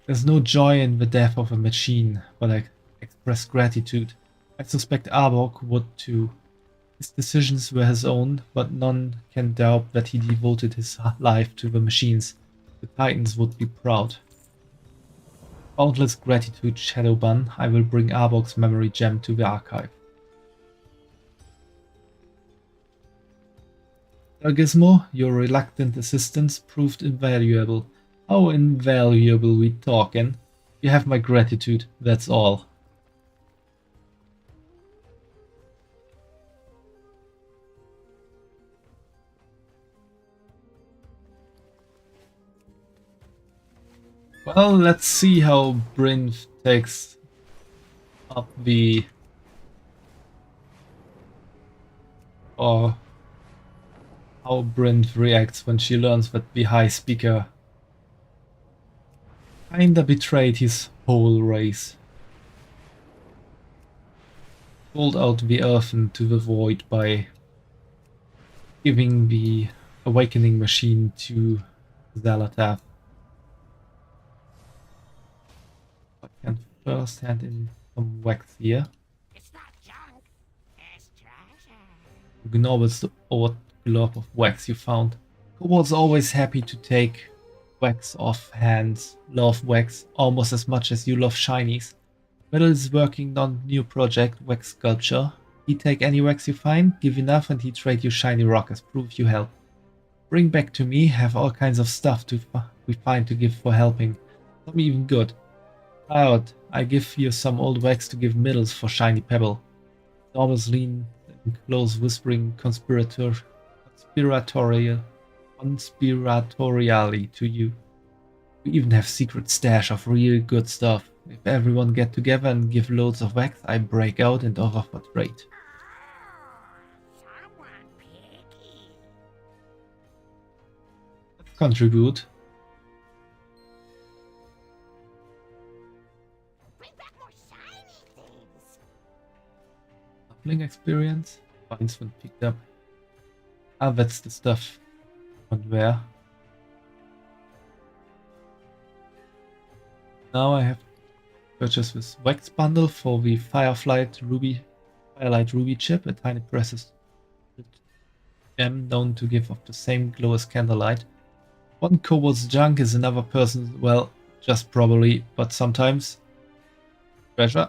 There's no joy in the death of a machine, but I express gratitude. I suspect Arbok would too. His decisions were his own, but none can doubt that he devoted his life to the machines. The Titans would be proud. Boundless gratitude, Shadowban. I will bring Arbok's memory gem to the archive. Gizmo, your reluctant assistance proved invaluable. How invaluable we talking? You have my gratitude, that's all. Well, let's see how Bryn takes up the... or how Bryn reacts when she learns that the High Speaker kinda betrayed his whole race. Sold out the Earth into the void by giving the awakening machine to Zalatath. I can first hand in some wax here. It's not junk. It's treasure. Acknowledge the odd glob of wax you found. Kobold's always happy to take wax off hands. Love wax almost as much as you love shinies. Metal is working on new project, wax sculpture. He take any wax you find, give enough and he trade you shiny rock as proof you help. Bring back to me, have all kinds of stuff we find to give for helping. Some even good. Out, I give you some old wax to give Middles for shiny pebble. Normals lean in close whispering conspiratorially to you. We even have secret stash of real good stuff. If everyone get together and give loads of wax, I break out and offer for trade. Someone picky. Let's contribute. Bring back more shiny things. Uplink experience. Finds when picked up. Ah, that's the stuff. And where? Now I have to purchase this wax bundle for the Firelight Ruby chip, a tiny precious gem known to give off the same glow as candlelight. One kobold's junk is another person's, well, just probably, but sometimes treasure.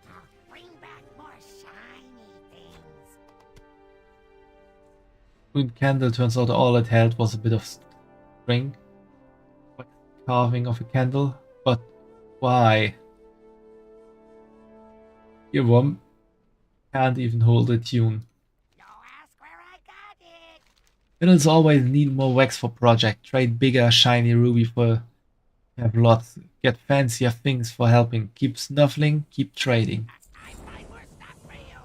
I'll bring back more shiny things. Green candle turns out all it held was a bit of string. Carving of a candle, but why? Your worm can't even hold a tune. No, ask where I got it. Middles always need more wax for project. Trade bigger shiny ruby for have lots. Get fancier things for helping. Keep snuffling, keep trading. I find more stuff for you.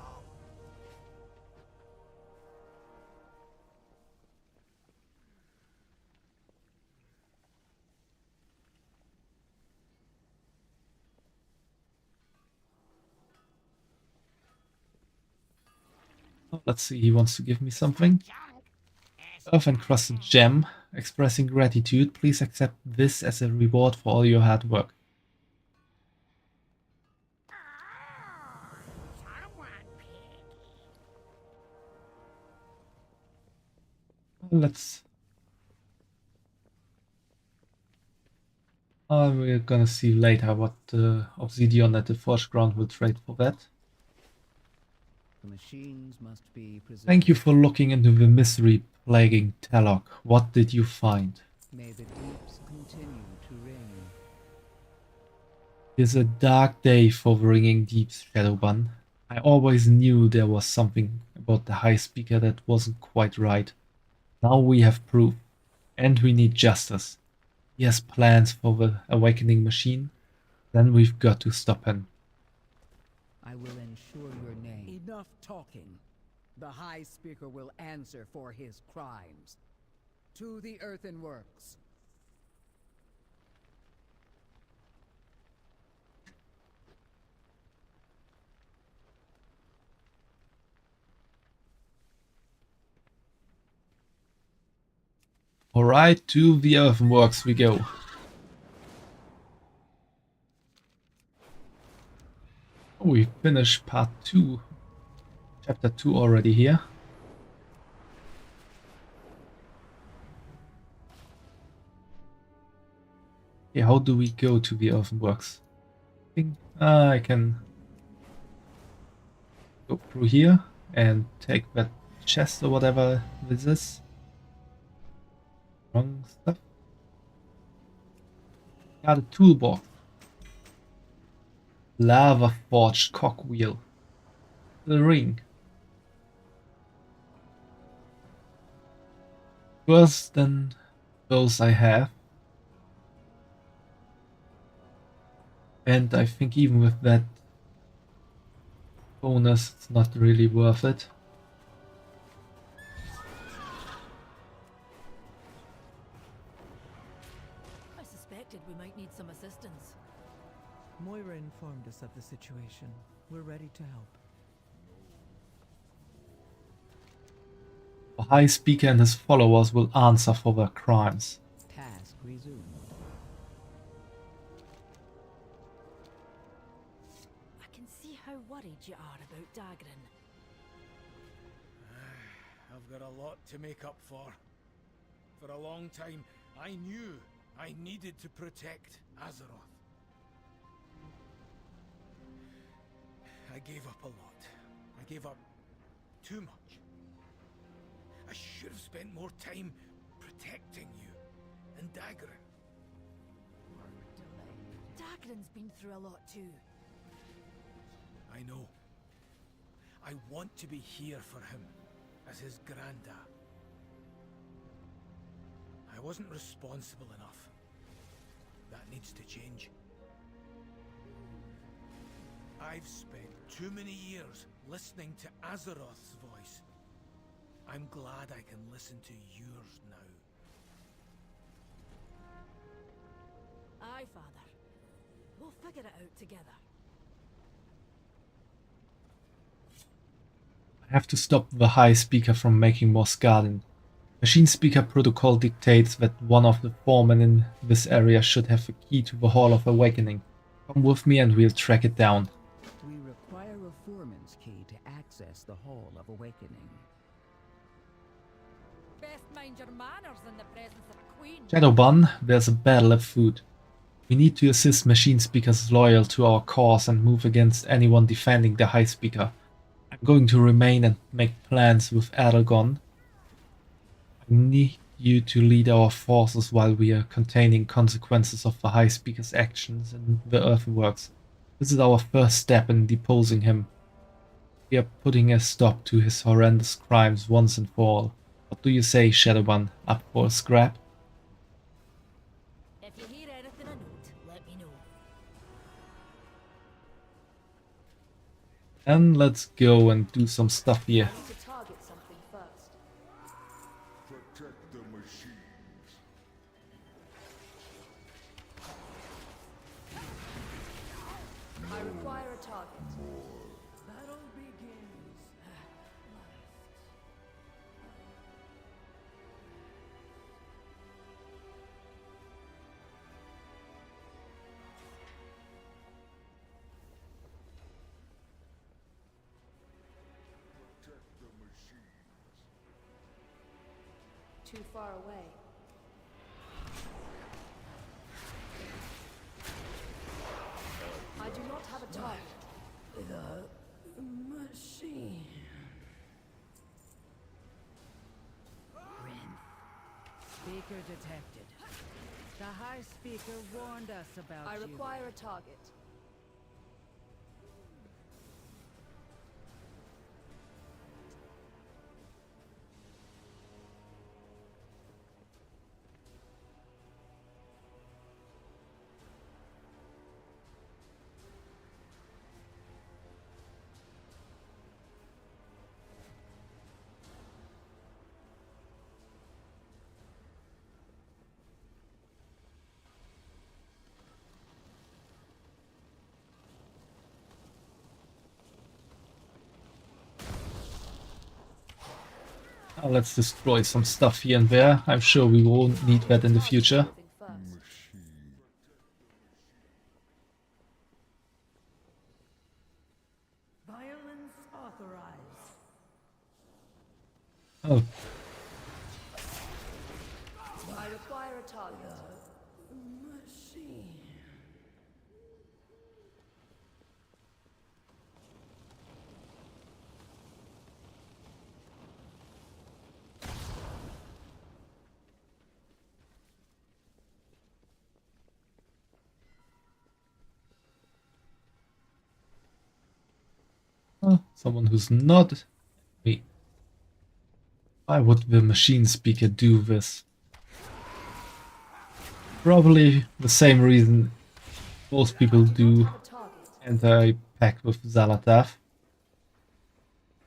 Oh, let's see, he wants to give me something. Junk. It's Earth encrusted gem. Expressing gratitude. Please accept this as a reward for all your hard work. someone picky. Let's... we're gonna see later what Obsidian at the Forge Ground will trade for that. The machines must be preserved. Thank you for looking into the misery plaguing Talok. What did you find? May the deeps continue to ring. It is a dark day for the ringing deeps, Shadowbun. I always knew there was something about the High Speaker that wasn't quite right. Now we have proof, and we need justice. He has plans for the awakening machine, then we've got to stop him. I will ensure your name. Enough talking. The High Speaker will answer for his crimes. To the earthenworks. Alright, to the earthworks we go. Oh, we finished part 2. Chapter 2 already here. Okay, how do we go to the earthworks? I think I can Go through here and take that chest or whatever this is. Wrong stuff. Got a toolbox. Lava forged cogwheel. The ring. Worse than those I have. And I think even with that bonus, it's not really worth it. I suspected we might need some assistance. Moira informed us of the situation. We're ready to help. The High Speaker and his followers will answer for their crimes. Task resumed. I can see how worried you are about Dagran. I've got a lot to make up for. For a long time, I knew I needed to protect Azeroth. I gave up a lot. I gave up too much. I should have spent more time protecting you and Dagran. Dagran's been through a lot too. I know. I want to be here for him, as his granddad. I wasn't responsible enough. That needs to change. I've spent too many years listening to Azeroth's voice. I'm glad I can listen to yours now. Aye, Father. We'll figure it out together. I have to stop the High Speaker from making more Skardin. Machine Speaker protocol dictates that one of the foremen in this area should have a key to the Hall of Awakening. Come with me and we'll track it down. We require a foreman's key to access the Hall of Awakening. Best mind your manners in the presence of a queen. Shadowbun, there's a battle afoot. We need to assist Machine Speakers loyal to our cause and move against anyone defending the High Speaker. I'm going to remain and make plans with Aragon. I need you to lead our forces while we are containing consequences of the High Speaker's actions in the earthworks. This is our first step in deposing him. We are putting a stop to his horrendous crimes once and for all. What do you say, Shadowbun? Up for a scrap? If you hear anything I note, let me know. And let's go and do some stuff here. I need to target something first. Protect the machines. I require a target. Battle begins. Protect the machines. Too far away. I do not have a target. The machine. Speaker detected. The High Speaker warned us about I you. require a target. Now let's destroy some stuff here and there. I'm sure we won't need that in the future. Something first. Machine. Violence authorized. Oh, I require a target. Machine. Someone who's not me. Why would the machine speaker do this? Probably the same reason most people do Have a target. enter a pact with Zalatath.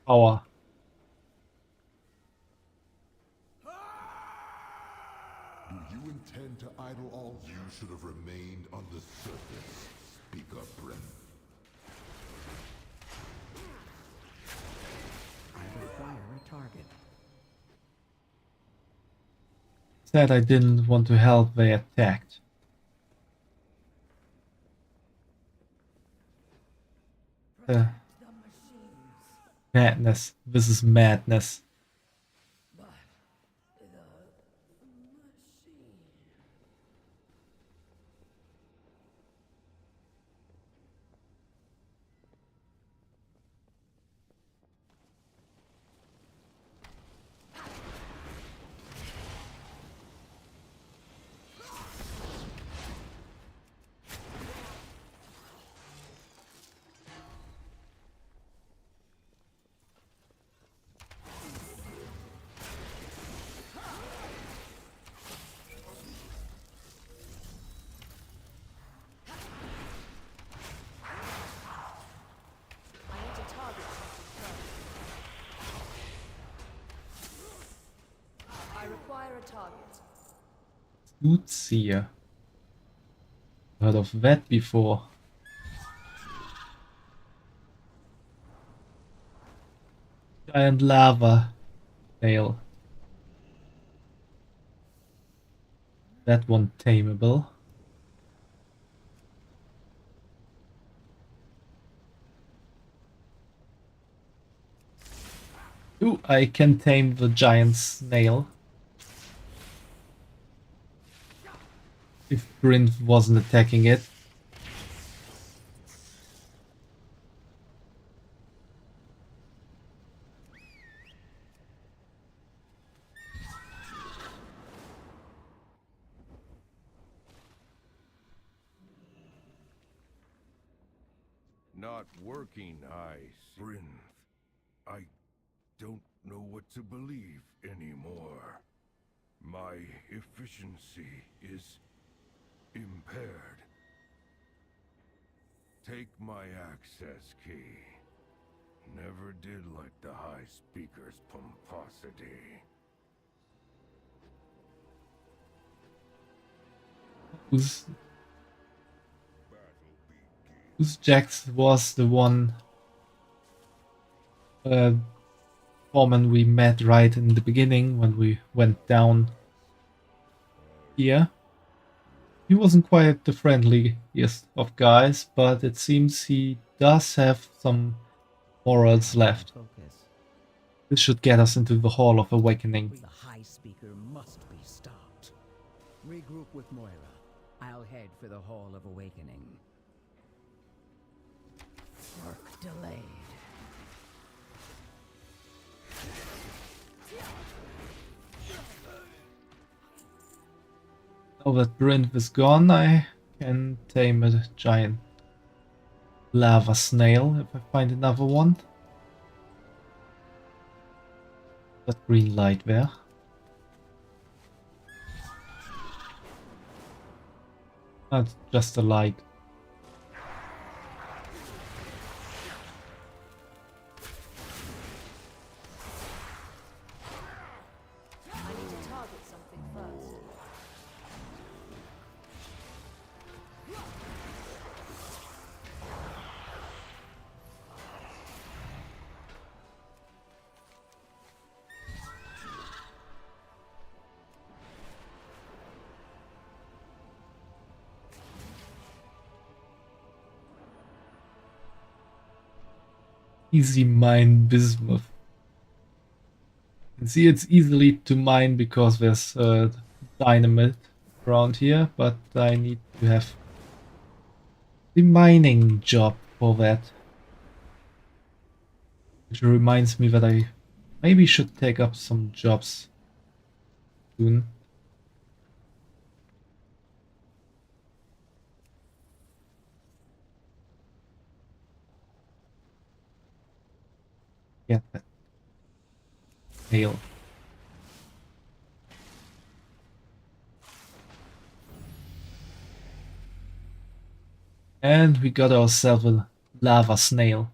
Power. Do you intend to idle all? You should have remained on the surface. Speak up, Bren. I require a target. Said I didn't want to help, they attacked. Madness. This is madness. I need to target something first. I require a target. Lucia. Heard of that before. Giant lava tail. That one tameable. Ooh, I can tame the giant snail. If Bryn wasn't attacking it. Not working, I see. Bryn, I don't know what to believe anymore. My efficiency is impaired. Take my access key. Never did like the High Speaker's pomposity. Whose Jax was the one foreman we met right in the beginning when we went down here. He wasn't quite the friendliest of guys, but it seems he does have some morals left. Focus. This should get us into the Hall of Awakening. The High Speaker must be stopped. Regroup with Moira. I'll head for the Hall of Awakening. Work delayed. Now that Brynth is gone, I can tame a giant lava snail if I find another one. That green light there. That's just a light. I need to target something first. Easy mine bismuth. You can see it's easily to mine because there's dynamite around here, but I need to have the mining job for that. Which reminds me that I maybe should take up some jobs soon. get that tail. And we got ourselves a lava snail.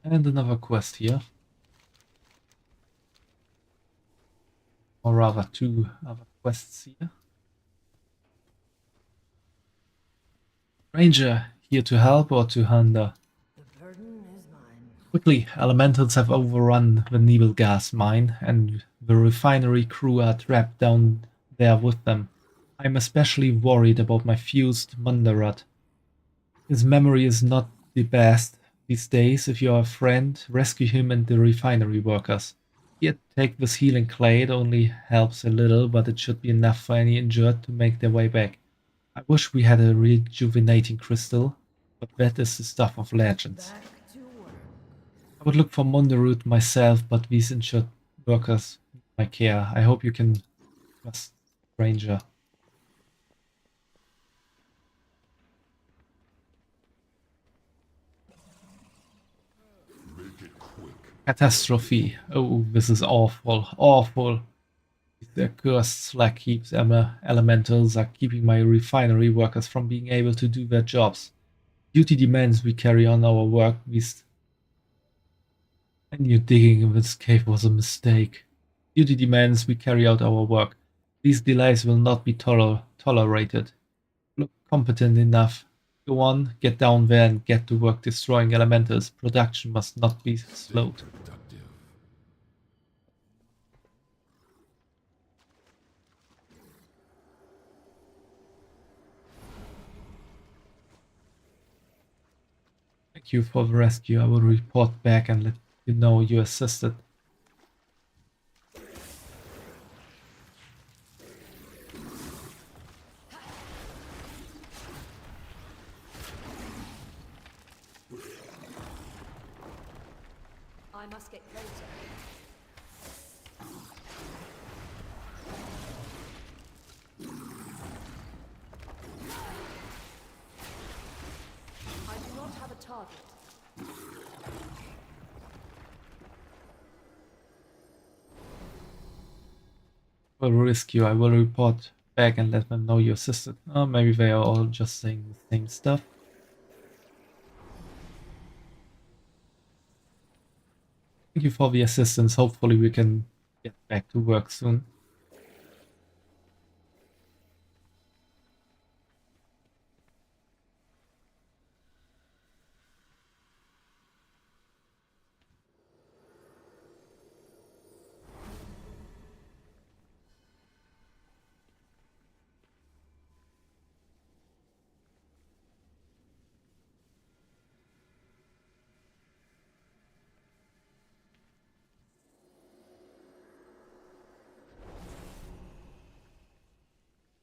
And another quest here. Or rather, two other quests here. Ranger, here to help or to hinder? The burden is mine. Quickly, elementals have overrun the Nebel gas mine, and the refinery crew are trapped down there with them. I'm especially worried about my fused Mundarat. His memory is not the best these days. If you're a friend, rescue him and the refinery workers. Here, take this healing clay. It only helps a little, but it should be enough for any injured to make their way back. I wish we had a rejuvenating crystal, but that is the stuff of legends. Back to work. I would look for Mundaroot myself, but these injured workers need my care. I hope you can trust Ranger. Make it quick. Catastrophe. Oh, this is awful. Awful. The cursed slack heaps elementals are keeping my refinery workers from being able to do their jobs. Duty demands we carry on our work. I knew digging in this cave was a mistake. Duty demands we carry out our work. These delays will not be tolerated. Look competent enough. Go on, get down there and get to work destroying elementals. Production must not be slowed. Productive. Thank you for the rescue. I will report back and let you know you assisted. I must get closer. I do not have a target. For the rescue, I will report back and let them know you assisted. Oh, maybe they are all just saying the same stuff. Thank you for the assistance. Hopefully we can get back to work soon.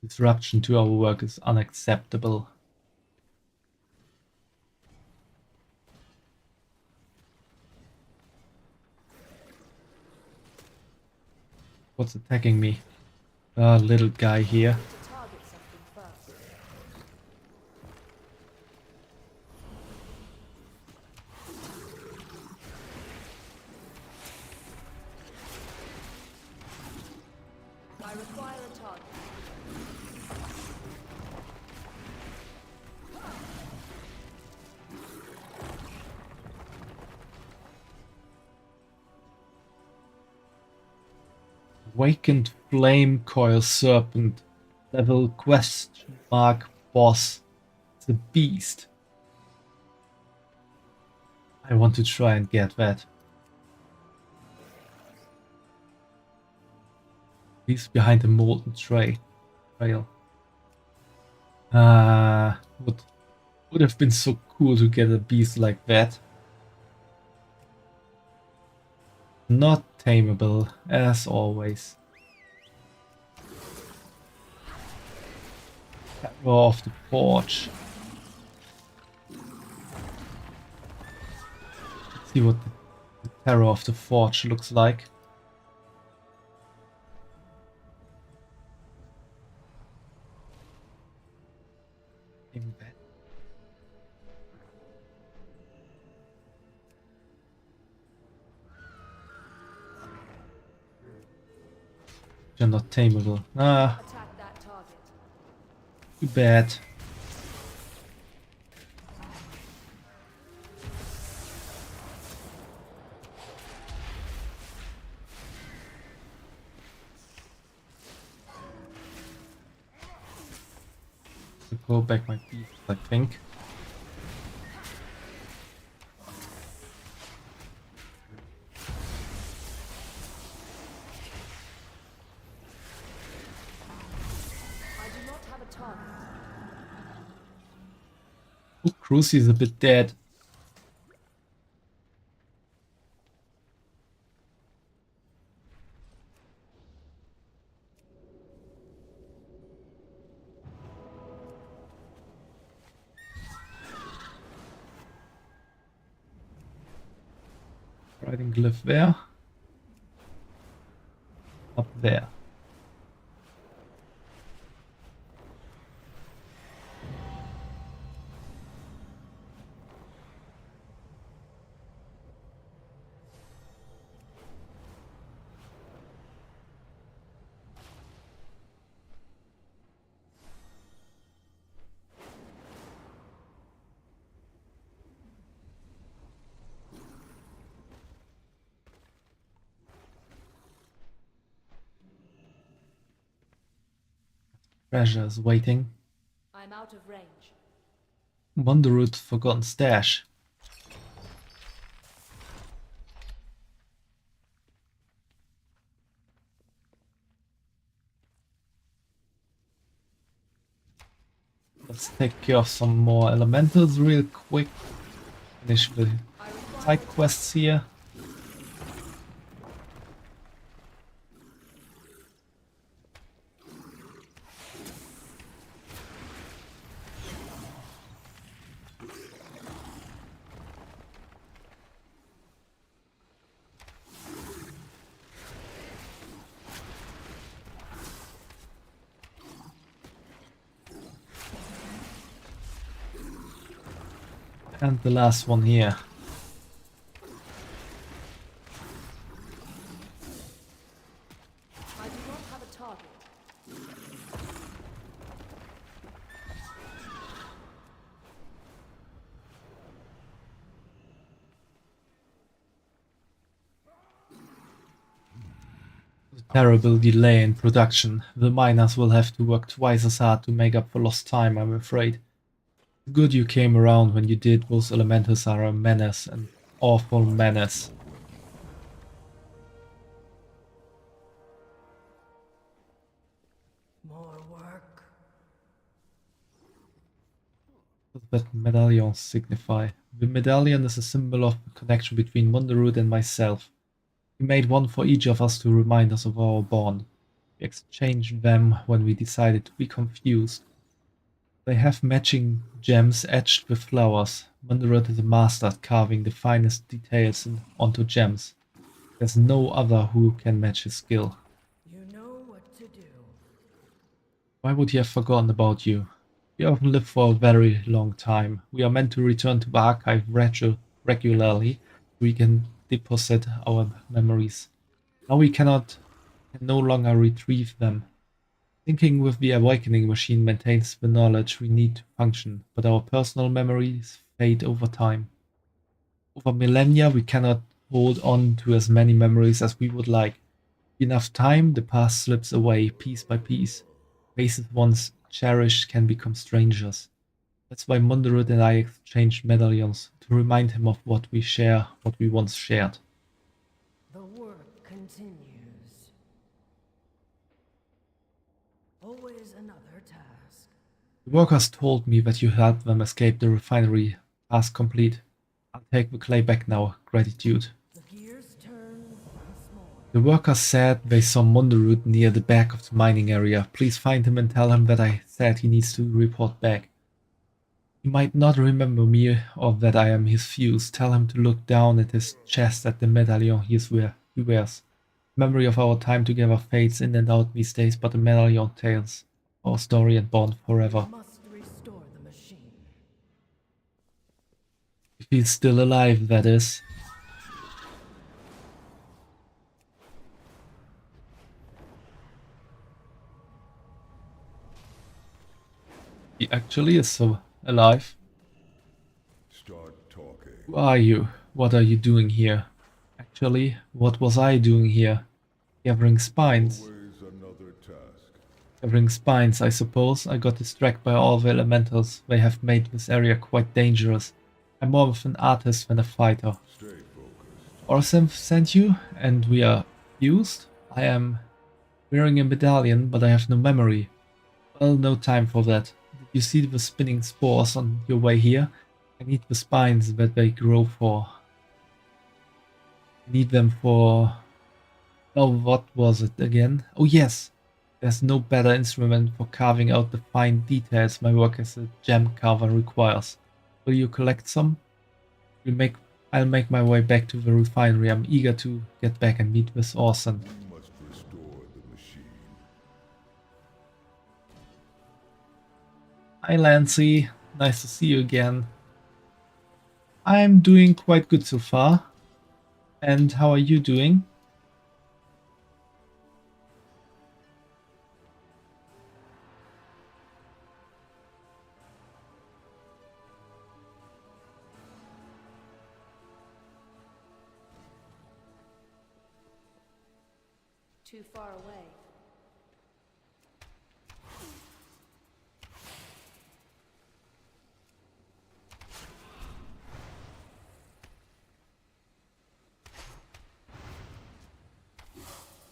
Disruption to our work is unacceptable. What's attacking me? Little guy here. To target something first. I require a target. Awakened Flame Coil Serpent. Level question mark boss. It's a beast. I want to try and get that. He's behind the molten trail. Would have been so cool to get a beast like that. Not tameable, as always. Terror of the Forge. Let's see what the Terror of the Forge looks like. They're not tameable. Ah, Attack that target. too bad. To go back my beast, I think. I do not have a target. Oh, Cruci is a bit dead. Riding glyph there. Up there. Treasure is waiting. I'm out of range. Wanderer's forgotten stash. Let's take care of some more elementals real quick. Finish the side quests here. And the last one here. I do not have a target. Terrible delay in production. The miners will have to work twice as hard to make up for lost time, I'm afraid. Good you came around when you did. Those elementals are a menace, an awful menace. More work. What does that medallion signify? The medallion is a symbol of the connection between Munderud and myself. We made one for each of us to remind us of our bond. We exchanged them when we decided to be confused. They have matching gems etched with flowers. Munderud is a master at carving the finest details onto gems. There's no other who can match his skill. You know what to do. Why would he have forgotten about you? We often live for a very long time. We are meant to return to the archive regularly so we can deposit our memories. Now we can no longer retrieve them. Thinking with the awakening machine maintains the knowledge we need to function, but our personal memories fade over time. Over millennia we cannot hold on to as many memories as we would like. Enough time, the past slips away piece by piece. Faces once cherished can become strangers. That's why Munderud and I exchanged medallions, to remind him of what we share, what we once shared. The work continues. Always another task. The workers told me that you helped them escape the refinery. Task complete. I'll take the clay back now. Gratitude. The gears turn once more. The workers said they saw Munderud near the back of the mining area. Please find him and tell him that I said he needs to report back. He might not remember me or that I am his fuse. Tell him to look down at his chest at the medallion he wears. Memory of our time together fades in and out these days, but the medallion tells our story and bond forever. Must restore the machine. If he's still alive, that is. actually is so alive. Start talking. Who are you? What are you doing here? Actually, what was I doing here? Gathering spines. Always another task. Gathering spines, I suppose. I got distracted by all the elementals. They have made this area quite dangerous. I'm more of an artist than a fighter. Stay focused. Orsim sent you, and we are fused? I am wearing a medallion, but I have no memory. Well, no time for that. Did you see the spinning spores on your way here? I need the spines that they grow for. I need them for... Oh, what was it again? Oh yes! There's no better instrument for carving out the fine details my work as a gem carver requires. Will you collect some? I'll make my way back to the refinery. I'm eager to get back and meet with Orson. We must restore the machine. Hi Lancy, nice to see you again. I'm doing quite good so far. And how are you doing? Too far away.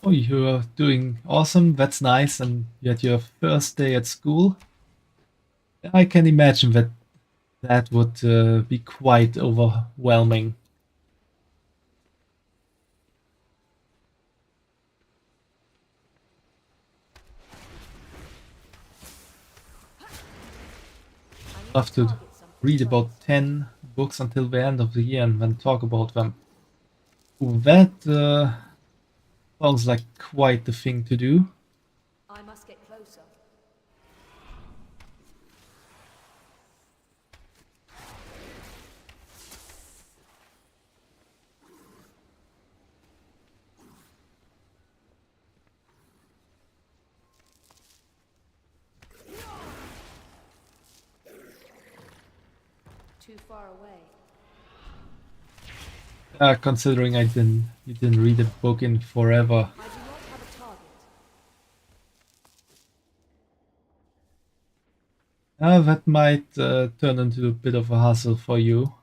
Oh, you're doing awesome, that's nice, and you had your first day at school. I can imagine that that would be quite overwhelming. I have to read about 10 books until the end of the year and then talk about them. Ooh, that sounds like quite the thing to do. I must get closer. Too far away. Considering you didn't read a book in forever. I do not have a target. That might turn into a bit of a hassle for you.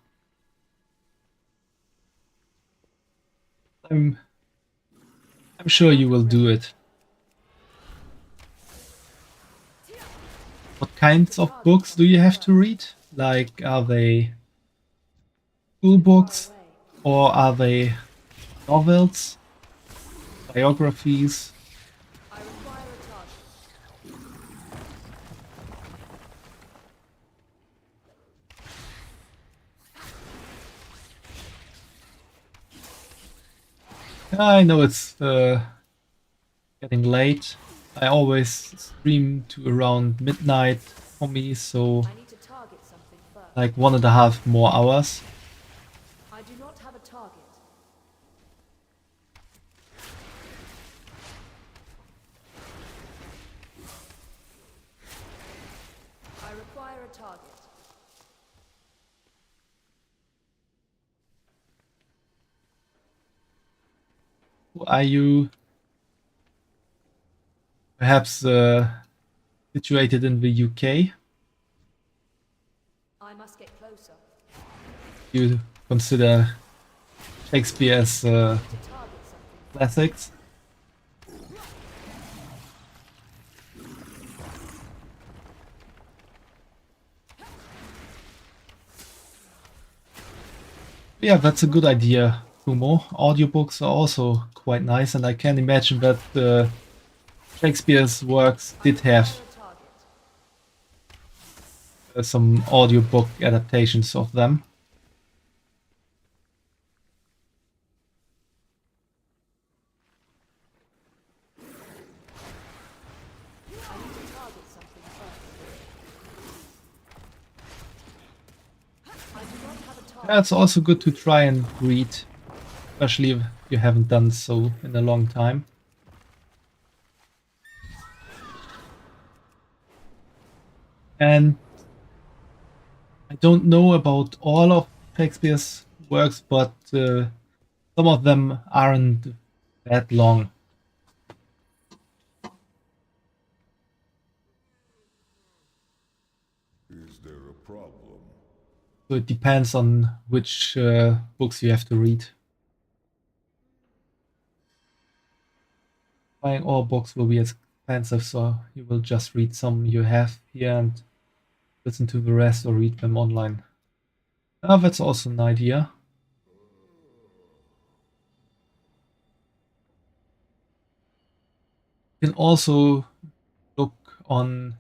I'm sure you will do it. What kinds of books do you have to read? Like, are they school books? Or are they novels? Biographies? I require a target. I know it's getting late. I always stream to around midnight for me, so I need to target something first. like 1.5 more hours. I do not have a target. I require a target. Are you perhaps situated in the UK? I must get closer. You consider Shakespeare as To target something. classics? Yeah, that's a good idea, Kumo. Audiobooks are also quite nice, and I can imagine that Shakespeare's works did have some audiobook adaptations of them. I need to target something first. I do not have a target. Yeah, it's also good to try and read, especially if you haven't done so in a long time. And I don't know about all of Shakespeare's works, but some of them aren't that long. Is there a problem? So it depends on which books you have to read. Buying all books will be expensive, so you will just read some you have here and listen to the rest or read them online. Ah, that's also an idea. You can also look on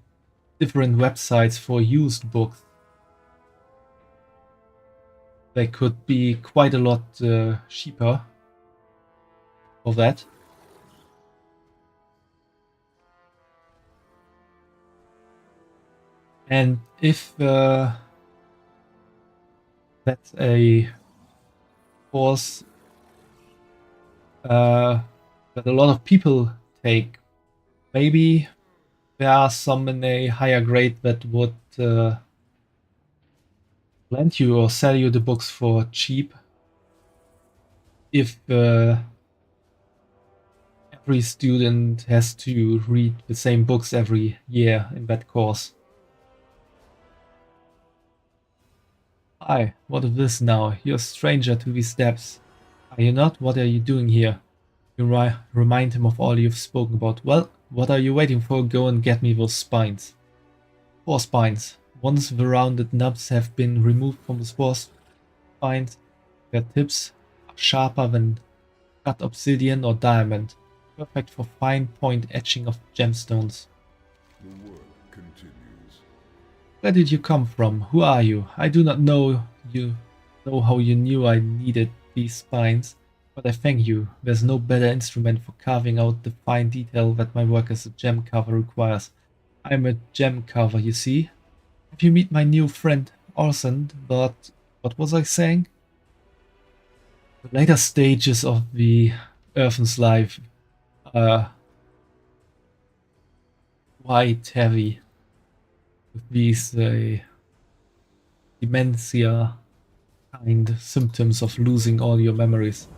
different websites for used books. They could be quite a lot cheaper for that. And if that's a course that a lot of people take, maybe there are some in a higher grade that would lend you or sell you the books for cheap if every student has to read the same books every year in that course. Hi, what is this now? You're a stranger to these steps. Are you not? What are you doing here? You remind him of all you've spoken about. Well, what are you waiting for? Go and get me those spines. 4 spines. Once the rounded nubs have been removed from the spines, their tips are sharper than cut obsidian or diamond, perfect for fine point etching of gemstones. The work continues. Where did you come from? Who are you? I do not know how you knew I needed these spines, but I thank you. There's no better instrument for carving out the fine detail that my work as a gem carver requires. I'm a gem carver, you see. Have you met my new friend Orson? But what was I saying? The later stages of the Earthen's life are quite heavy with these dementia kind symptoms of losing all your memories.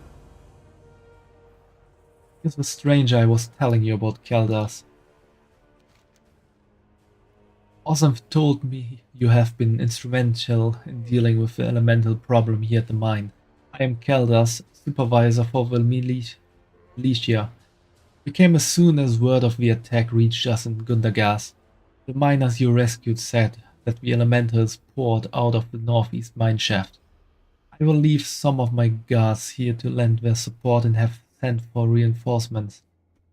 Here's the stranger I was telling you about, Keldas. Awesome told me you have been instrumental in dealing with the elemental problem here at the mine. I am Keldas, supervisor for the militia. We came as soon as word of the attack reached us in Gundagas. The miners you rescued said that the elementals poured out of the northeast mine shaft. I will leave some of my guards here to lend their support and have sent for reinforcements.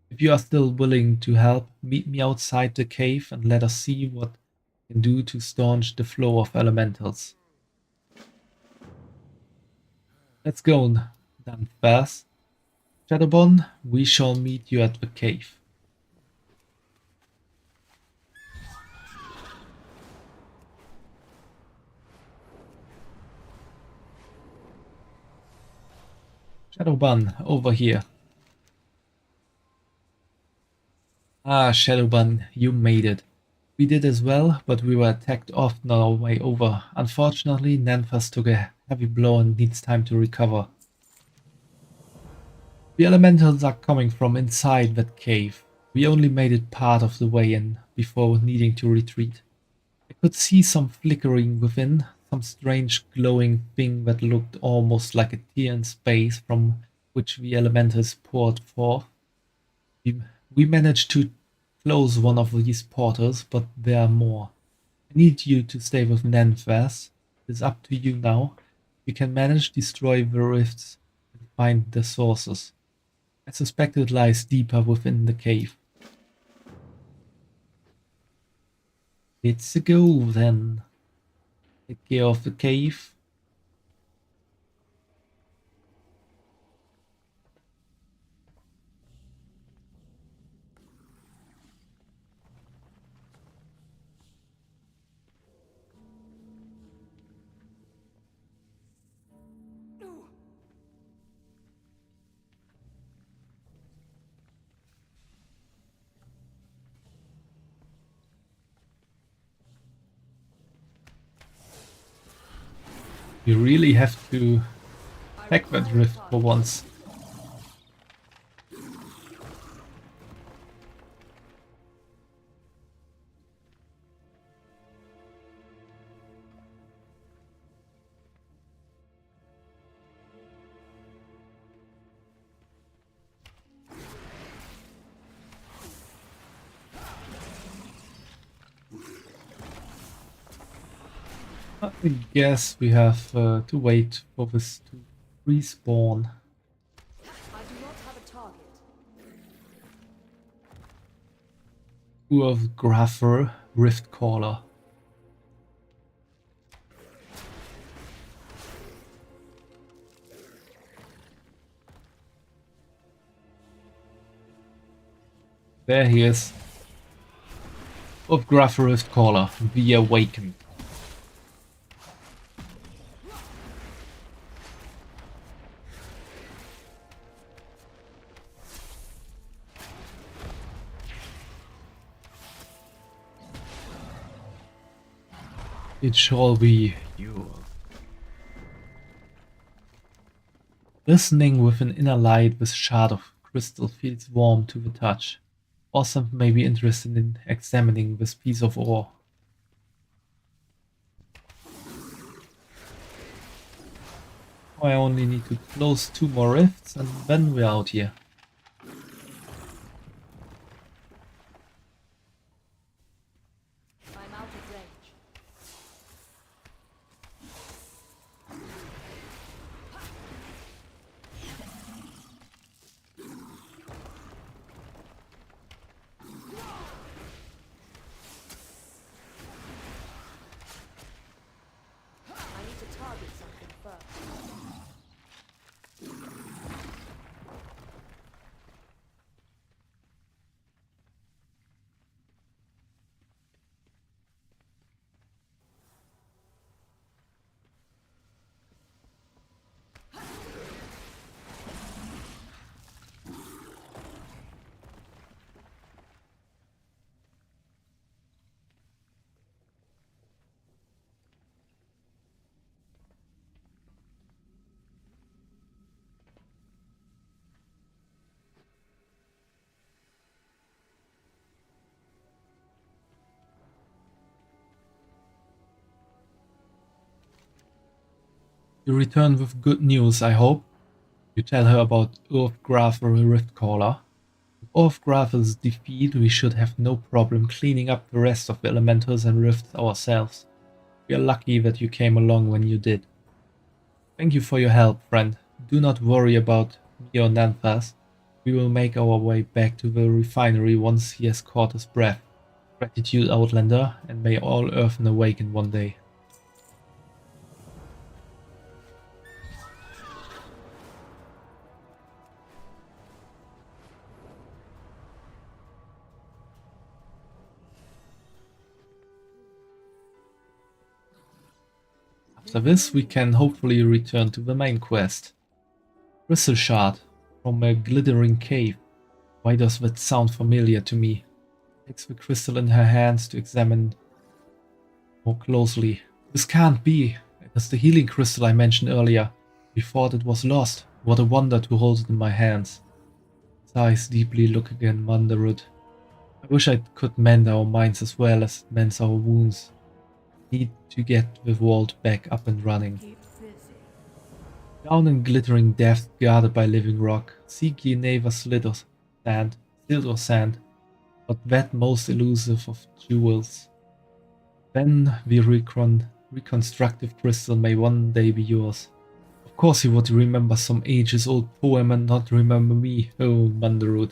If you are still willing to help, meet me outside the cave and let us see what we can do to staunch the flow of elementals. Let's go, then fast. Shadowbone, we shall meet you at the cave. Shadowbun, over here. Ah, Shadowbun, you made it. We did as well, but we were attacked off on our way over. Unfortunately, Nanthas took a heavy blow and needs time to recover. The elementals are coming from inside that cave. We only made it part of the way in before needing to retreat. I could see some flickering within, some strange glowing thing that looked almost like a tear in space from which the elementals poured forth. We managed to close one of these portals, but there are more. I need you to stay with Nanthas. It's up to you now. You can manage destroy the rifts and find the sources. I suspect it lies deeper within the cave. Let's go then. Take care of the cave. We really have to hack that rift for once. I guess we have to wait for this to respawn. I do not have a target. Who of Graffer Rift Caller. There he is. Of Graffer Rift Caller, the Awakened. It shall be yours. Listening with an inner light, this shard of crystal feels warm to the touch. Awesome may be interested in examining this piece of ore. I only need to close 2 more rifts and then we're out here. I'm out of range. I need to target something first. You return with good news, I hope. You tell her about Urfgraf Riftcaller. With Urfgraf's defeat, we should have no problem cleaning up the rest of the elementals and rifts ourselves. We are lucky that you came along when you did. Thank you for your help, friend. Do not worry about me or Nanthas. We will make our way back to the refinery once he has caught his breath. Gratitude, Outlander, and may all Earthen awaken one day. After this, we can hopefully return to the main quest. Crystal Shard from a glittering cave. Why does that sound familiar to me? Takes the crystal in her hands to examine more closely. This can't be. It is the healing crystal I mentioned earlier. We thought it was lost. What a wonder to hold it in my hands. Sighs deeply, look again, Mandarud. I wish I could mend our minds as well as it mends our wounds. Need to get the vault back up and running. Down in glittering depths guarded by living rock, seek ye neither slit or sand, but that most elusive of jewels. Then the reconstructive crystal may one day be yours. Of course you would remember some ages old poem and not remember me, oh Mandarud.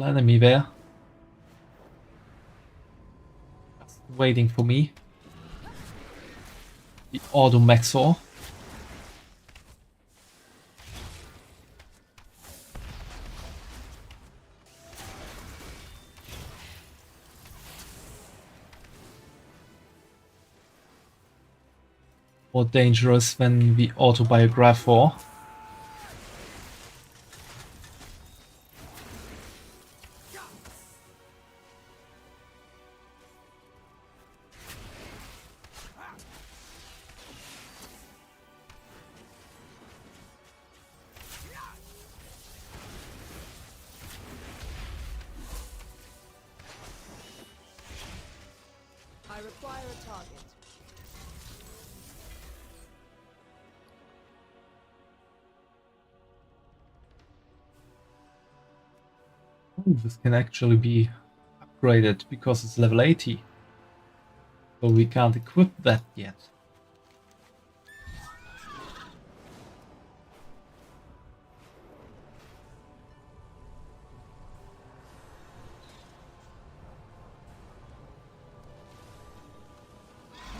Enemy there. Just waiting for me. The Automaxor. More dangerous than the Autobiographer. I require a target. Ooh, this can actually be upgraded because it's level 80. So we can't equip that yet.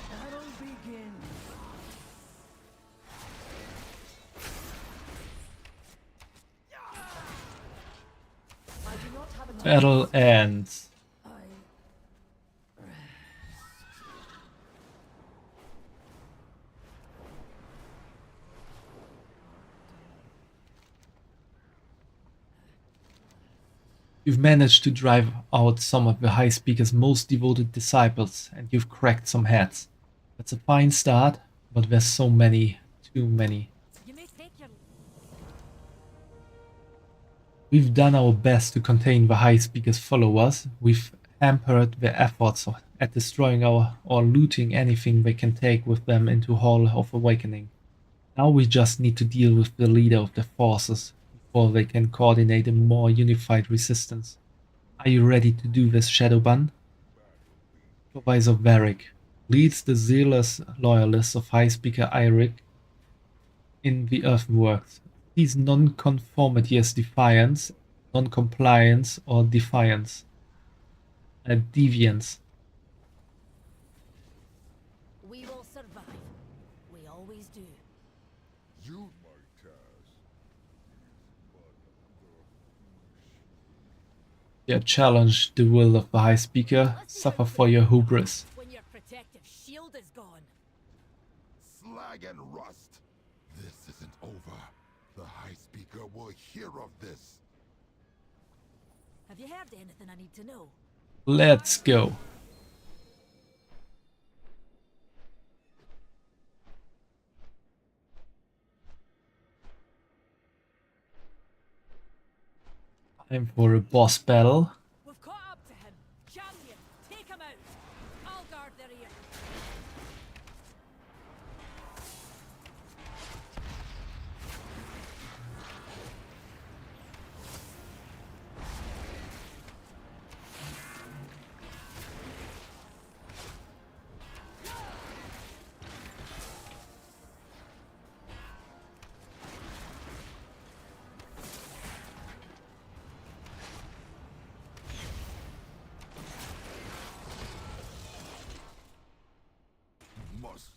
Battle begins. I do not have a target. Battle ends. You've managed to drive out some of the High Speaker's most devoted disciples, and you've cracked some heads. That's a fine start, but there's so many, too many. You may take your We've done our best to contain the High Speaker's followers. We've hampered their efforts at destroying or looting anything they can take with them into Hall of Awakening. Now we just need to deal with the leader of the forces before they can coordinate a more unified resistance. Are you ready to do this, Shadowban? Supervisor Varric leads the zealous loyalists of High Speaker Eirik in the Earthworks. Sees non-conformity as defiance, non-compliance, or defiance. Deviance. We will survive. We always do. You, my task, You challenge the will of the High Speaker. Suffer for your hubris. When your protective shield is gone. slag and rust. This isn't over. The High Speaker will hear of this. Have you heard anything I need to know? Let's go. Time for a boss battle. We've caught up to him. Champion, take him out. I'll guard their ear. Must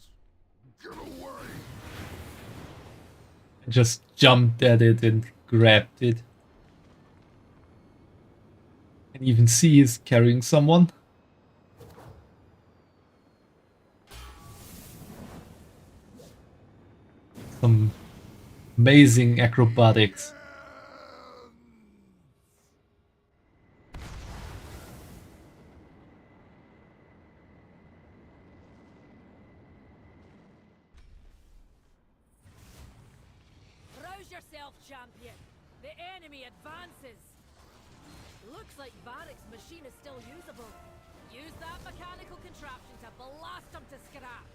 get away. I just jumped at it and grabbed it. Can even see he's carrying someone. Some amazing acrobatics. Rouse yourself, champion. The enemy advances. Looks like Varric's machine is still usable. Use that mechanical contraption to blast him to scrap.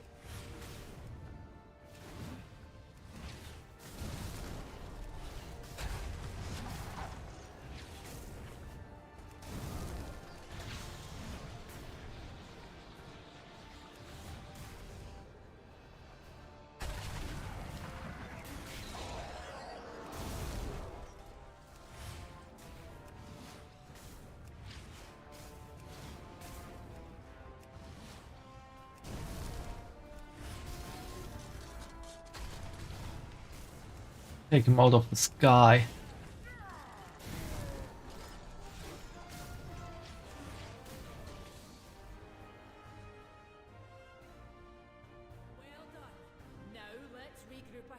Take him out of the sky. Well done. Now let's regroup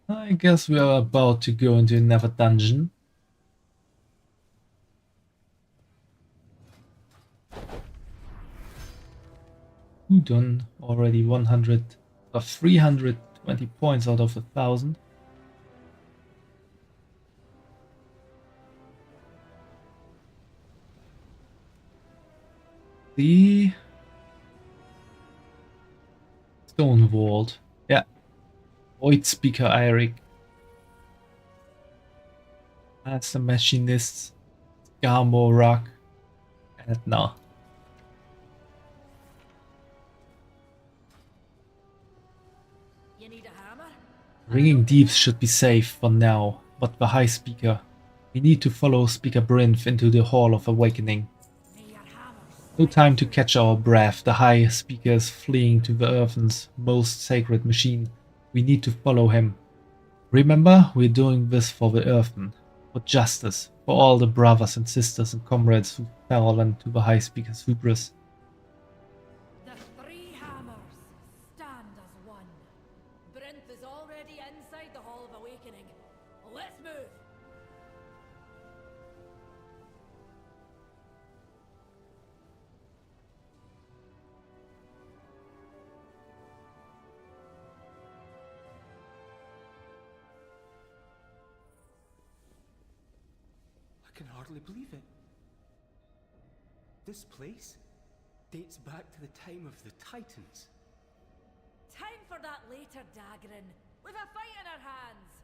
ahead. I guess we are about to go into another dungeon. Who done already 100 or 320 points out of 1,000. the stone vault. Yeah. Void Speaker Eric. That's the machinist. Garmo Rock. Edna. You need a hammer? Ringing Deeps should be safe for now, but the High Speaker. We need to follow Speaker Brinth into the Hall of Awakening. May your hammers No time to catch our breath. The High Speaker is fleeing to the Earthen's most sacred machine. We need to follow him. Remember, we're doing this for the Earthen, for justice, for all the brothers and sisters and comrades who fell into the High Speaker's hubris. The three hammers stand as one. Brinth is already inside the Hall of Awakening. Let's move! I can hardly believe it. This place dates back to the time of the Titans. Time for that later, Dagrin. We've a fight in our hands!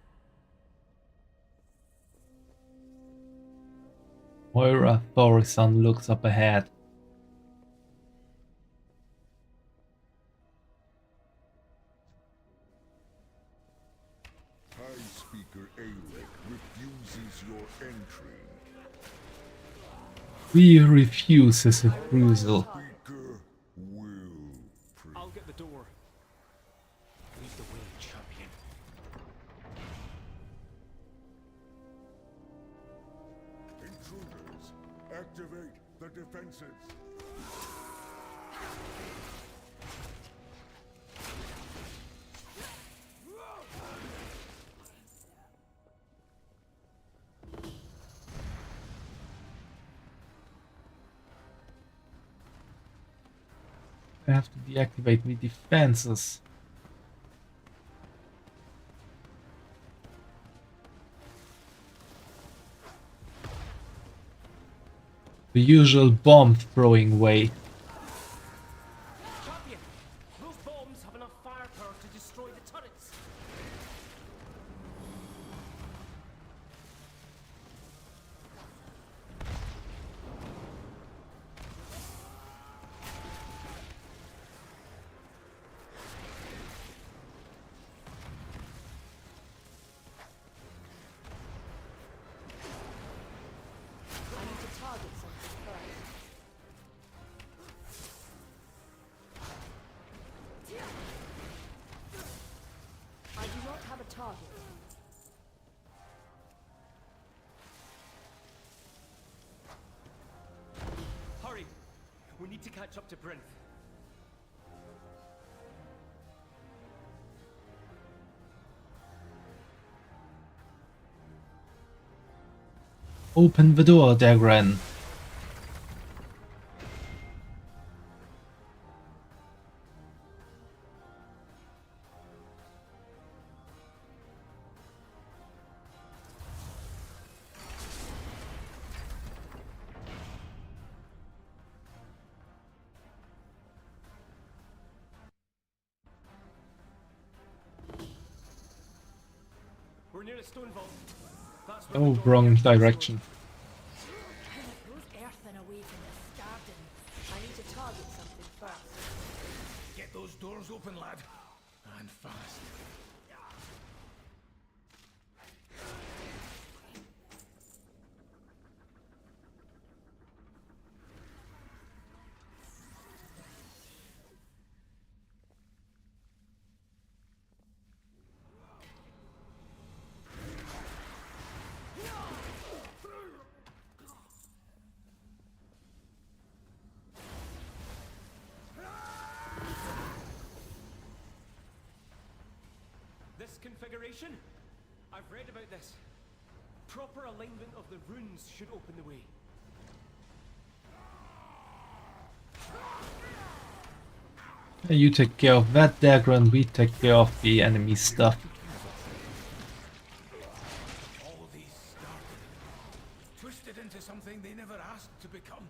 Moira Thorison looks up ahead. High Speaker Alec refuses your entry. We refuse his refusal. Speaker will I'll get the door. Lead the way, champion. Intruders, activate the defenses. I have to deactivate the defenses. The usual bomb throwing way. Champion! Those bombs have enough firepower to destroy the turrets. I need to target something first. I do not have a target. Hurry! We need to catch up to Brinth. Open the door, Dagran. We're near a stone vault. That's where Oh, the door wrong leads to the direction. Who's earthing away from this garden? I need to target something first. Get those doors open, lad. And fast. This configuration? I've read about this. Proper alignment of the runes should open the way. You take care of that, Dagran. We take care of the enemy stuff. All these started, twisted into something they never asked to become.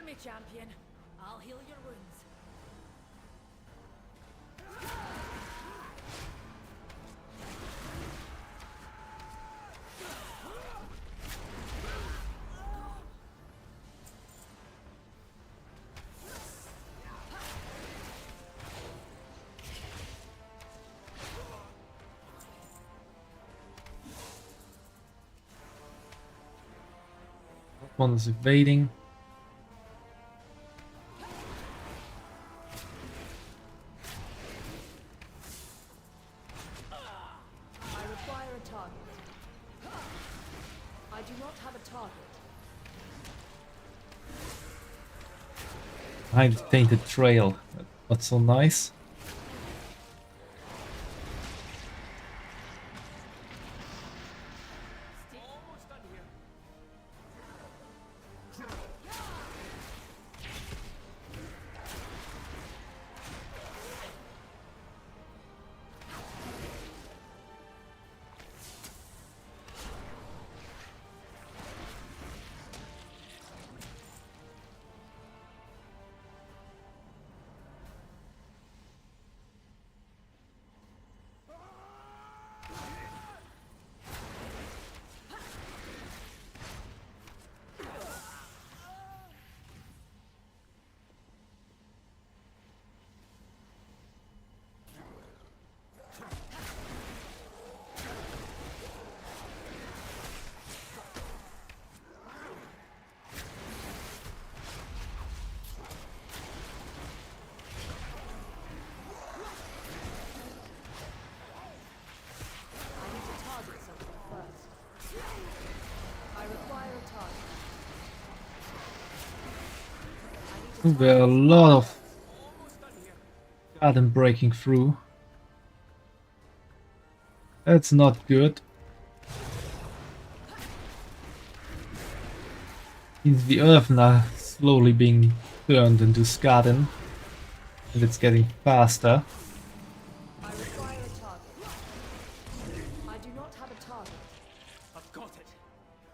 Turn me, champion. I'll heal your wounds. One is evading. I require a target. I do not have a target. Behind the tainted trail. Not so nice. Almost done here. I need to target something first. I require a target. I need to There are a lot of Almost done here. garden breaking through. That's not good. Means the earth now slowly being turned into Skaden, and it's getting faster. I require a target. I do not have a target. I've got it.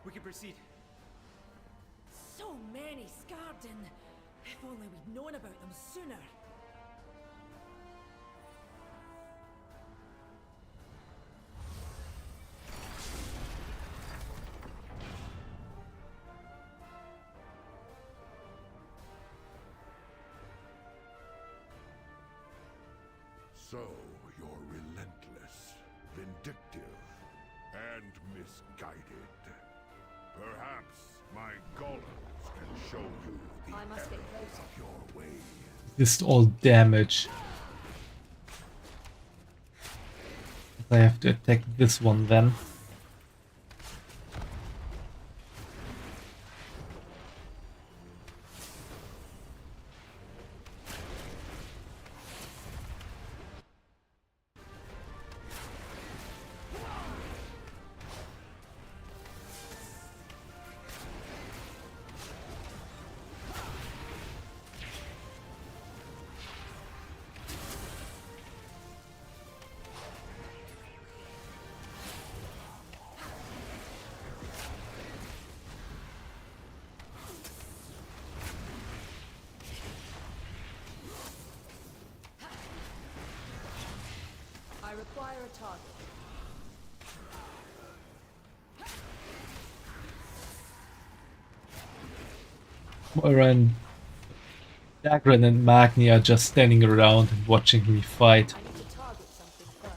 We can proceed. So many Scarden. If only we'd known about them sooner. So you're relentless, vindictive, and misguided. Perhaps my golems can show you the I must get error closer. of your ways. Just all damage. I have to attack this one then. I require a target. Moira and Dagran and Magni are just standing around and watching me fight. I need to target something first.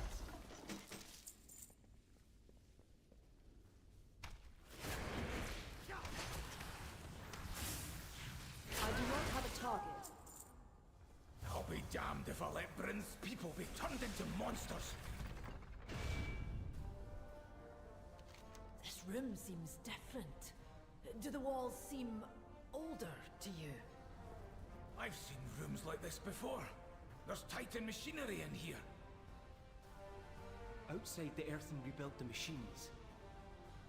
I do not have a target. I'll be damned if I let Bryn's people be turned into monsters. This room seems different. Do the walls seem older to you? I've seen rooms like this before. There's Titan machinery in here. Outside the earthen rebuilt the machines,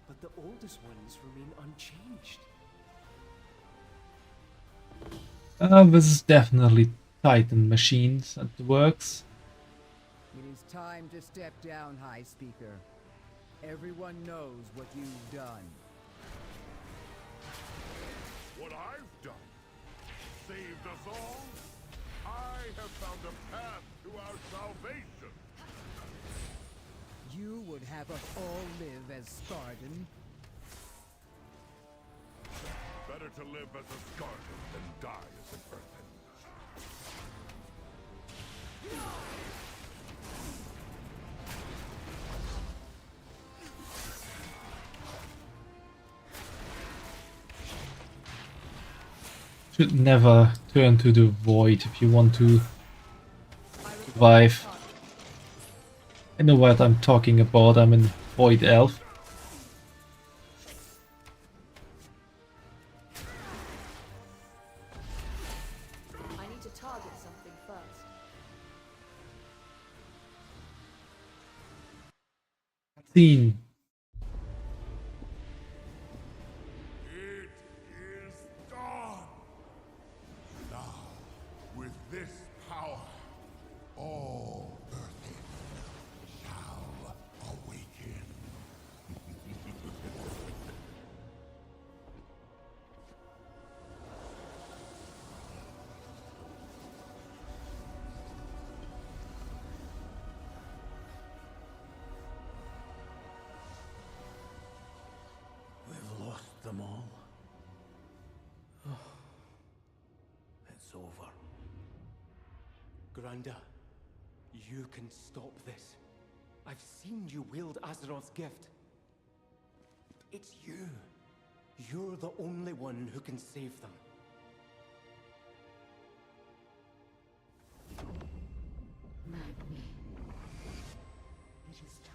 but the oldest ones remain unchanged. This is definitely Titan machines at the works. It is time to step down, High Speaker. Everyone knows what you've done. What I've done? saved us all. I have found a path to our salvation. You would have us all live as Scarden? Better to live as a Scarden than die as an Earthen. Should never turn to the void if you want to survive. I know what I'm talking about, I'm in Void Elf. I need to target something first. Scene. It is done. Now, with this power, all Earthen shall awaken. We've lost them all. It's over. Granda, you can stop this. I've seen you wield Azeroth's gift. It's you. You're the only one who can save them. Magni. It is time.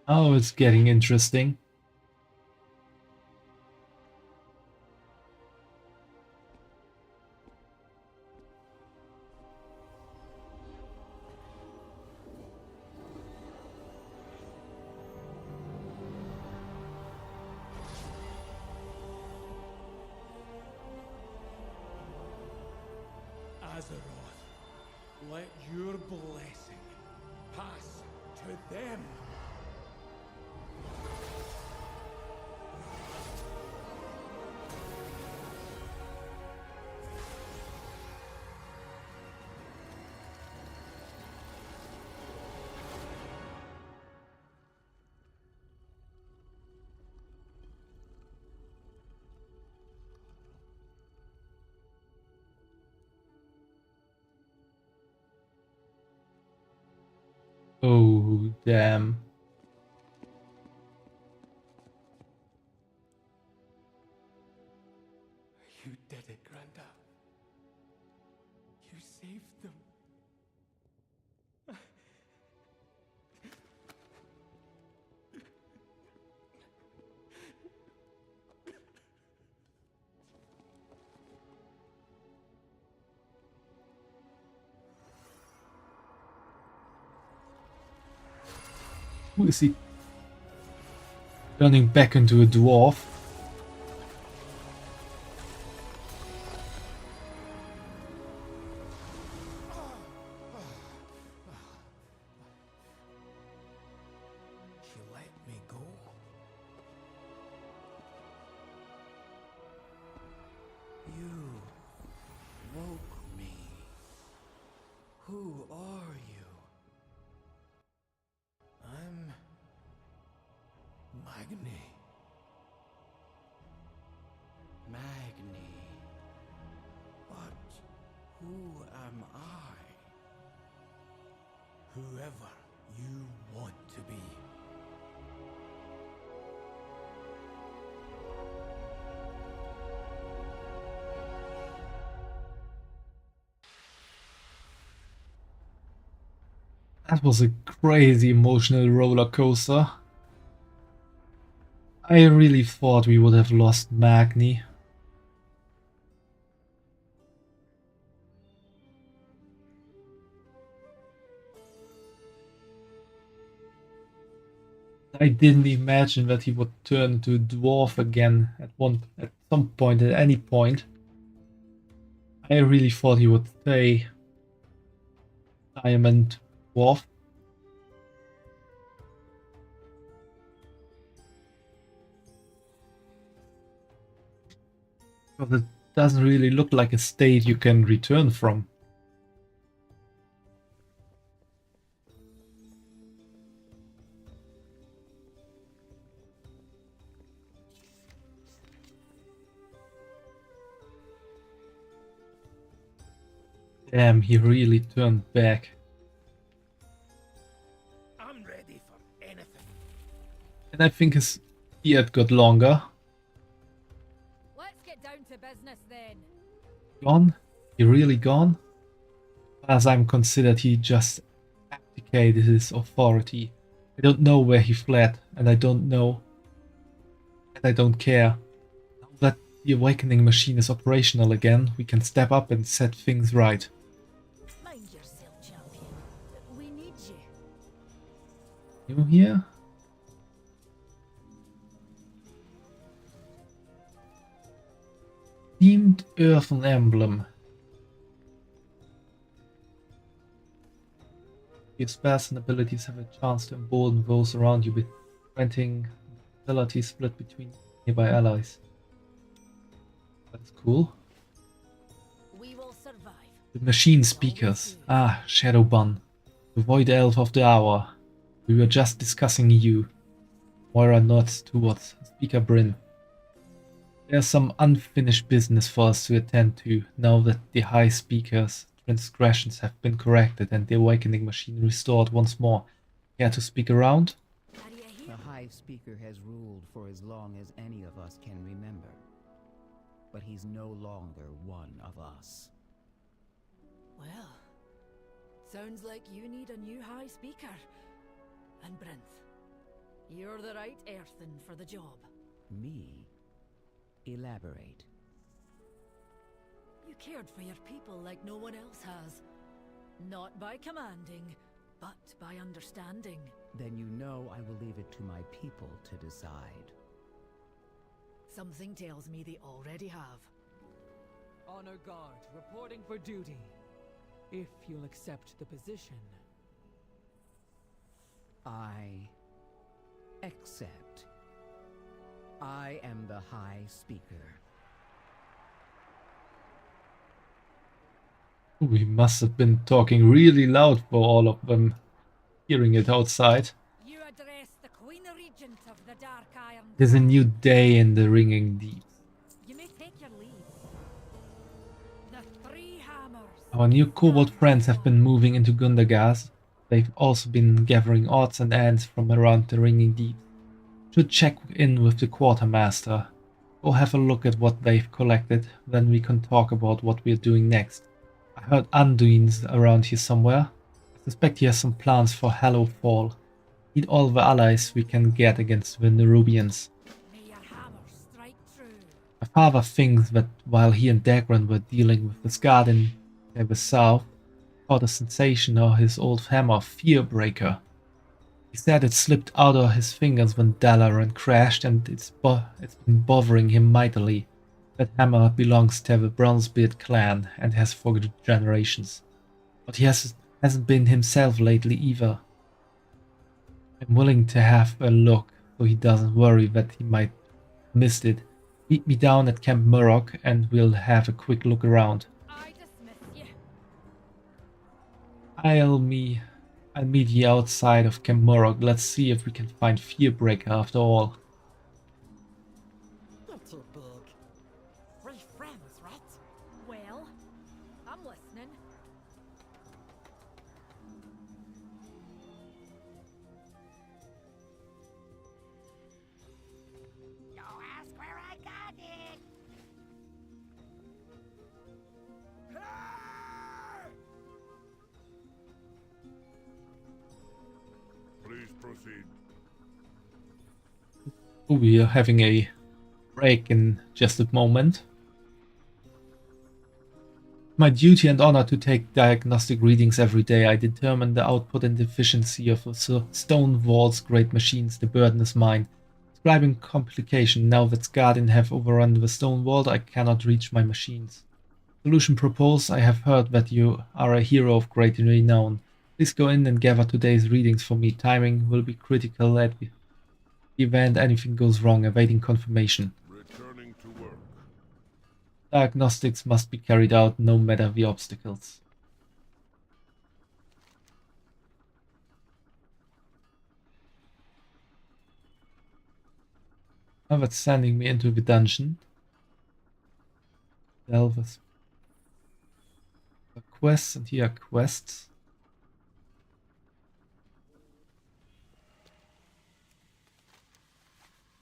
Oh, it's getting interesting. Azeroth, let your blessing pass to them. Oh, damn. You did it, Granda. You saved them. Who is he? Turning back into a dwarf. She let me go. You woke me. Who are you? I'm Magni. Magni. But who am I? Whoever you want to be. That was a crazy emotional roller coaster. I really thought we would have lost Magni. I didn't imagine that he would turn into a dwarf again at some point, at any point. I really thought he would stay Diamond Dwarf. Because it doesn't really look like a state you can return from. Damn, he really turned back. I'm ready for anything. And I think his beard got longer. Let's get down to business then. Gone? He really gone? As I'm considered, he just abdicated his authority. I don't know where he fled, and I don't know. And I don't care. Now that the awakening machine is operational again, we can step up and set things right. Mind yourself, champion. We need you. You here? Themed Earthen Emblem. Your spells and abilities have a chance to embolden those around you, granting ability split between nearby allies. That's cool. We will survive. The machine speakers. Ah, Shadowbun. The void elf of the hour. We were just discussing you. Moira nods towards Speaker Bryn. There's some unfinished business for us to attend to now that the High Speaker's transgressions have been corrected and the awakening machine restored once more. Care to speak around? The High Speaker has ruled for as long as any of us can remember. But he's no longer one of us. Well, sounds like you need a new High Speaker. And Brinth, you're the right earthen for the job. Me? Elaborate. You cared for your people like no one else has. Not by commanding, but by understanding. Then you know I will leave it to my people to decide. Something tells me they already have. Honor Guard, reporting for duty. If you'll accept the position. I accept. I am the High Speaker. We must have been talking really loud for all of them hearing it outside. You address the Queen Regent of the Dark Iron. There's a new day in the ringing deep. You may take your leave. The Three Hammers. Our new kobold friends have been moving into Gundagas. They've also been gathering odds and ends from around the ringing deep. Should check in with the quartermaster. Go have a look at what they've collected, then we can talk about what we're doing next. I heard Anduin's around here somewhere. I suspect he has some plans for Hallowfall. Need all the allies we can get against the Nerubians. May your hammer strike true. My father thinks that while he and Dagran were dealing with the Skardin to the south, he caught a sensation of his old hammer, Fearbreaker. He said it slipped out of his fingers when Dalaran crashed, and it's been bothering him mightily. That hammer belongs to the Bronzebeard clan and has for generations. But he hasn't been himself lately either. I'm willing to have a look, so he doesn't worry that he might have missed it. Meet me down at Camp Murrock and we'll have a quick look around. I dismiss you. I'll meet you outside of Camp Murrock. Let's see if we can find Fearbreaker after all. You're too big. We're friends, right? Well, I'm listening. Go ask where I got it. Please proceed. We are having a break in just a moment. My duty and honor to take diagnostic readings every day. I determine the output and efficiency of Stone Wall's great machines. The burden is mine. Describing complication. Now that Skardin have overrun the Stone Wall, I cannot reach my machines. Solution proposed. I have heard that you are a hero of great renown. Please go in and gather today's readings for me. Timing will be critical at the event anything goes wrong. Awaiting confirmation. Returning to work. Diagnostics must be carried out no matter the obstacles. Now that's sending me into the dungeon. Delve quests, and here are quests.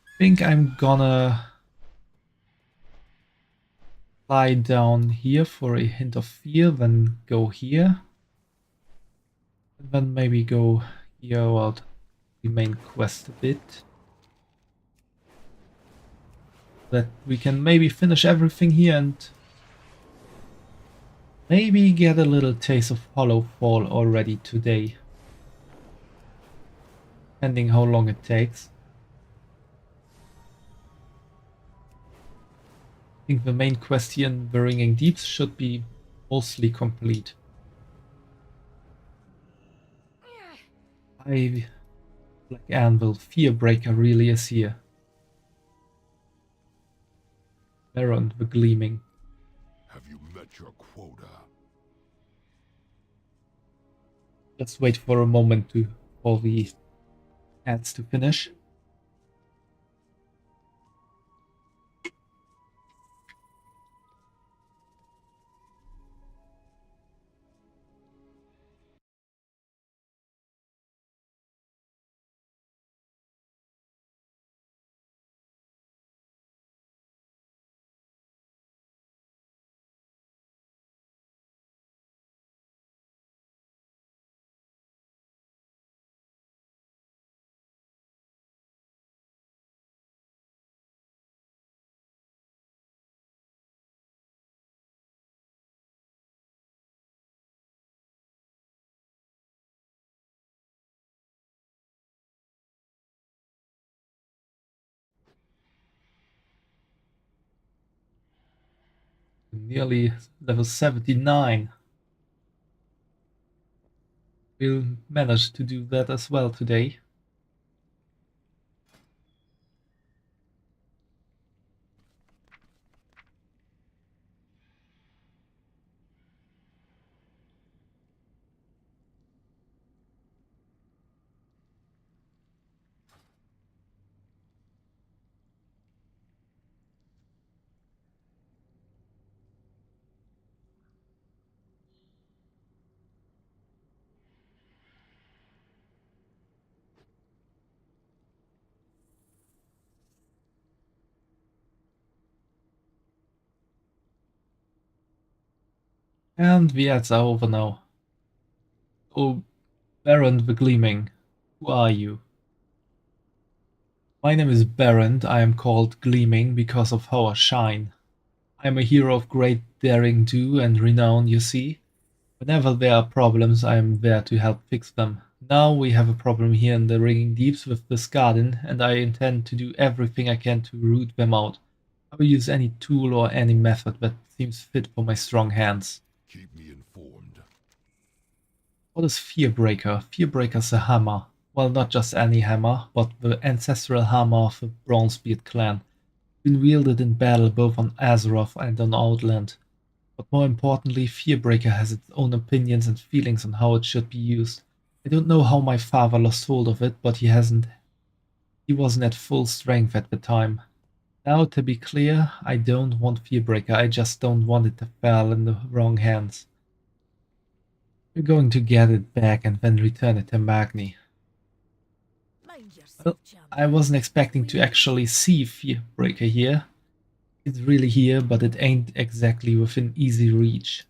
I think I'm gonna lie down here for a hint of fear, then go here. And then maybe go here about the main quest a bit. That we can maybe finish everything here and maybe get a little taste of Hollow Fall already today. Depending how long it takes. I think the main quest here in the Ringing Deeps should be mostly complete. Black Anvil, Fearbreaker really is here. Baron the Gleaming. Have you met your quota? Let's wait for a moment for the ads to finish. Nearly level 79. We'll manage to do that as well today. And the ads are over now. Oh, Baron the Gleaming, who are you? My name is Baron. I am called Gleaming because of how I shine. I am a hero of great daring do and renown, you see. Whenever there are problems, I am there to help fix them. Now we have a problem here in the Ringing Deeps with this garden, and I intend to do everything I can to root them out. I will use any tool or any method that seems fit for my strong hands. Keep me informed. What is Fearbreaker? Fearbreaker's a hammer. Well, not just any hammer, but the ancestral hammer of the Bronzebeard clan. Been wielded in battle both on Azeroth and on Outland. But more importantly, Fearbreaker has its own opinions and feelings on how it should be used. I don't know how my father lost hold of it, but he wasn't at full strength at the time. Now, to be clear, I don't want Fearbreaker, I just don't want it to fall in the wrong hands. We're going to get it back and then return it to Magni. Well, I wasn't expecting to actually see Fearbreaker here. It's really here, but it ain't exactly within easy reach.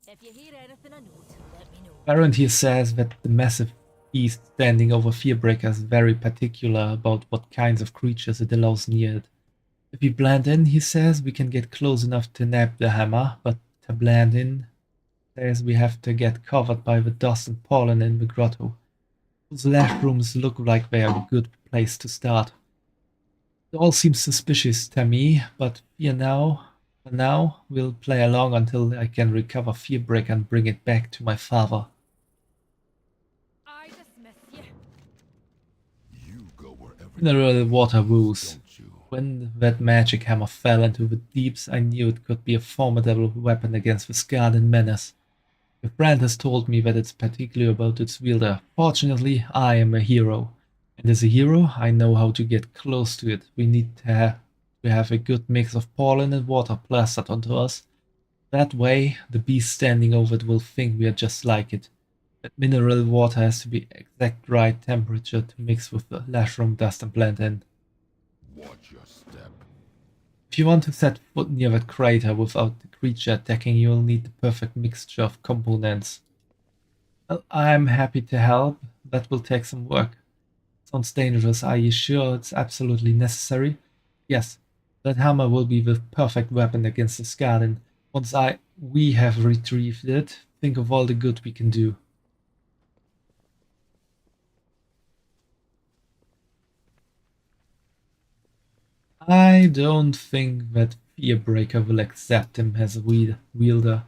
If you hear anything I note, let me know. Baron here says that the massive beast standing over Fearbreaker is very particular about what kinds of creatures it allows near it. If we blend in, he says, we can get close enough to nab the hammer, but to blend in, says we have to get covered by the dust and pollen in the grotto. Those last rooms look like they are a good place to start. It all seems suspicious to me, but for now, we'll play along until I can recover Fearbreaker and bring it back to my father. I dismiss you. You go wherever Mineral water woos. don't you? When that magic hammer fell into the deeps, I knew it could be a formidable weapon against the Skardan menace. Your friend has told me that it's particular about its wielder. Fortunately, I am a hero. And as a hero, I know how to get close to it. We need to have a good mix of pollen and water plastered onto us. That way, the beast standing over it will think we are just like it. That mineral water has to be exact right temperature to mix with the lashroom dust and blend in. Watch your step. If you want to set foot near that crater without the creature attacking, you'll need the perfect mixture of components. Well, I'm happy to help. That will take some work. Sounds dangerous. Are you sure it's absolutely necessary? Yes, that hammer will be the perfect weapon against the Skardan. Once we have retrieved it, think of all the good we can do. I don't think that Fearbreaker will accept him as a wielder.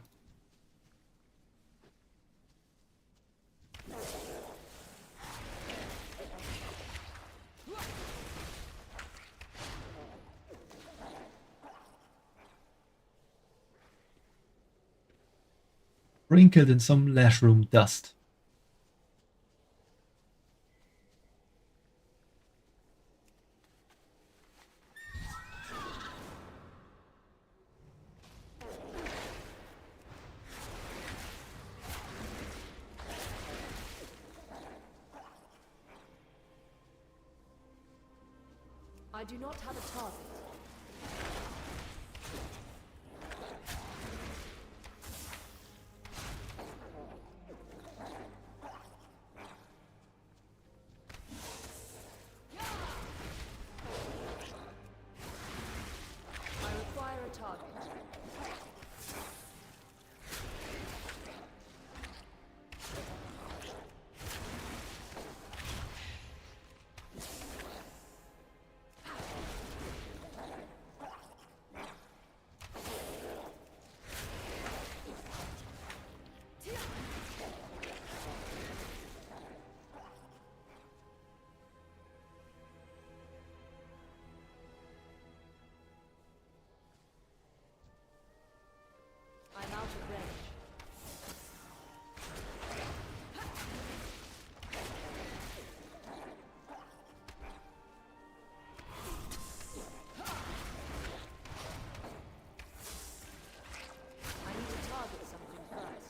Sprinkled in some lashroom dust. I do not have a target. I require a target. I'm out of range. I need to target something first.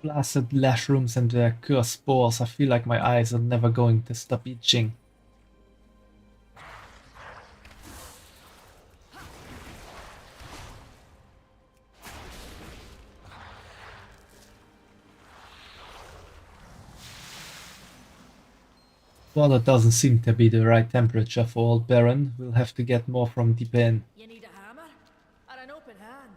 Blasted lashrooms and their cursed spores. I feel like my eyes are never going to stop itching. Water doesn't seem to be the right temperature for Old Baron. We'll have to get more from deep in. You need a hammer? Or an open hand?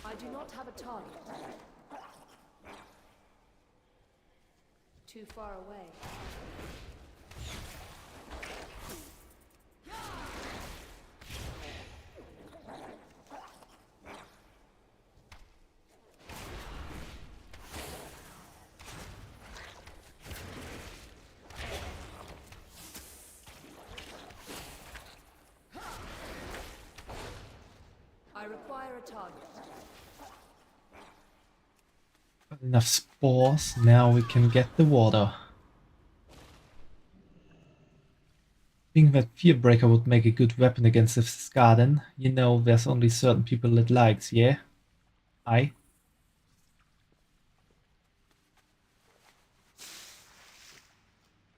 I do not have a target. Too far away. I require a target. Got enough spores. Now we can get the water. Think that Fearbreaker would make a good weapon against the Skardan. You know, there's only certain people it likes, yeah? Aye.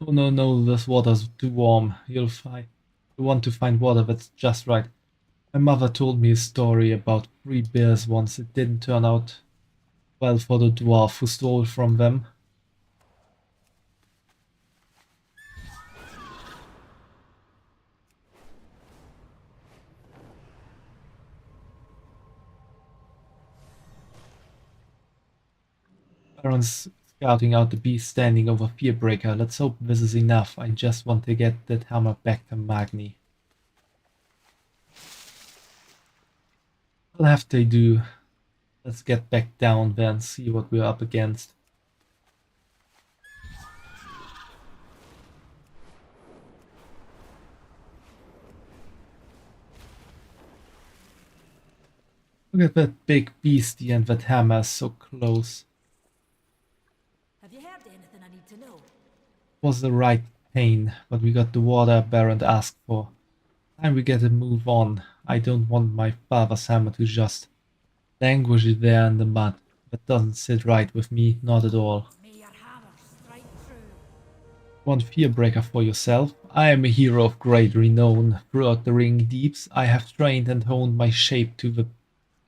Oh no, this water's too warm. You want to find water that's just right. My mother told me a story about 3 bears once. It didn't turn out well for the dwarf who stole from them. Baron's scouting out the beast standing over Fearbreaker. Let's hope this is enough. I just want to get that hammer back to Magni. I'll have to do. Let's get back down there and see what we're up against. Look at that big beastie and that hammer is so close. Have you heard anything I need to know? Was the right pain, but we got the water Baron asked for. Time we get to move on. I don't want my father's hammer to just languish there in the mud. That doesn't sit right with me, not at all. May your hammer strike true. Want Fearbreaker for yourself? I am a hero of great renown. Throughout the ring deeps, I have trained and honed my shape to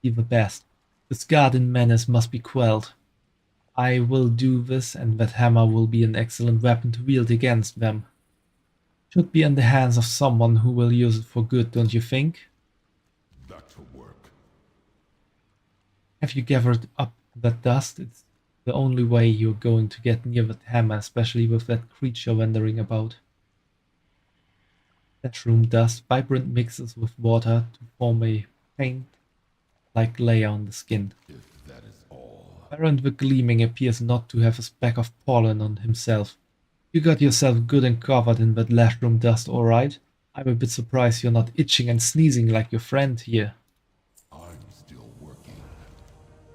be the best. This garden menace must be quelled. I will do this, and that hammer will be an excellent weapon to wield against them. Should be in the hands of someone who will use it for good, don't you think? That'll work. Have you gathered up that dust? It's the only way you're going to get near that hammer, especially with that creature wandering about. Mushroom dust, vibrant mixes with water to form a paint-like layer on the skin. If that is all. Baron the Gleaming appears not to have a speck of pollen on himself. You got yourself good and covered in that mushroom dust, alright? I'm a bit surprised you're not itching and sneezing like your friend here. I'm still working.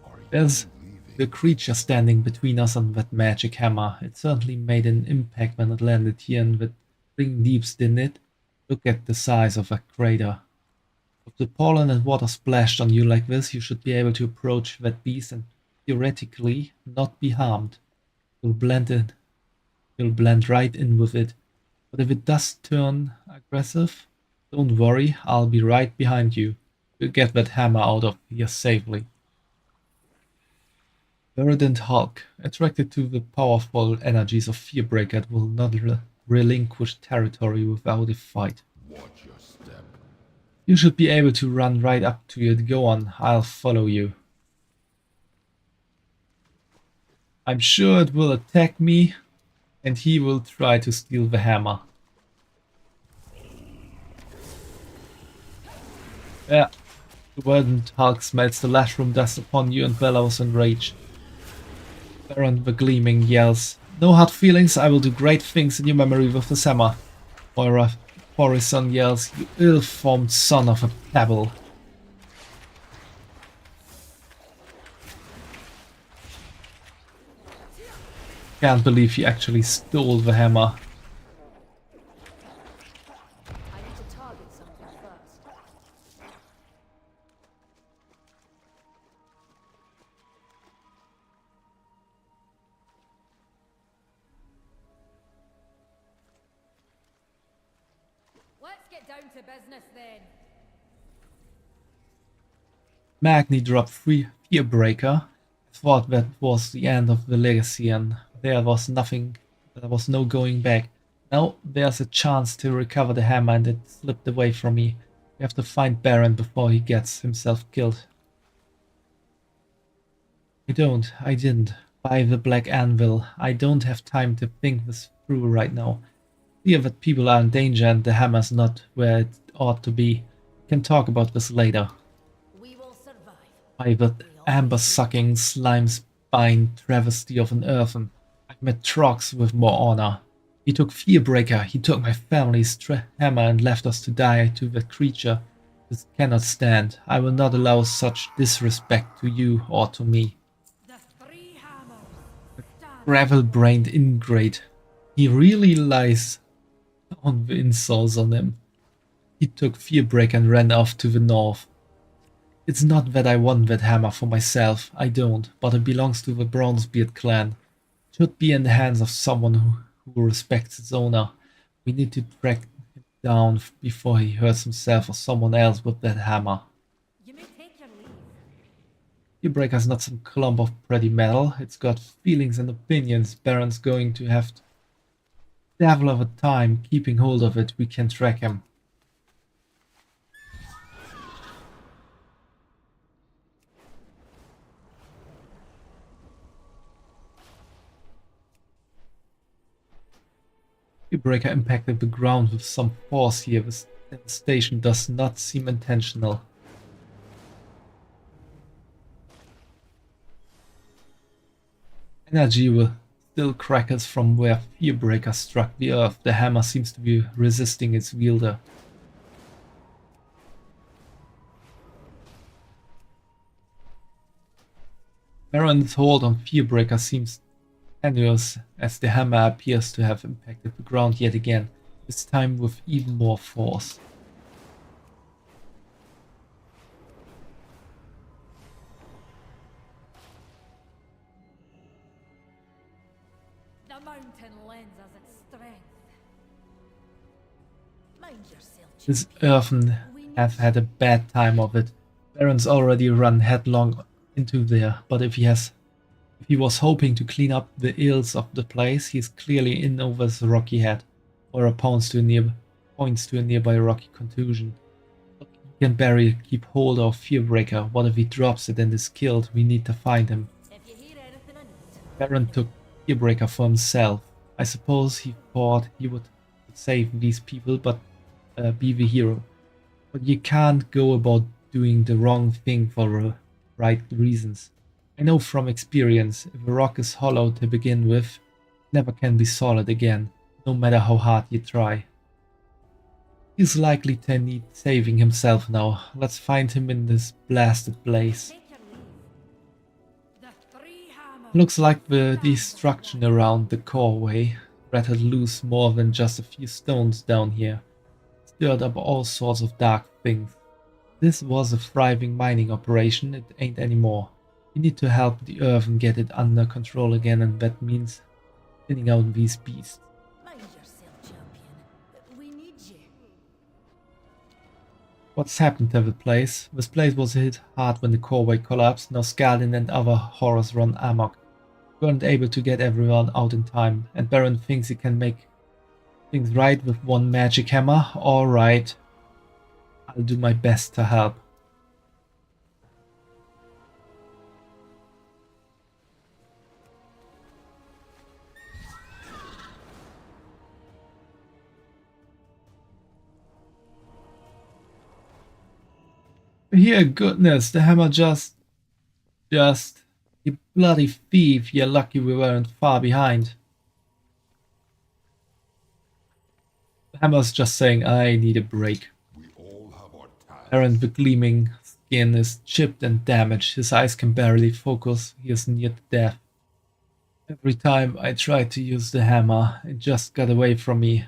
Are There's you leaving? the creature standing between us and that magic hammer. It certainly made an impact when it landed here in the ring deeps, didn't it? Look at the size of that crater. If the pollen and water splashed on you like this, you should be able to approach that beast and theoretically not be harmed. You'll blend right in with it. But if it does turn aggressive, don't worry, I'll be right behind you. We'll get that hammer out of here safely. Verdant Hulk, attracted to the powerful energies of Fearbreaker, it will not relinquish territory without a fight. Watch your step. You should be able to run right up to it. Go on, I'll follow you. I'm sure it will attack me, and he will try to steal the hammer. Yeah, the Verdant Hulk smells the mushroom dust upon you and bellows in rage. Baron the Gleaming yells, "No hard feelings, I will do great things in your memory with this hammer." Moira Horizon yells, "You ill-formed son of a pebble." Can't believe he actually stole the hammer. I need to target something first. Let's get down to business then. Magni dropped Fearbreaker. I thought that was the end of the legacy and there was no going back. Now there's a chance to recover the hammer and it slipped away from me. We have to find Baron before he gets himself killed. I didn't buy the Black Anvil. I don't have time to think this through right now. Clear that people are in danger and the hammer's not where it ought to be. We can talk about this later. We will survive. By that amber-sucking, slime-spined travesty of an earthen, I've met Trox with more honor. He took Fearbreaker, he took my family's hammer and left us to die to that creature. This cannot stand. I will not allow such disrespect to you or to me. The three hammers. Gravel-brained ingrate. He really lies on the insults on him. He took Fearbreaker and ran off to the north. It's not that I want that hammer for myself, I don't, but it belongs to the Bronzebeard clan. It should be in the hands of someone who respects its owner. We need to track him down before he hurts himself or someone else with that hammer. You may take your leave. Fearbreaker's not some clump of pretty metal, it's got feelings and opinions. Baron's going to have to devil of a time keeping hold of it. We can track him. Fearbreaker impacted the ground with some force here. This devastation does not seem intentional. Energy will still crackles from where Fearbreaker struck the earth. The hammer seems to be resisting its wielder. Baron's hold on Fearbreaker seems tenuous as the hammer appears to have impacted the ground yet again, this time with even more force. The mountain lends us its strength. Mind yourself, This champion. earthen have had a bad time of it. Baron's already run headlong into there, but if he was hoping to clean up the ills of the place, he's clearly in over his rocky head, or points to a nearby rocky contusion. But he can barely keep hold of Fearbreaker. What if he drops it and is killed? We need to find him. If you hear anything I need, Baron took Fearbreaker for himself. I suppose he thought he would save these people, but be the hero. But you can't go about doing the wrong thing for the right reasons. I know from experience, if a rock is hollow to begin with, it never can be solid again, no matter how hard you try. He's likely to need saving himself now. Let's find him in this blasted place. take your leave. The three hammers. Looks like the destruction around the coreway rattled loose more than just a few stones down here. Stirred up all sorts of dark things. This was a thriving mining operation, it ain't anymore. We need to help the earth and get it under control again, and that means thinning out these beasts. Mind yourself, champion. We need you. What's happened to the place? This place was hit hard when the coreway collapsed. Now Skaldin and other horrors run amok. We weren't able to get everyone out in time, and Baron thinks he can make things right with one magic hammer. Alright. I'll do my best to help. Here, goodness, the hammer just, you bloody thief, you're lucky we weren't far behind. The hammer's just saying, I need a break. We all have our tasks. Aaron, the gleaming skin is chipped and damaged, his eyes can barely focus, he is near to death. Every time I try to use the hammer, it just got away from me.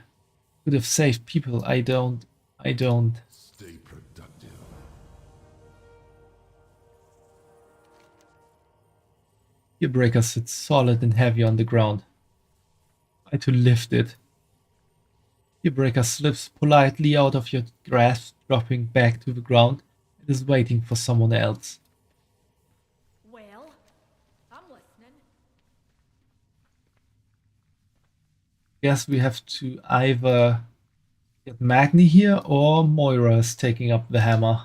Could have saved people, I don't. Stay productive. Fearbreaker sits solid and heavy on the ground. Try to lift it. Fearbreaker slips politely out of your grasp, dropping back to the ground, and is waiting for someone else. Well, I'm listening. Guess we have to either get Magni here or Moira is taking up the hammer.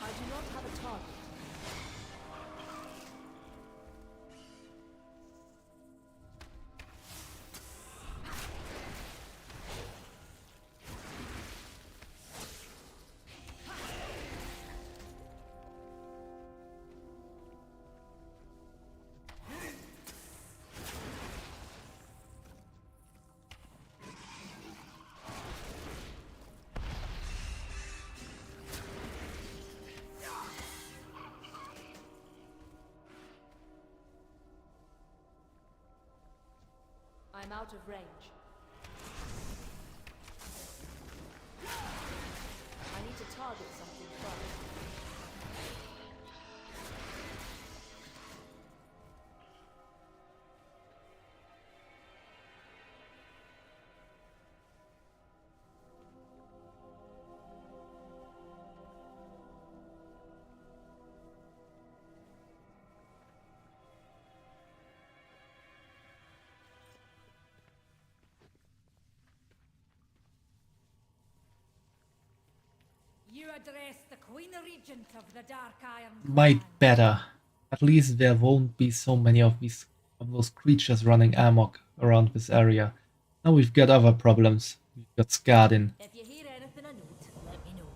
I do not have a target. I'm out of range. I need to target something first. You address the Queen Regent of the Dark Iron Might Clan. better. At least there won't be so many of those creatures running amok around this area. Now we've got other problems. We've got Skardin. If you hear anything of note, let me know.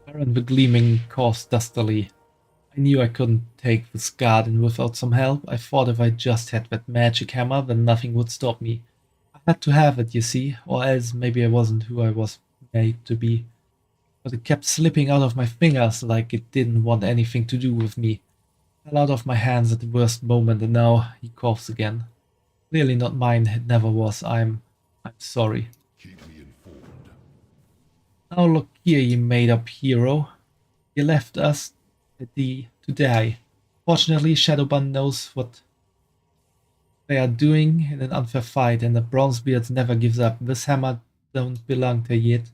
Baron the Gleaming coughs dustily. I knew I couldn't take this garden without some help. I thought if I just had that magic hammer, then nothing would stop me. I had to have it, you see, or else maybe I wasn't who I was made to be. But it kept slipping out of my fingers like it didn't want anything to do with me. Fell out of my hands at the worst moment, and now he coughs again. Clearly not mine, it never was. I'm sorry. Keep me informed. Now look here, you made-up hero. You left us to die. Fortunately, Shadowban knows what they are doing in an unfair fight, and the Bronzebeard never gives up. This hammer don't belong to yet.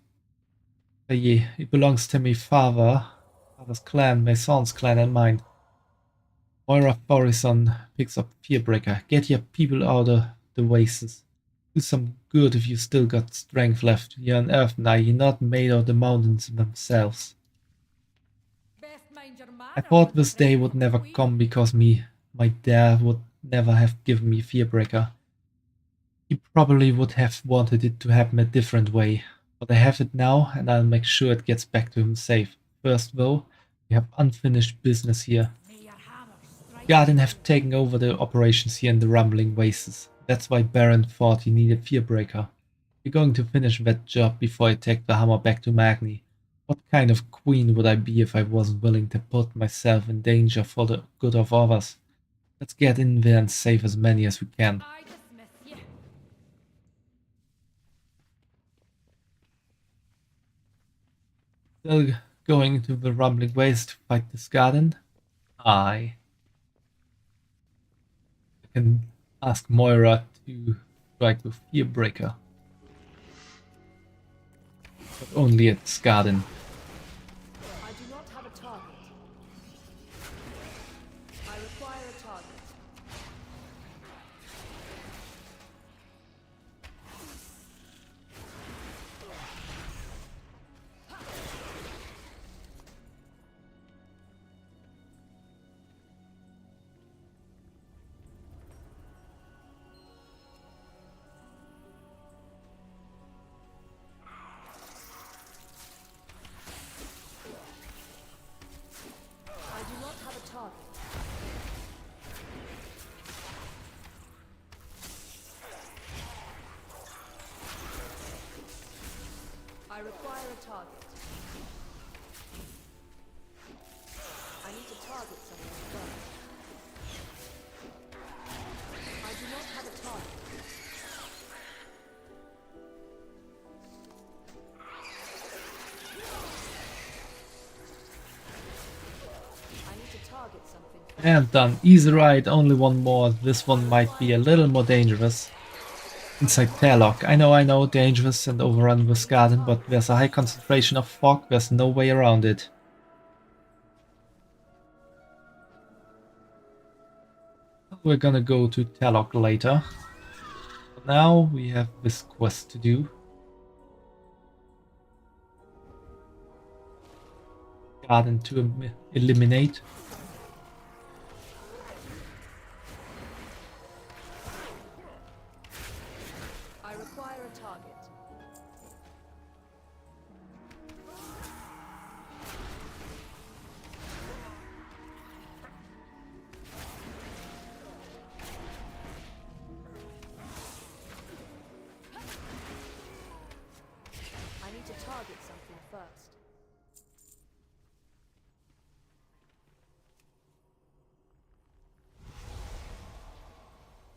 It belongs to my father's clan, my son's clan, and mine. Moira Thorison picks up Fearbreaker. Get your people out of the wastes. Do some good if you still got strength left. You're on Earth now, you're not made of the mountains themselves. I thought this day would never come because my dad would never have given me Fearbreaker. He probably would have wanted it to happen a different way. But I have it now, and I'll make sure it gets back to him safe. First though, we have unfinished business here. Garden have taken over the operations here in the Rumbling Wastes. That's why Baron thought he needed Fearbreaker. We're going to finish that job before I take the hammer back to Magni. What kind of queen would I be if I wasn't willing to put myself in danger for the good of others? Let's get in there and save as many as we can. I dismiss you. Still going into the Rumbling Waste to fight this garden? I can ask Moira to strike with Fearbreaker. But only at Skardin. I do not have a target. I require a target. I require a target. I need to target something first. I do not have a target. I need to target something first. And done. Easy ride, only one more. This one might be a little more dangerous. Inside Tarlock. I know, dangerous and overrun with Garden, but there's a high concentration of fog, there's no way around it. We're gonna go to Tarlock later. But now we have this quest to do. Garden to eliminate.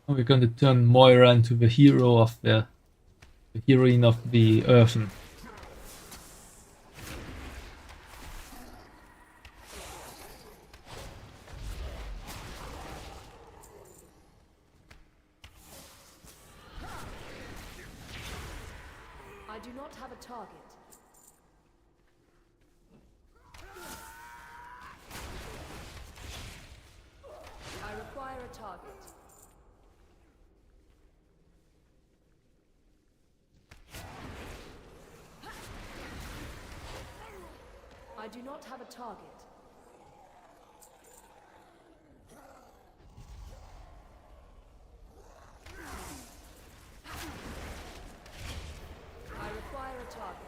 We're going to turn Moira into the hero of the heroine of the Earthen. I do not have a target. I require a target. do not have a target. I require a target.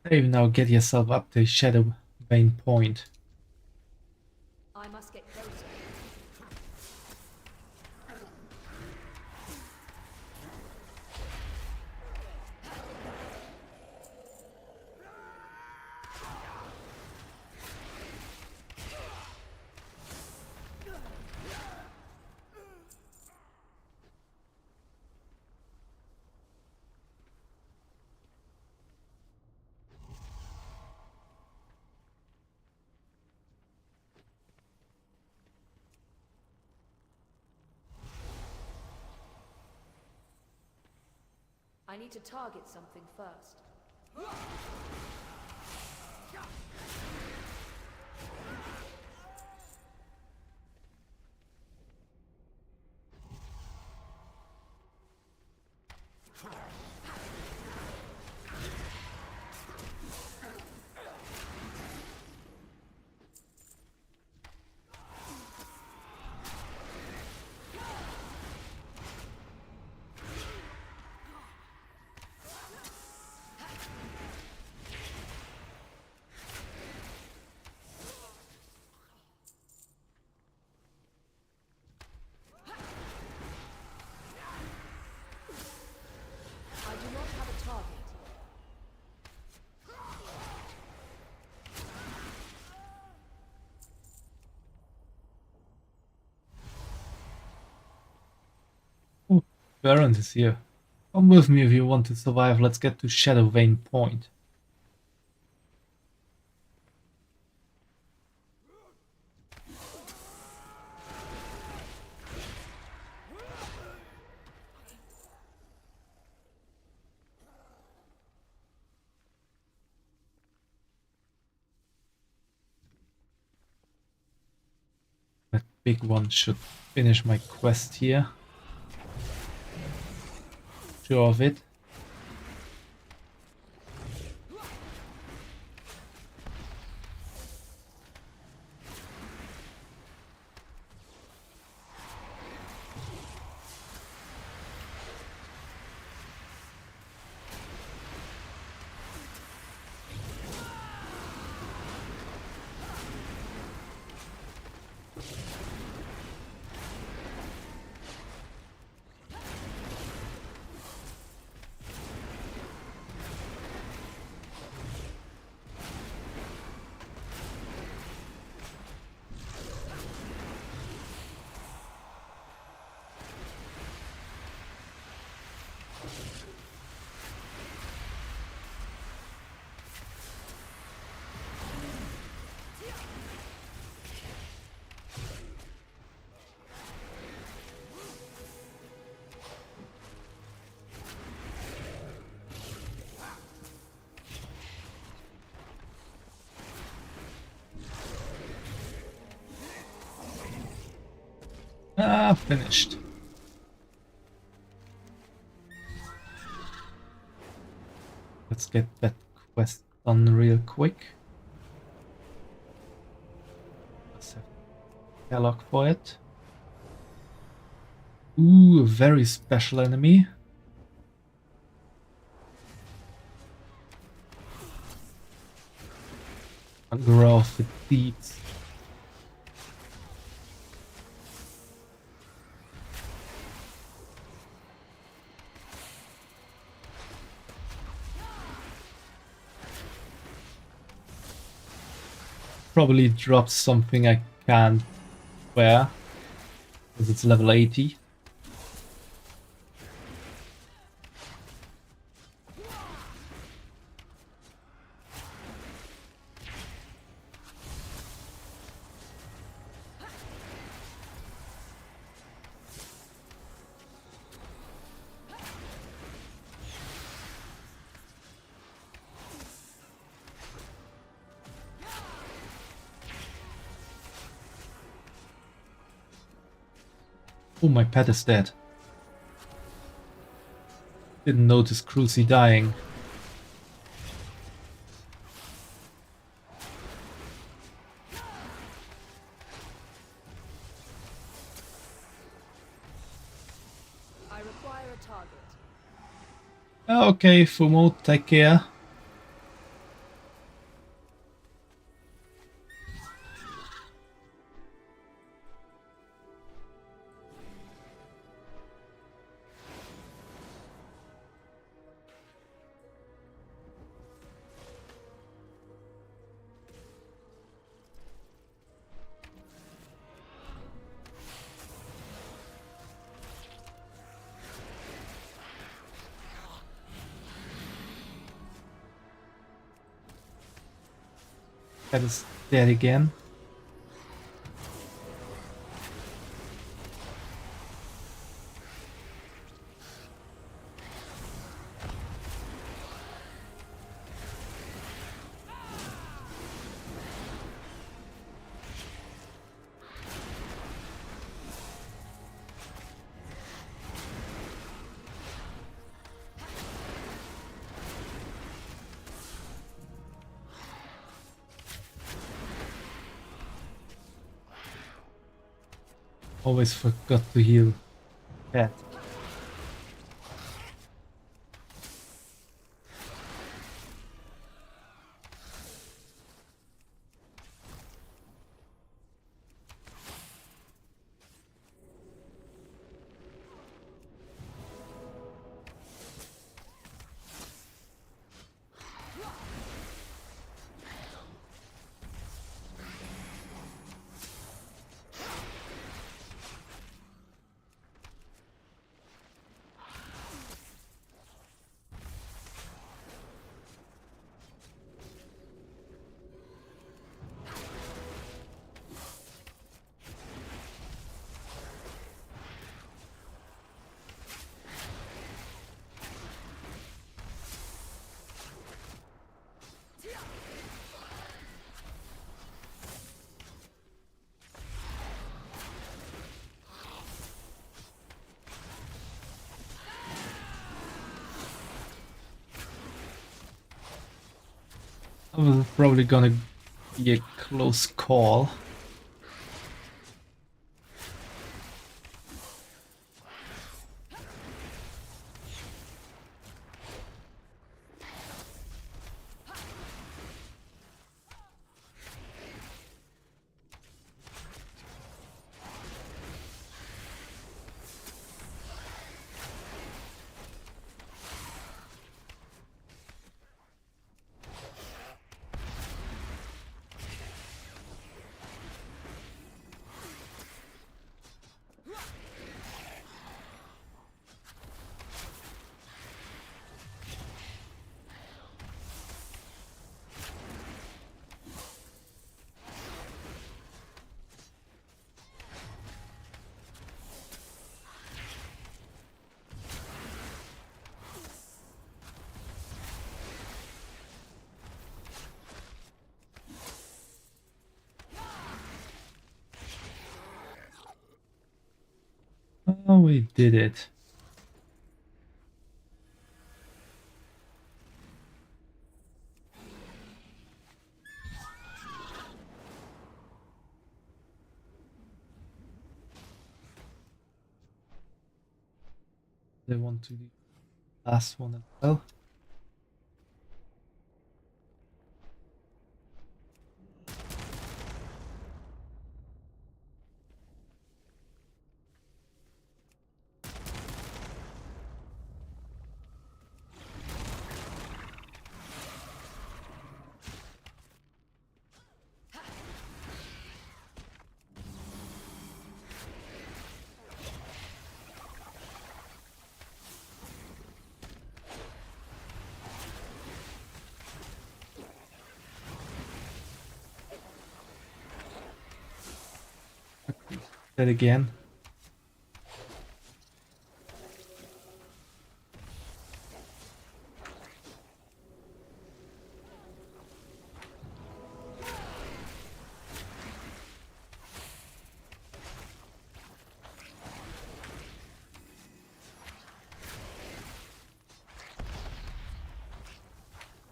Dave, now get yourself up to Shadow Vein Point. I must get closer. I need to target something first. I do not have a target. Oh, Baron is here. Come with me if you want to survive. Let's get to Shadow Vein Point. That big one should finish my quest here. Sure of it. Ah, finished. Let's get that quest done real quick. Let's have Kellogg for it. Ooh, a very special enemy. Grow of the deeds. Probably drop something I can't wear. Because it's level 80. Oh, my pet is dead. Didn't notice Crucy dying. I require a target. Okay, Fumo, take care. That is dead again. Always forgot to heal pet. That was probably gonna be a close call. Oh, we did it. They want to do the last one as well. That again.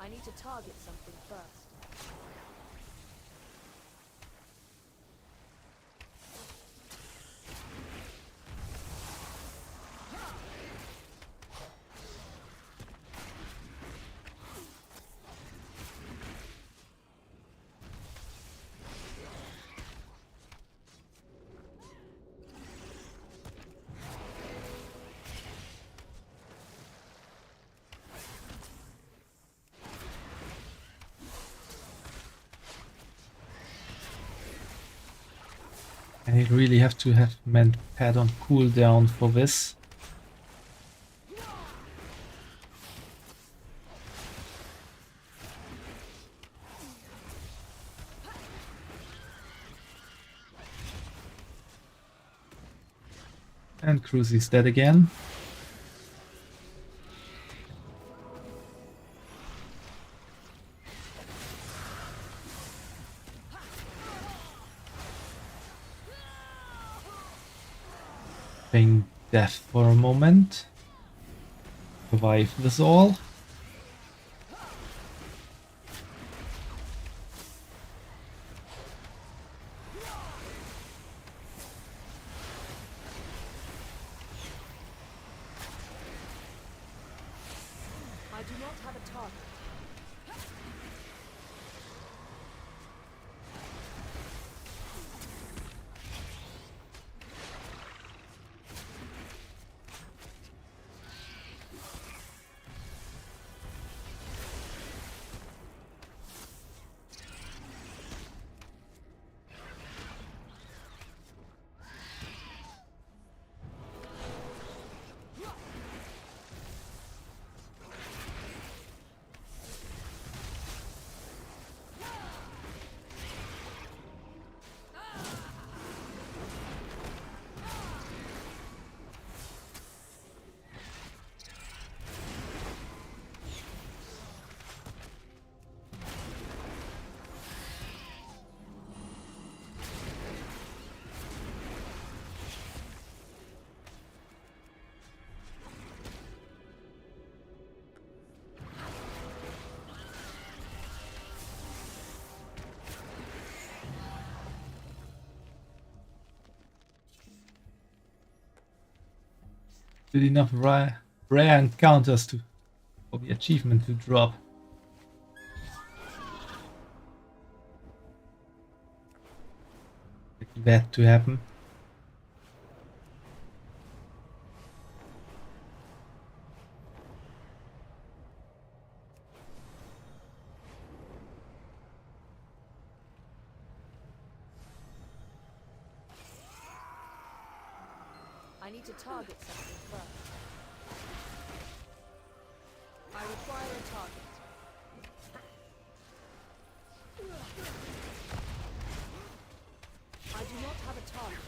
I need to target something first. I really have to have Mend Pad on cooldown for this. And Cruzy's dead again. Playing death for a moment. Survive this all. I do not have a target. Did enough rare encounters for the achievement to drop. Expect that to happen. I need to target something first. I require a target. I do not have a target.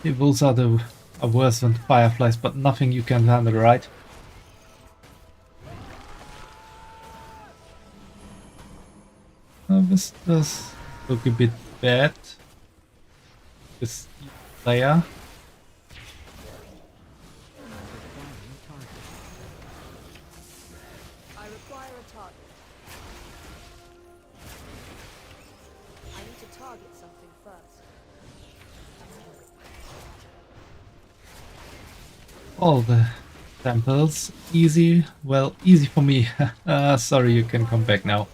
Evils are worse than fireflies, but nothing you can handle, right? This does look a bit bad. This player. I require a target. I need to target something first. All the temples. Easy. Well, easy for me. Sorry, you can come back now.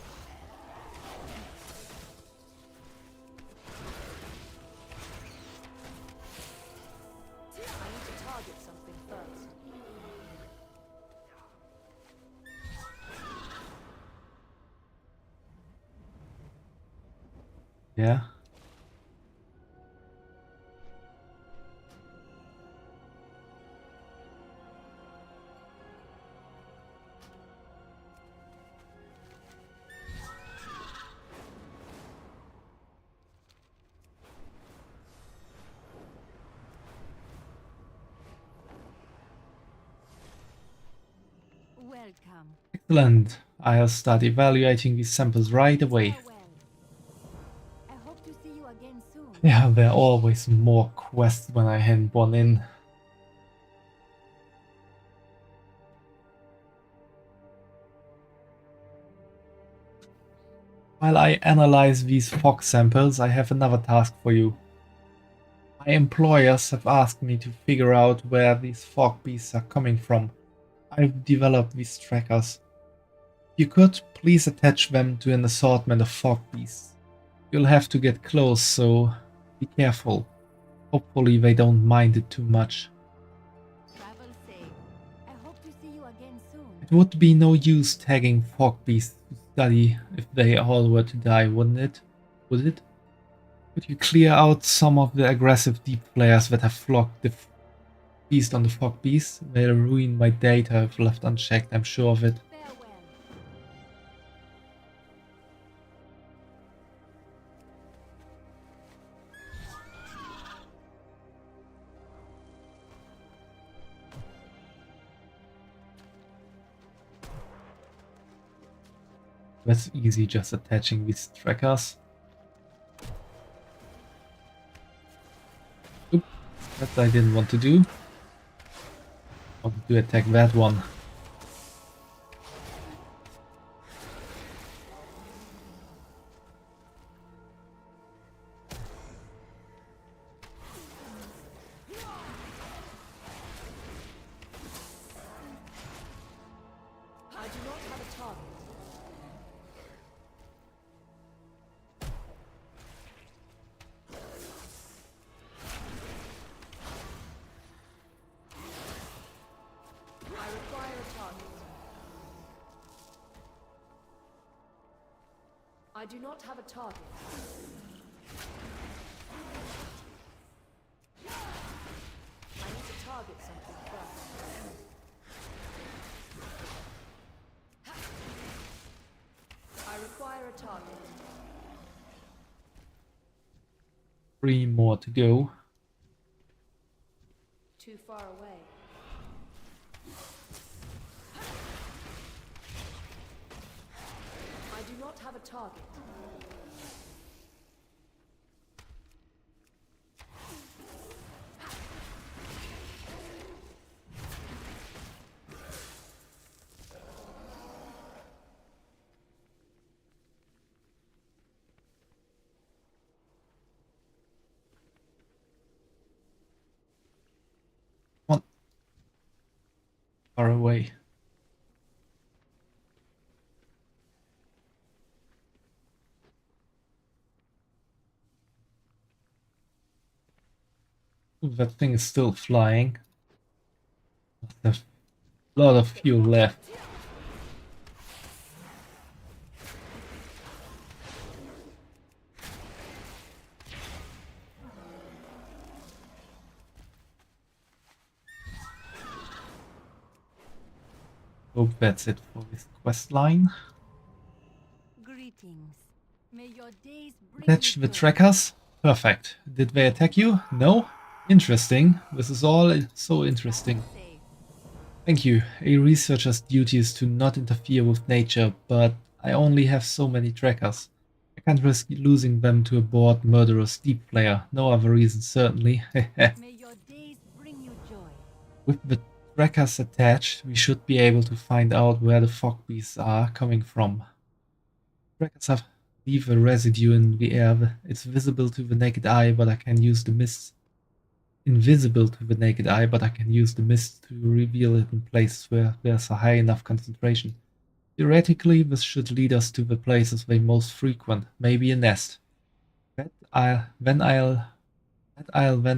I need to target something first. Yeah. Welcome. Excellent. I'll start evaluating these samples right away. Farewell. I hope to see you again soon. Yeah, there are always more quests when I hand one in. While I analyze these fog samples, I have another task for you. My employers have asked me to figure out where these fog beasts are coming from. I've developed these trackers. If you could, please attach them to an assortment of fog beasts. You'll have to get close, so be careful. Hopefully they don't mind it too much. Travel safe. I hope to see you again soon. It would be no use tagging fog beasts to study if they all were to die, wouldn't it? Would it? Could you clear out some of the aggressive deep flares that have flocked the beast on the fog beast? They'll ruin my data if left unchecked, I'm sure of it. Farewell. That's easy, just attaching these trackers. Oop, that I didn't want to do. I wanted to attack that one. I do not have a target. I require a target. I do not have a target. I need to target something first. I require a target. 3 more to go. Too far away. I do not have a target. One. Far away. Ooh, that thing is still flying. There's a lot of fuel left. Hope that's it for this quest line. Greetings. May your days bring Attach you the good. trackers. Perfect. Did they attack you? No? Interesting. This is all so interesting. Safe. Thank you. A researcher's duty is to not interfere with nature, but I only have so many trackers. I can't risk losing them to a bored murderous deep player. No other reason, certainly. May your days bring you joy. With the trackers attached, we should be able to find out where the fog beasts are coming from. Trackers leave a residue in the air. It's visible to the naked eye, but I can use the mist. Invisible to the naked eye, but I can use the mist to reveal it in places where there's a high enough concentration. Theoretically, this should lead us to the places they most frequent, maybe a nest. That I'll then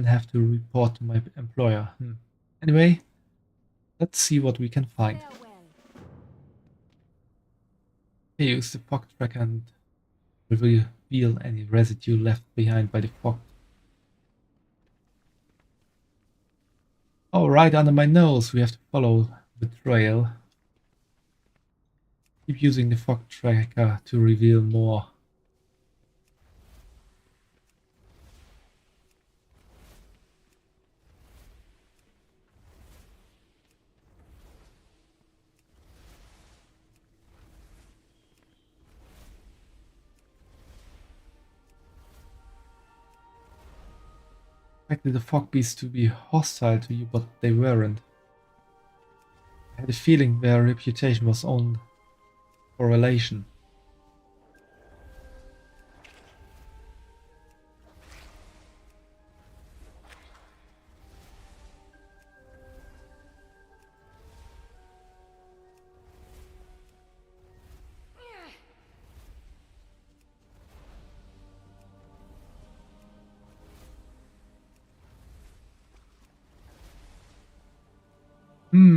have to report to my employer. Anyway, let's see what we can find. Farewell. I use the fog tracker and reveal any residue left behind by the fog. Oh, right under my nose, we have to follow the trail. Keep using the fog tracker to reveal more. expected the fog beasts to be hostile to you, but they weren't. I had a feeling their reputation was on correlation.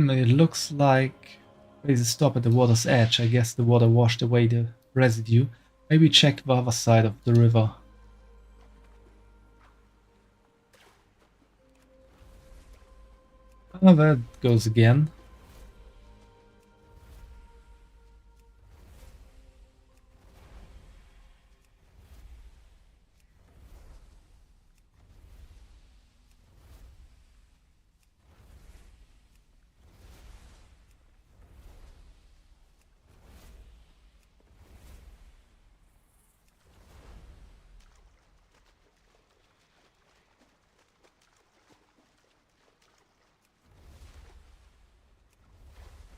It looks like there's a stop at the water's edge. I guess the water washed away the residue. Maybe check the other side of the river. Oh, there it goes again.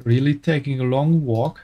Really taking a long walk.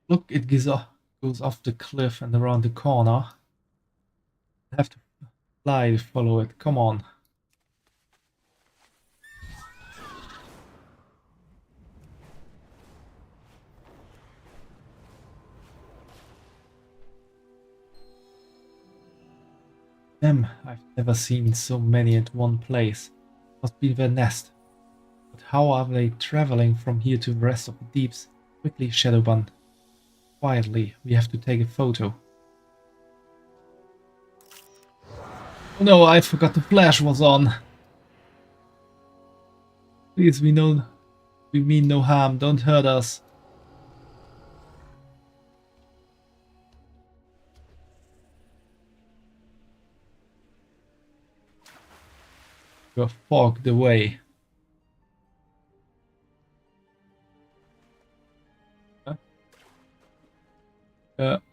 Look, it goes off the cliff and around the corner. I have to fly to follow it. Come on. Damn, I've never seen so many at one place. Must be their nest. But how are they traveling from here to the rest of the deeps? Quickly, Shadowbun. Quietly, we have to take a photo. Oh no, I forgot the flash was on. Please, we mean no harm, don't hurt us. You're fogged away.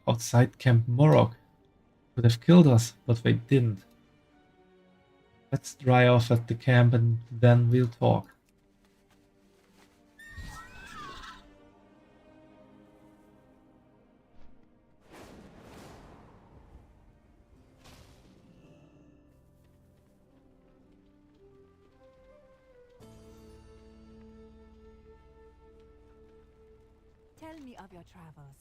Outside Camp Morok. Could have killed us, but they didn't. Let's dry off at the camp and then we'll talk. Tell me of your travels.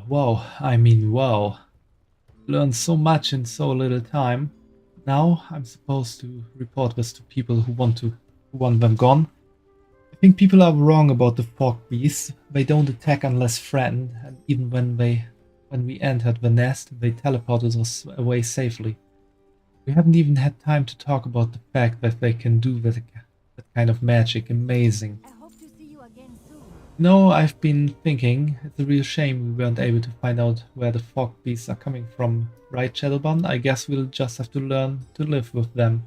Wow, I mean wow. Learned so much in so little time. Now I'm supposed to report this to people who want them gone. I think people are wrong about the fog beasts. They don't attack unless threatened, and even when we entered the nest, they teleported us away safely. We haven't even had time to talk about the fact that they can do that kind of magic. Amazing. I hope to see you again soon. No, I've been thinking, it's a real shame we weren't able to find out where the fog beasts are coming from, right, Shadowbun? I guess we'll just have to learn to live with them.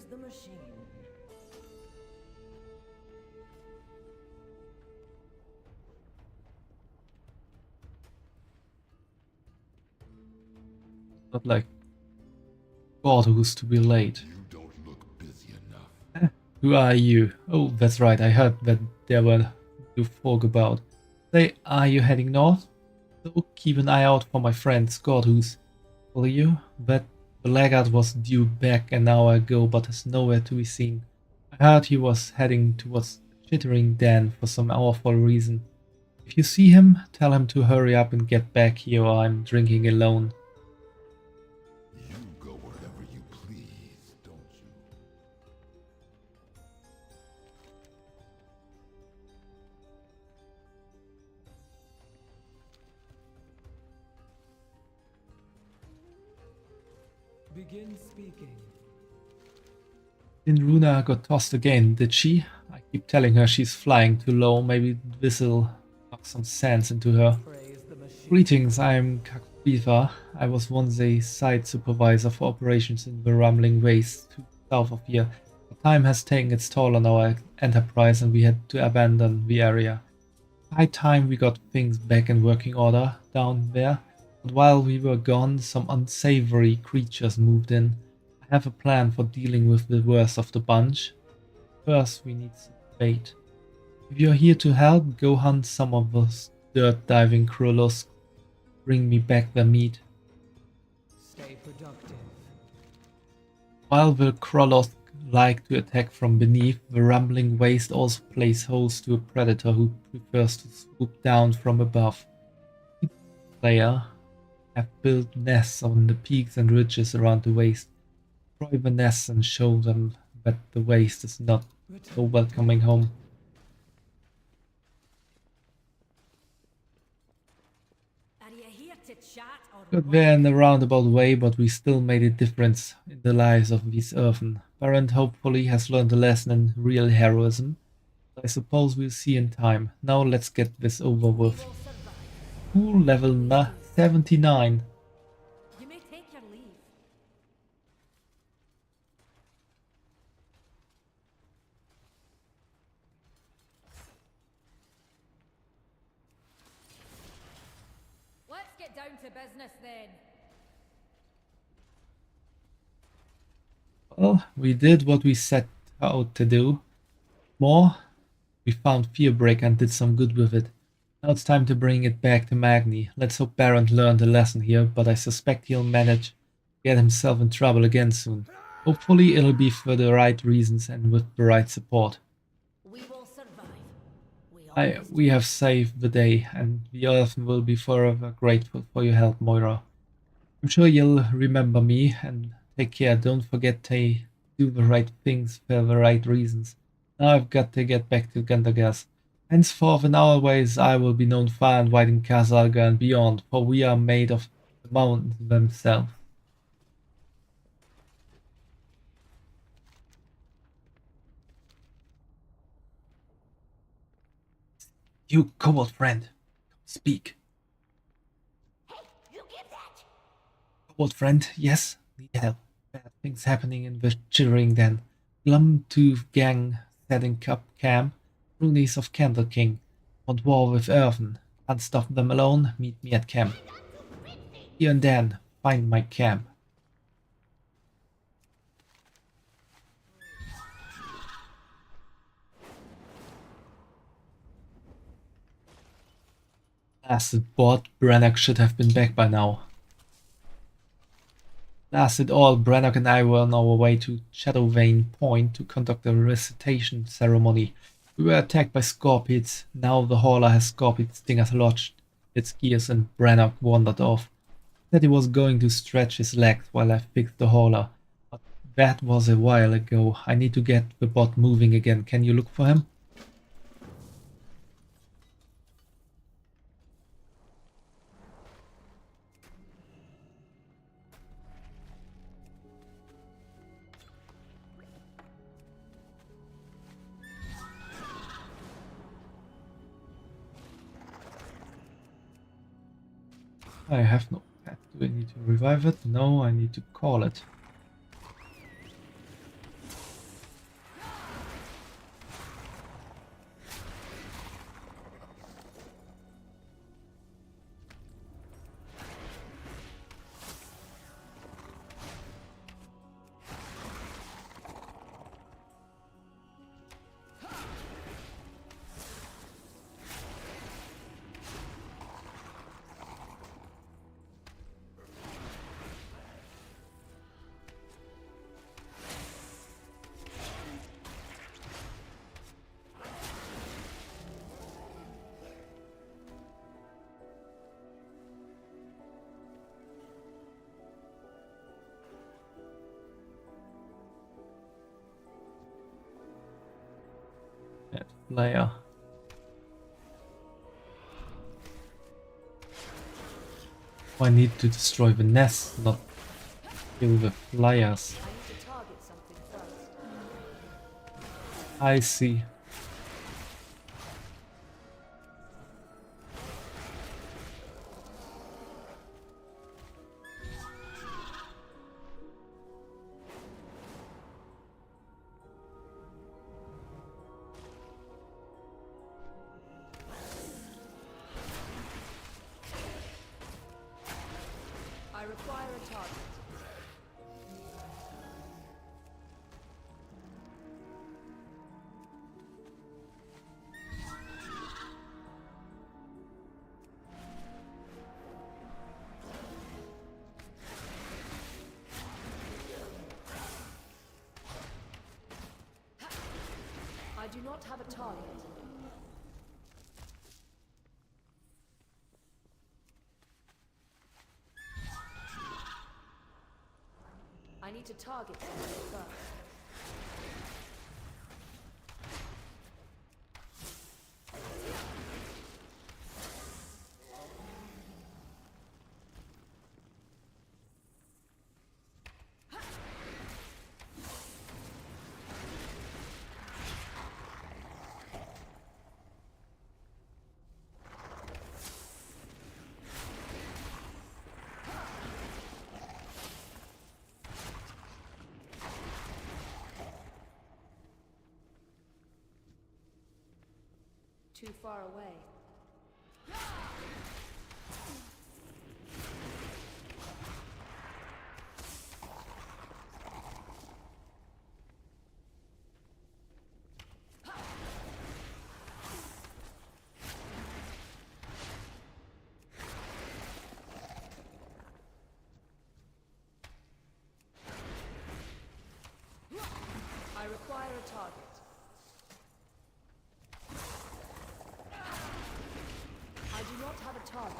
the machine. Not like God who's to be late. You don't look busy enough. Who are you? Oh, that's right, I heard that there were new folk about. Say, are you heading north? So keep an eye out for my friend Scott who's... Will you? But the laggard was due back an hour ago but is nowhere to be seen. I heard he was heading towards Chittering Den for some awful reason. If you see him, tell him to hurry up and get back here or I'm drinking alone. You go wherever you please, don't you? Begin speaking. Then Runa got tossed again, did she? I keep telling her she's flying too low, maybe this'll knock some sense into her. Praise the machine. Greetings, I'm Kakviva. I was once a site supervisor for operations in the Rumbling Waste to south of here. But time has taken its toll on our enterprise and we had to abandon the area. High time we got things back in working order down there. But while we were gone, some unsavory creatures moved in. I have a plan for dealing with the worst of the bunch. First, we need some bait. If you're here to help, go hunt some of those dirt-diving krullos. Bring me back their meat. Stay productive. While the krullos like to attack from beneath, the rumbling waste also plays host to a predator who prefers to swoop down from above. Player have built nests on the peaks and ridges around the waste. Destroy the nests and show them that the waste is not so welcoming home. Are you here to chat or Got there in a roundabout way, but we still made a difference in the lives of these Earthen. Baron hopefully has learned a lesson in real heroism. I suppose we'll see in time. Now let's get this over with. will survive? Cool, level 79. You may take your leave. Let's get down to business then. Well, we did what we set out to do. More, we found Fearbreak and did some good with it. Now it's time to bring it back to Magni. Let's hope Baron learned a lesson here, but I suspect he'll manage to get himself in trouble again soon. Hopefully it'll be for the right reasons and with the right support. We will survive. We have saved the day, and the Earthen will be forever grateful for your help, Moira. I'm sure you'll remember me, and take care. Don't forget to do the right things for the right reasons. Now I've got to get back to Gundagas. Henceforth in our ways I will be known far and wide in Kazalga and beyond, for we are made of the mountains themselves. You kobold friend, speak. Hey, you give that! Kobold friend, yes, need help. Bad things happening in the Chittering Den. Glum-tooth gang setting up camp. Runies of Candle King. Want war with Earthen. Can't stop them alone, meet me at camp. Here and then, find my camp. Blasted bot, Brannock should have been back by now. Last it all, Brannock and I were on our way to Shadowvane Point to conduct a recitation ceremony. We were attacked by scorpions. Now the hauler has scorpion stingers lodged its gears and Brannock wandered off. Said he was going to stretch his legs while I fixed the hauler. But that was a while ago. I need to get the bot moving again. Can you look for him? I have no pet. Do I need to revive it? No, I need to call it. player. I need to destroy the nest, not kill the flyers. I need to target something first. I see. I require a target. I do not have a target. I need to target something first. Too far away. I require a target. I do not have a target.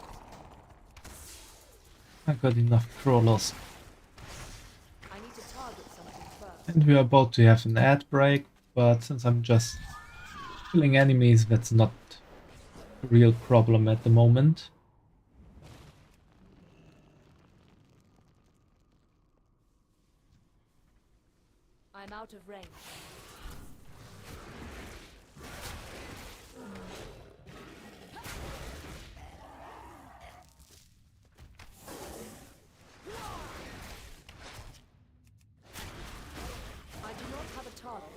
I got enough crawlers. I need to target something first. And we're about to have an ad break, but since I'm just killing enemies, that's not a real problem at the moment. I'm out of range. I do not have a target.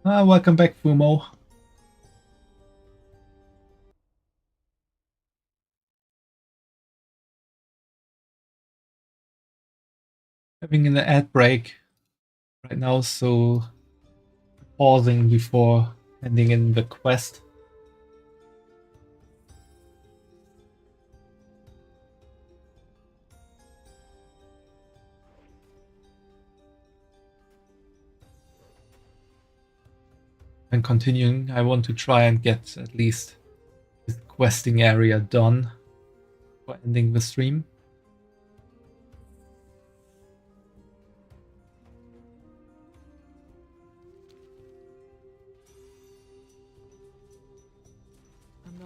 Welcome back, Fumo. Having an ad break right now, so pausing before handing in the quest. And continuing, I want to try and get at least the questing area done for ending the stream.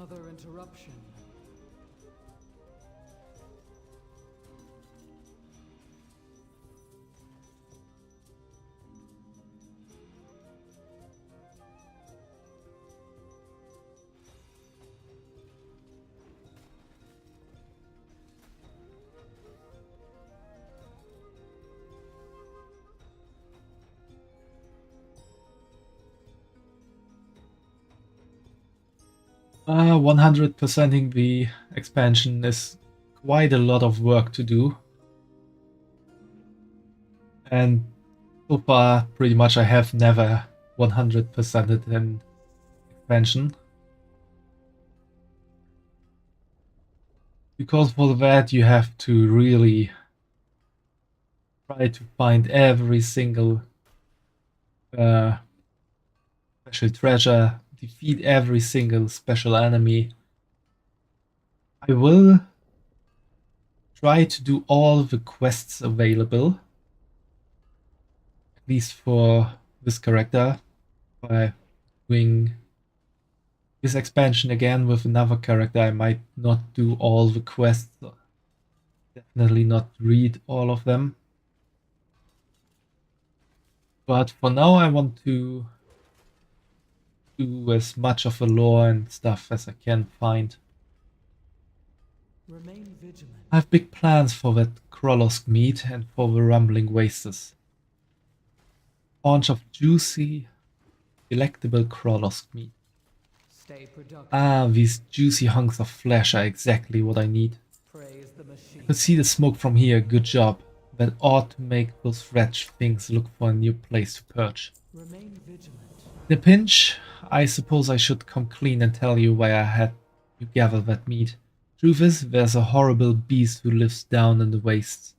Another interruption. Uh, 100%ing the expansion is quite a lot of work to do. And so far, pretty much I have never 100%ed an expansion. Because for that you have to really try to find every single special treasure, defeat every single special enemy. I will try to do all the quests available, at least for this character, by doing this expansion again with another character. I might not do all the quests, definitely not read all of them. But for now I want to do as much of the lore and stuff as I can find. Remain vigilant. I have big plans for that Krolosk meat and for the rumbling wastes. Bunch of juicy, delectable Krolosk meat. Stay productive. Ah, these juicy hunks of flesh are exactly what I need. Praise the machine. I could see the smoke from here, good job. That ought to make those wretched things look for a new place to perch. Remain vigilant. In a pinch, I suppose I should come clean and tell you why I had you gather that meat. Truth is, there's a horrible beast who lives down in the wastes.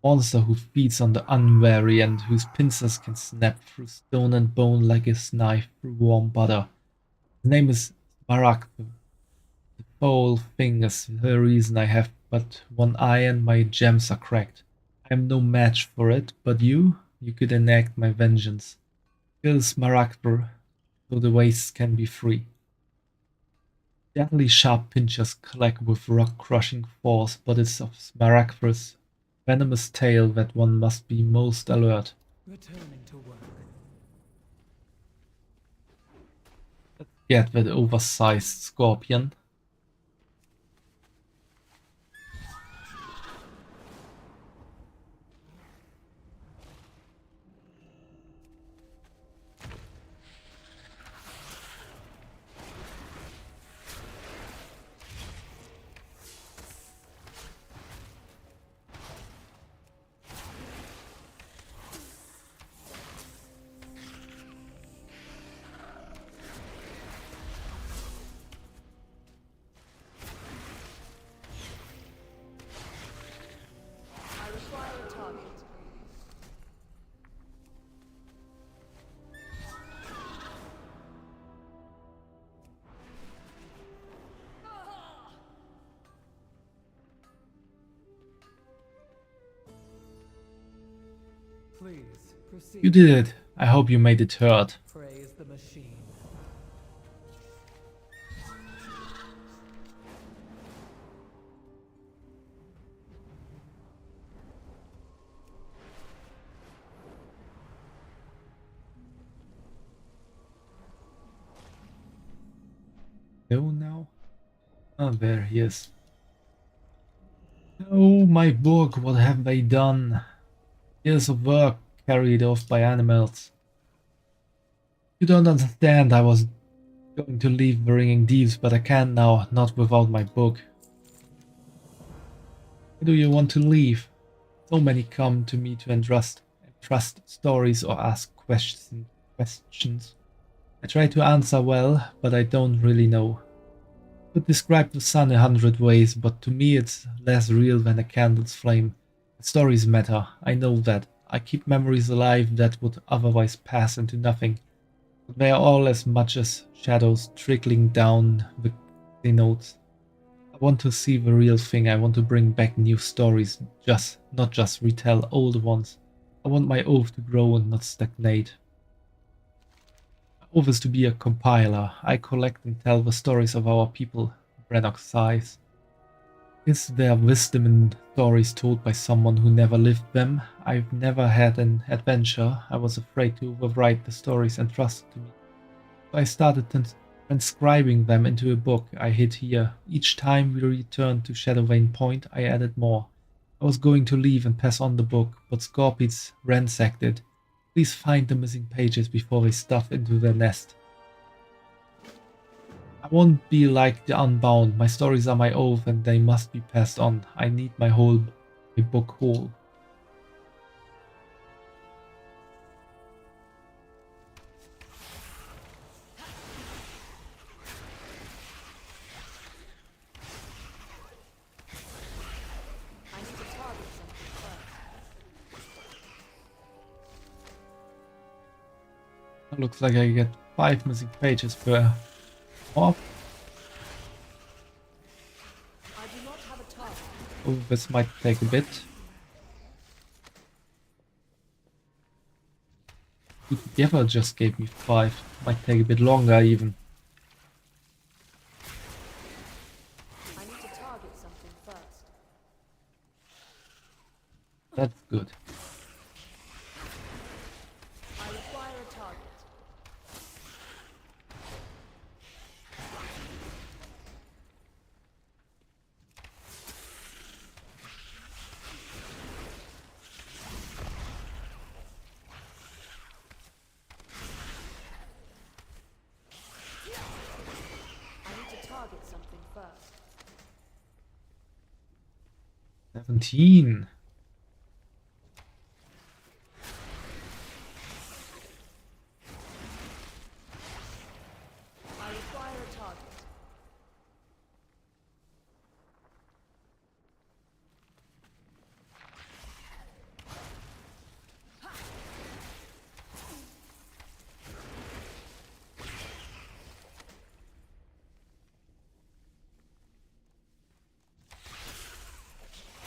Monster who feeds on the unwary and whose pincers can snap through stone and bone like a knife through warm butter. His name is Barak. The whole thing is the reason I have but one eye and my gems are cracked. I am no match for it, but you could enact my vengeance. Kill Smaragdr so the wastes can be free. Deadly sharp pinchers clack with rock-crushing force, but it's of Smaragdr's venomous tail that one must be most alert. Returning to work. Let's get that oversized scorpion. I require a target. Please proceed. You did it. I hope you made it hurt. Praise the machine. Go now? Oh, there he is. Oh, my book, what have they done? Years of work carried off by animals. You don't understand, I was going to leave the Ringing Deeps, but I can't now, not without my book. Why do you want to leave? So many come to me to entrust stories or ask questions. I try to answer well, but I don't really know. I could describe the sun 100 ways, but to me it's less real than a candle's flame. Stories matter, I know that. I keep memories alive that would otherwise pass into nothing. But they are all as much as shadows trickling down the notes. I want to see the real thing, I want to bring back new stories, not just retell old ones. I want my oath to grow and not stagnate. Oath is to be a compiler. I collect and tell the stories of our people, Brannock sighs. Is there wisdom in stories told by someone who never lived them? I've never had an adventure. I was afraid to overwrite the stories entrusted to me. So I started transcribing them into a book I hid here. Each time we returned to Shadowvane Point, I added more. I was going to leave and pass on the book, but Scorpions ransacked it. Please find the missing pages before they stuff into their nest. I won't be like the Unbound. My stories are my oath and they must be passed on. I need my book whole. I need to target something first. Looks like I get 5 missing pages per mob. I do not have a target. Oh, this might take a bit. Two together just gave me 5. Might take a bit longer even. I need to target something first. That's good. I require a target. I need to target something first. 17. I require a target.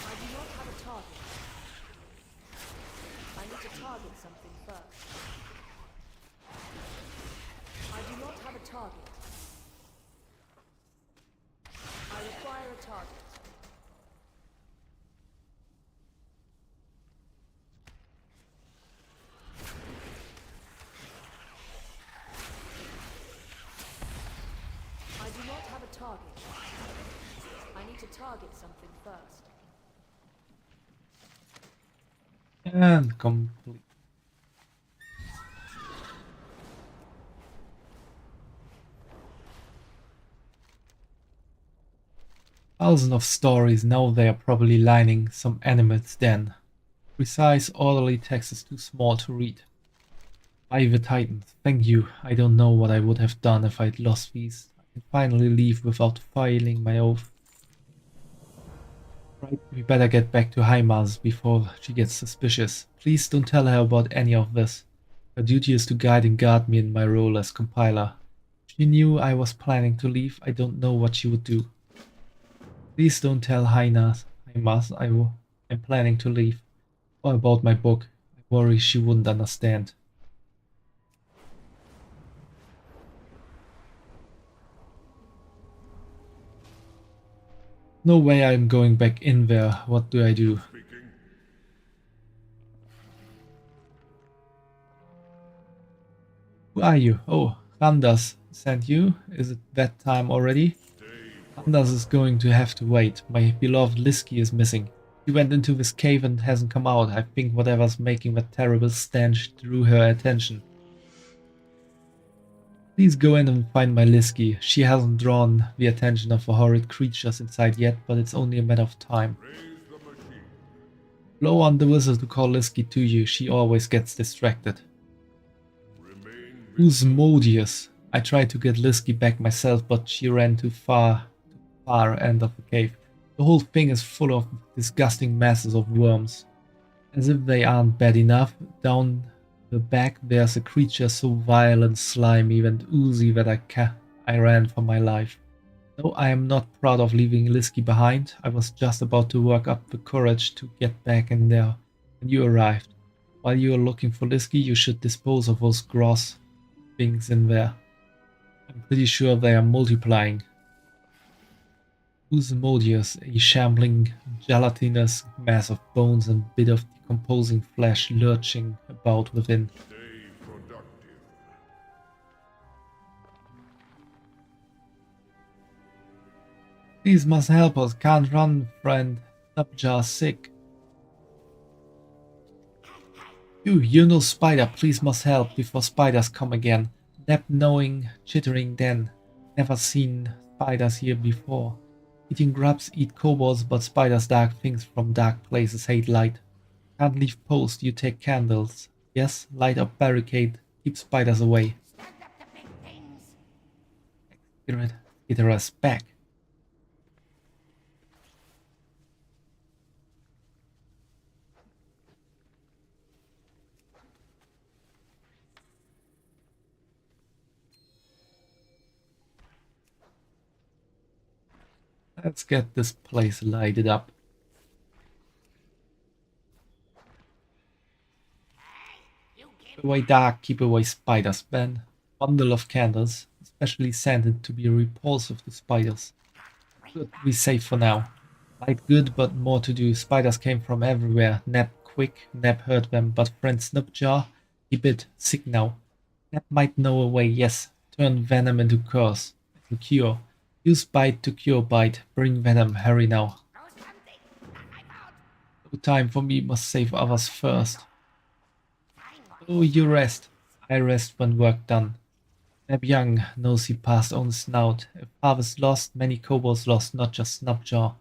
I do not have a target. I need to target something first. I do not have a target. I require a target. I do not have a target. I need to target something first. And complete. Thousands of stories, now they are probably lining some animal's den. Precise, orderly text is too small to read. By the Titans, thank you. I don't know what I would have done if I'd lost these. I can finally leave without failing my oath. Right, we better get back to Heimas before she gets suspicious. Please don't tell her about any of this. Her duty is to guide and guard me in my role as compiler. If she knew I was planning to leave, I don't know what she would do. Please don't tell Heimas I'm planning to leave. Or about my book. I worry she wouldn't understand. No way I'm going back in there. What do I do? Speaking. Who are you? Oh, Randers sent you? Is it that time already? Randers is going to have to wait. My beloved Liski is missing. She went into this cave and hasn't come out. I think whatever's making that terrible stench drew her attention. Please go in and find my Liski. She hasn't drawn the attention of the horrid creatures inside yet, but it's only a matter of time. Blow on the whistle to call Liski to you. She always gets distracted. Who's Modius? I tried to get Liski back myself, but she ran too far end of the cave. The whole thing is full of disgusting masses of worms. As if they aren't bad enough, down the back there's a creature so vile and slimy and oozy that I ran for my life. Though I am not proud of leaving Liski behind, I was just about to work up the courage to get back in there when you arrived. While you are looking for Liski, you should dispose of those gross things in there. I'm pretty sure they are multiplying. Oosmodius, a shambling, gelatinous mass of bones and bit of decomposing flesh lurching about within. Stay productive. Please must help us. Can't run, friend. Nubjar's sick. You know Spider, please must help before spiders come again. Neb knowing, chittering then. Never seen spiders here before. Eating grubs, eat kobolds, but spiders dark things from dark places hate light. Can't leave post, you take candles. Yes, light up barricade, keep spiders away. Stand up to big things. Get us back. Let's get this place lighted up. Keep away dark, keep away spiders, Ben. Bundle of candles, especially scented to be repulsive to spiders. Good, we safe for now. Light good, but more to do. Spiders came from everywhere. Neb quick, Neb hurt them, but friend Snubjar, he bit, sick now. Neb might know a way, yes. Turn venom into curse, into cure. Use bite to cure bite. Bring venom, hurry now. No time for me, must save others first. Oh, you rest. I rest when work done. Neb Young knows he passed on snout. If harvest lost, many kobolds lost, not just Snubjaw.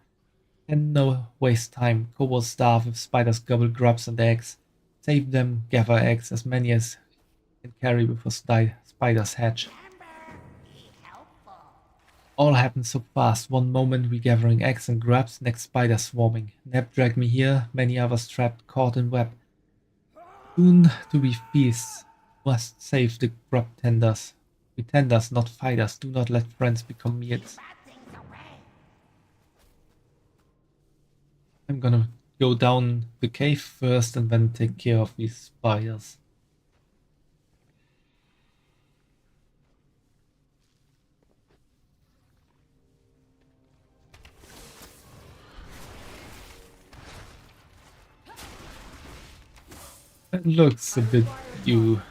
And no waste time. Kobolds starve if spiders gobble grubs and eggs. Save them, gather eggs, as many as can carry before spiders hatch. All happened so fast. One moment we gathering eggs and grubs, next spiders swarming. Neb dragged me here, many others trapped, caught in web. Soon to be feasts. Must save the grub tenders. We tenders, not fighters. Do not let friends become meals. I'm gonna go down the cave first and then take care of these spiders. It looks a bit new.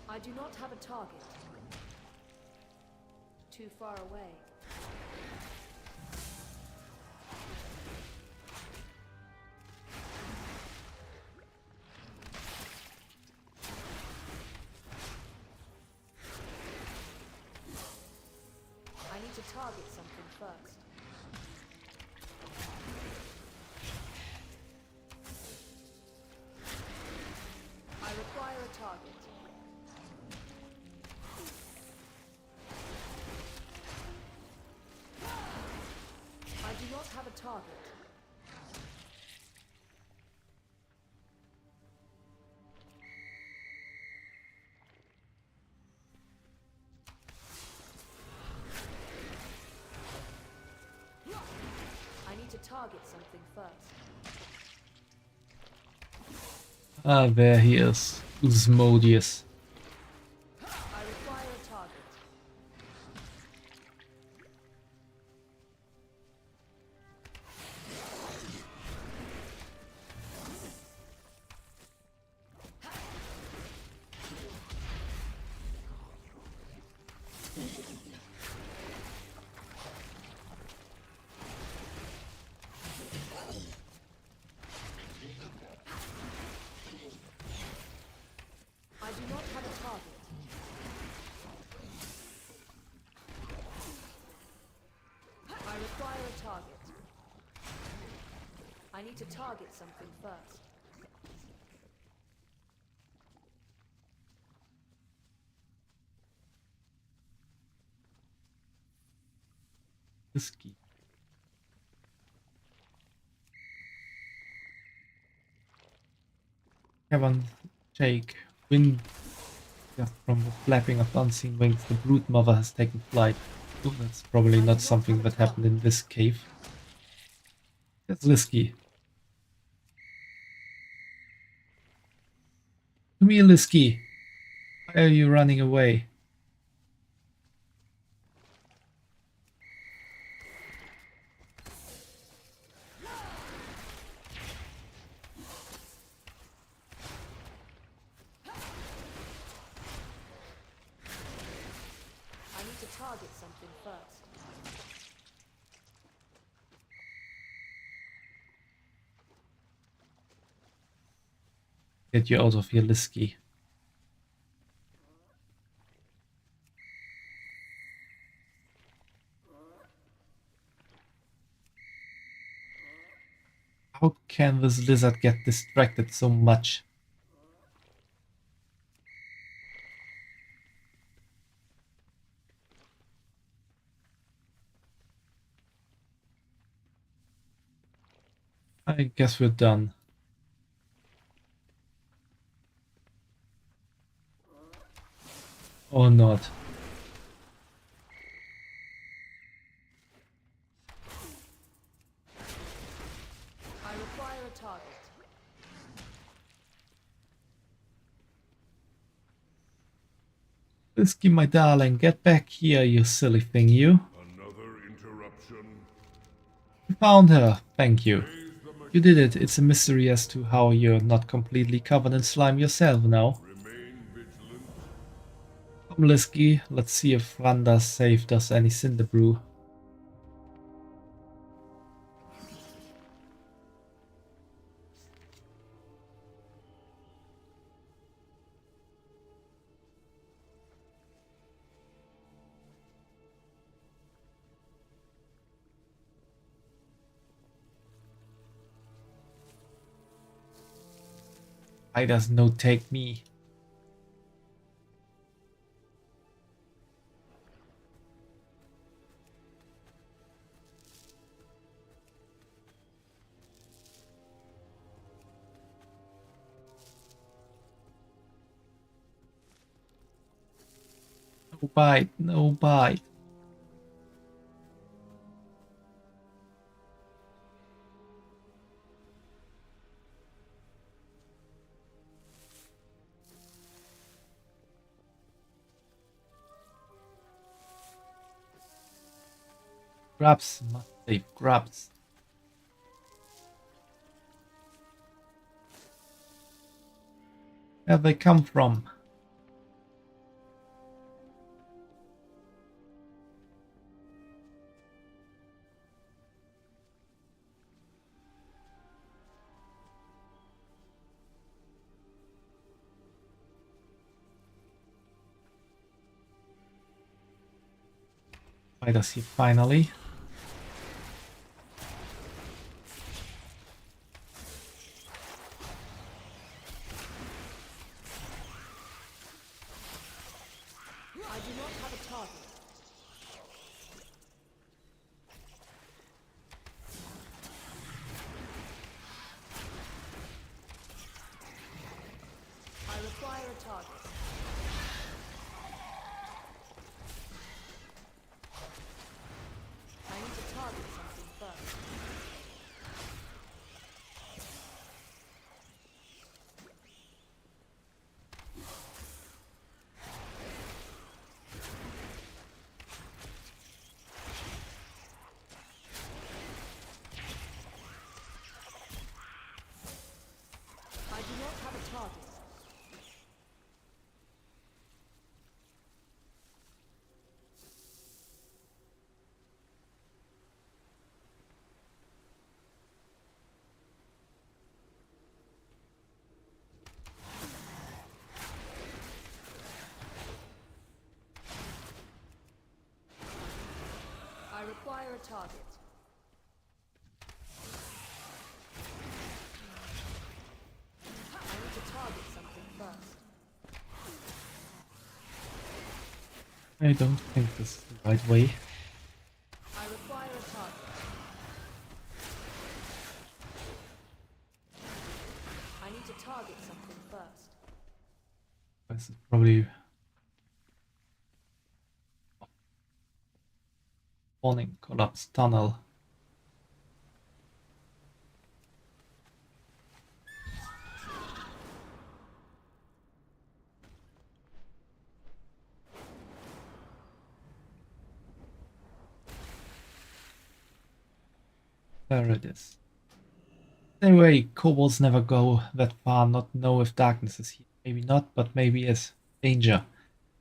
I do not have a target. Too far away. I need to target something first. I require a target. I do not have a target. I need to target something first. Ah, there he is. Oosmodius. I require a target. I do not have a target. I require a target. I need to target something first. Risky. Cavern shake. Wind just from the flapping of unseen wings. The brood mother has taken flight. Oh, that's probably not something that happened in this cave. That's risky. Come here, Lisky. Why are you running away? I need to target something first. Get you out of here, Lisky. How can this lizard get distracted so much? I guess we're done. Or not. I require a target. Lisky, my darling, get back here, you silly thing, you. Another interruption. You found her. Thank you. You did it. It's a mystery as to how you're not completely covered in slime yourself now. Remain vigilant. Come, Lisky, let's see if Randa saved us any cinder brew. Why does no take me? No bite, no bite. Grabs, must save grabs. Where they come from? Why does he finally? I do not have a target. I require a target. I need to target something first. I do not have a target. I require a target. I need to target something first. I don't think this is the right way. I require a target. I need to target something first. This is probably... Warning, collapsed tunnel. There it is. Anyway, kobolds never go that far, not know if darkness is here. Maybe not, but maybe is. Danger.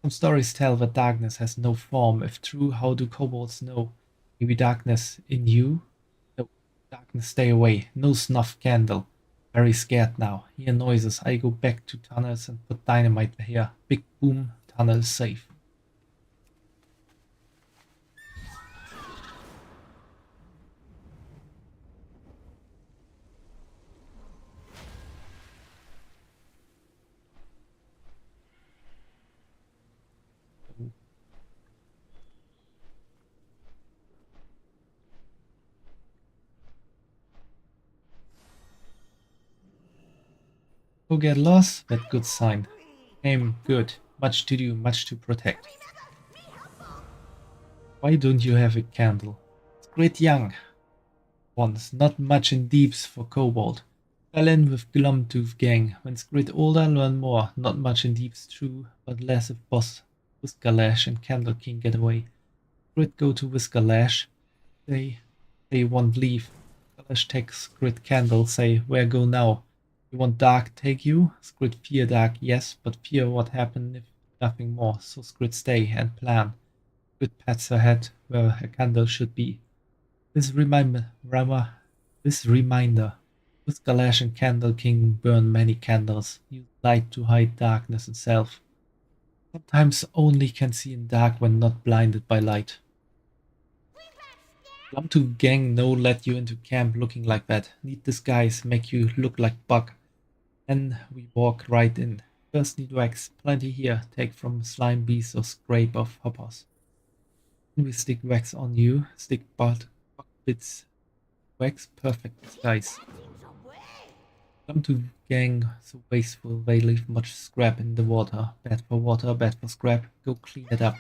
Some stories tell that darkness has no form. If true, how do kobolds know? Maybe darkness in you? No, darkness stay away. No snuff candle. Very scared now. Hear noises. I go back to tunnels and put dynamite here. Big boom. Tunnel safe. Go get lost? That good sign. Aim good. Much to do, much to protect. Why don't you have a candle? It's great young ones, not much in deeps for kobold. Fell in with Glumtooth gang. When Skrid older, learn more. Not much in deeps true, but less if boss Whiskalash and Candle King get away. Skrid go to Whiskalash. They won't leave. Whiskalash takes Skrid Candle, say, where go now? You want Dark take you? Skrid fear Dark, yes, but fear what happen if nothing more. So Skrid stay and plan. Skrid pats her head where her candle should be. This reminder, Whiskalash and Candle King burn many candles. Use light to hide darkness itself. Sometimes only can see in dark when not blinded by light. Glumtooth gang no let you into camp looking like that. Need disguise, make you look like bug. And we walk right in. First need wax, plenty here. Take from slime beasts or scrape off hoppers. Then we stick wax on you. Stick bug bits. Wax, perfect disguise. Glumtooth gang so wasteful, they leave much scrap in the water. Bad for water, bad for scrap. Go clean it up.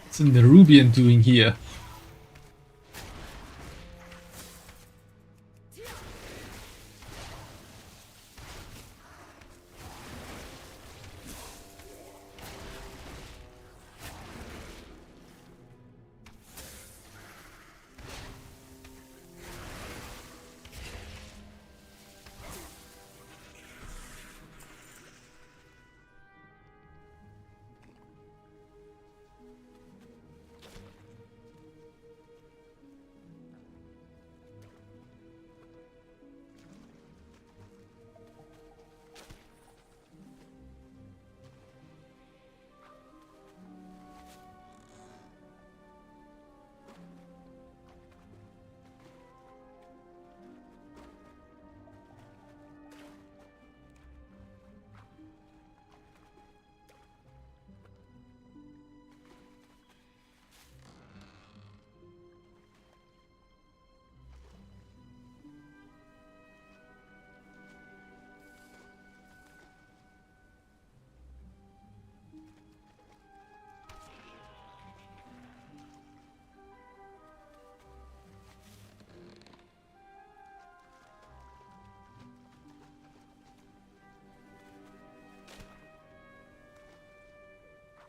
What's the Nerubian doing here?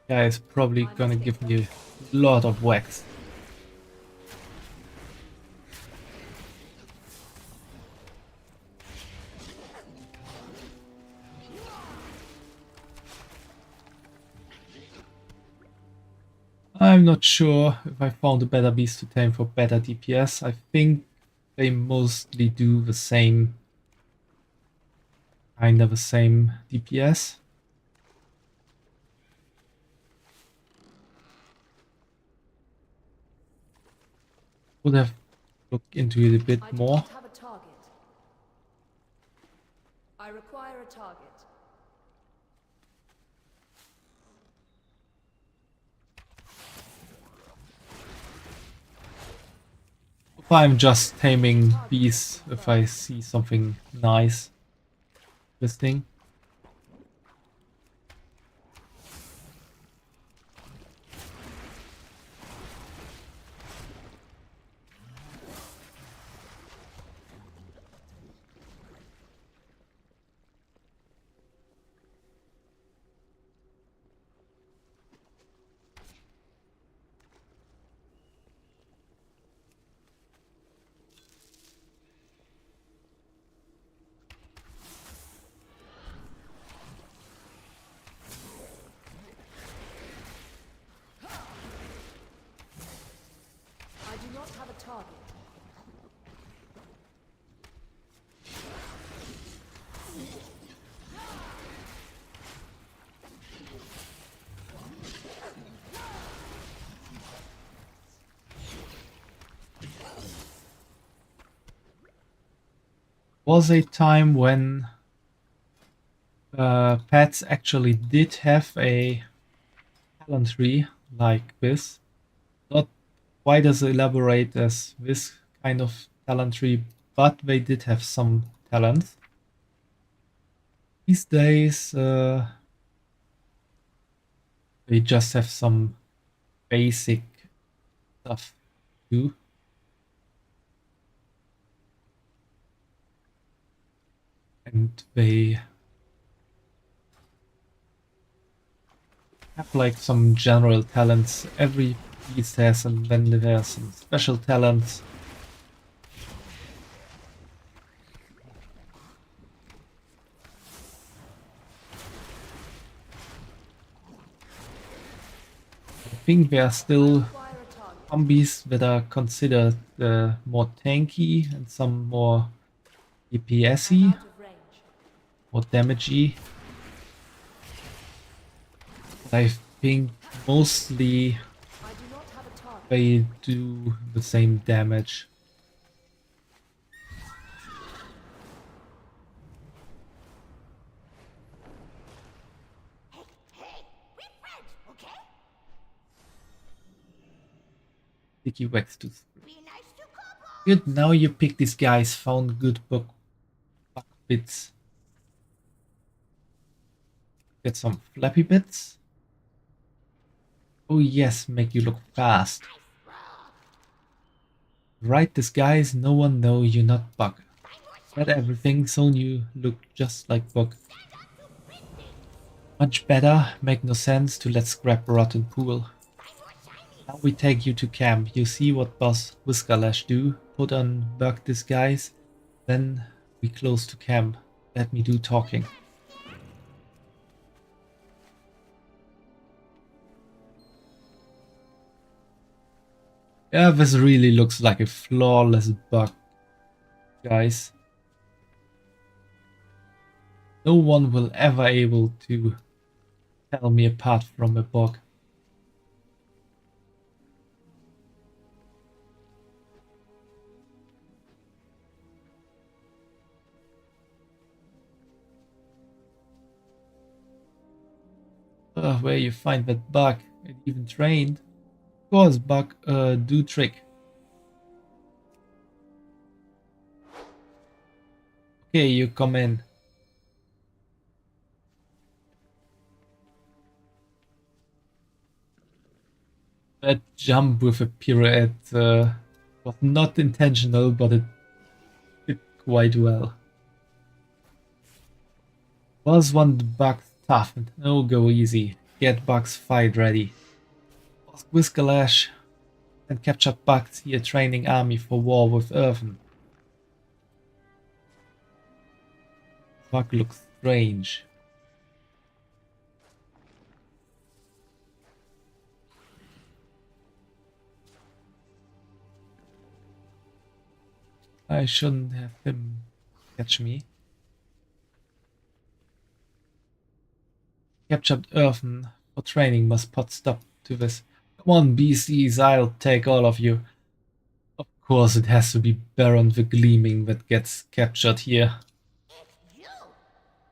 Guy is probably gonna give me a lot of wax. I'm not sure if I found a better beast to tame for better DPS. I think they mostly do the same, kinda the same DPS. Would have looked into it a bit I do more. not have a target. I require a target. far I'm just taming bees if I see something nice. This thing. I do not have a target. Was a time when pets actually did have a talent tree like this. Not quite as elaborate as this kind of talent tree, but they did have some talents. These days, they just have some basic stuff too. And they have like some general talents. Every beast has, and then there are some special talents. I think there are still zombies that are considered more tanky and some more DPS-y, more damagey. I think mostly they do the same damage. Sticky wax to good, now you pick these guys, found good bug bits. Get some flappy bits. Oh yes, make you look fast. Right disguise, no one know you're not Bug. Get everything so you look just like Bug. Much better, make no sense to let scrap rot in pool. Now we take you to camp. You see what Boss Whiskerlash do. Put on Bug disguise. Then we close to camp. Let me do talking. Yeah, this really looks like a flawless bug, guys. No one will ever able to tell me apart from a bug. Where you find that bug? It even trained. Of course, bug do trick. Okay, you come in. That jump with a pirouette was not intentional, but it did quite well. Was one bug tough? No, go easy. Get bugs fight ready. Whiskerlash and capture bugs here training army for war with Earthen. Bug looks strange. I shouldn't have him catch me. Captured Earthen for training must put stop to this. Come on, BCs, I'll take all of you. Of course, it has to be Baron the Gleaming that gets captured here.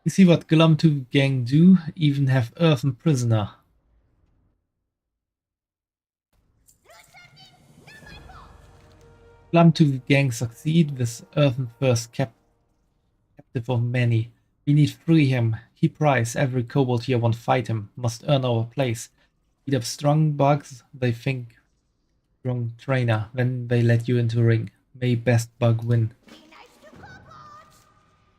You see what Glum2 gang do? Even have Earthen prisoner. Glum-toothed gang succeed with Earthen first captive of many. We need free him. He prize. Every kobold here won't fight him. Must earn our place. Need of strong bugs. They think strong trainer. When they let you into ring. May best bug win.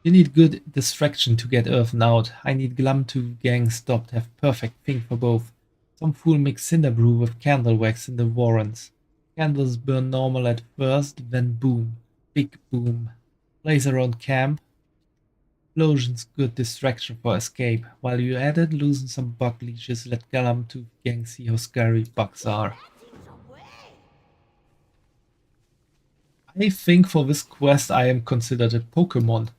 You need good distraction to get Earthen out. I need Glum-toothed gang stopped. Have perfect thing for both. Some fool mix cinder brew with candle wax in the warrants. Candles burn normal at first, then boom. Big boom. Place around camp. Explosions good distraction for escape. While you at it, loosen some bug leashes. Let Glum-toothed gang see how scary bugs are. I think for this quest I am considered a Pokemon.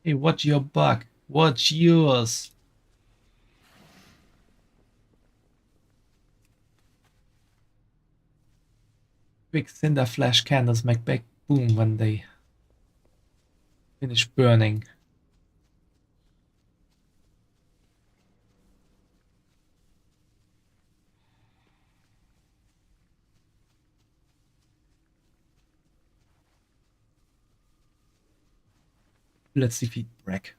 Hey, watch your bug. Watch yours. Quick cinder flash candles make big boom when they finish burning. Let's defeat Breck.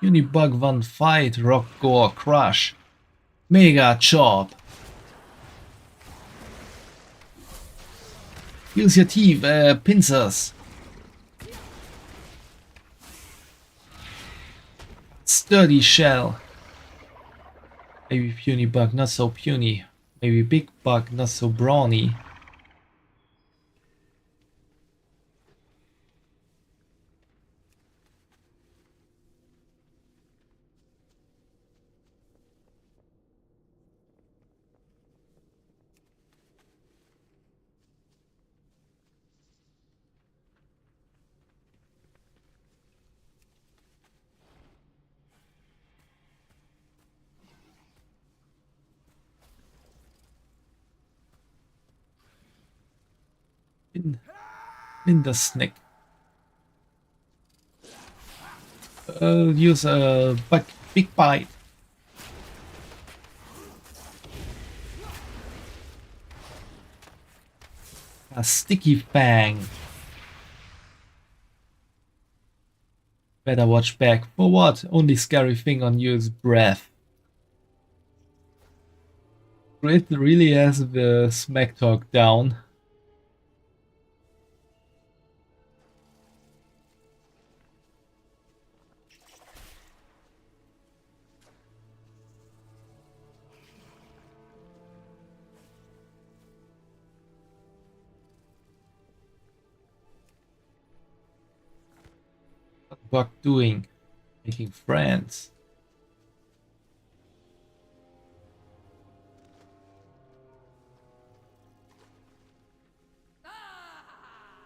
Unibug 1 fight, rock, gore, crush. Mega chop. Use your teeth, pincers. Sturdy shell. Maybe puny bug, not so puny. Maybe big bug, not so brawny. In the snake. Use a big bite. A sticky fang. Better watch back. For what? Only scary thing on you is breath. Grit really has the smack talk down. Bug doing? Making friends.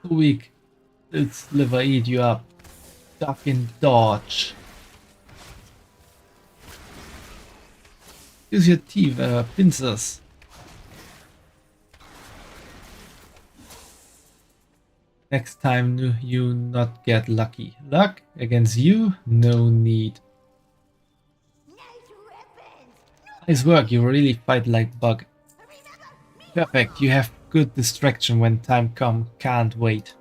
Too weak. Its liver eat you up. Duck and dodge. Use your teeth, pincers. Next time you not get lucky. Luck against you? No need. Nice work, you really fight like bug. Perfect, you have good distraction when time come. Can't wait.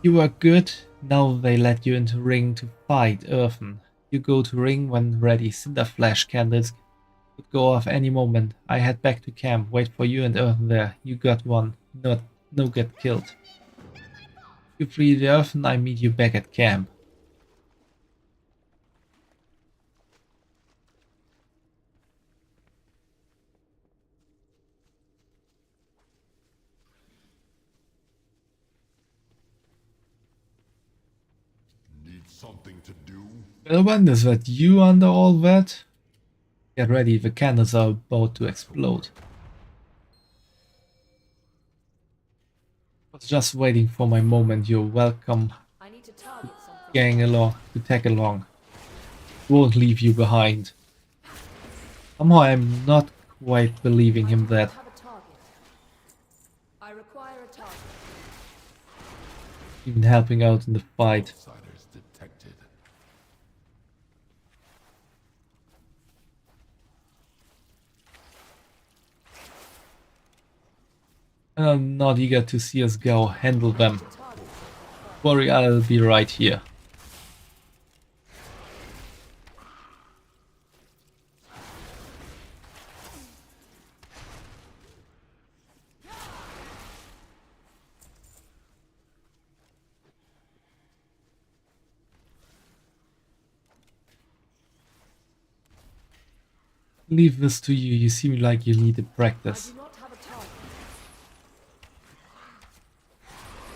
You were good. Now they let you into ring to fight Earthen. You go to ring when ready. Cinder flash candles could go off any moment. I head back to camp. Wait for you and Earthen there. You got one. No get killed. You free the Earthen, I meet you back at camp. Need something to do? Well, when is that you under all that? Get ready, the candles are about to explode. Was just waiting for my moment. You're welcome. I need to target something. Gang along, to tag along. Won't leave you behind. Somehow I'm not quite believing him that. Have a target. I require a target. Even helping out in the fight. Outsiders detected. I'm not eager to see us go. Handle them. Worry, I'll be right here. Leave this to you. You seem like you need the practice.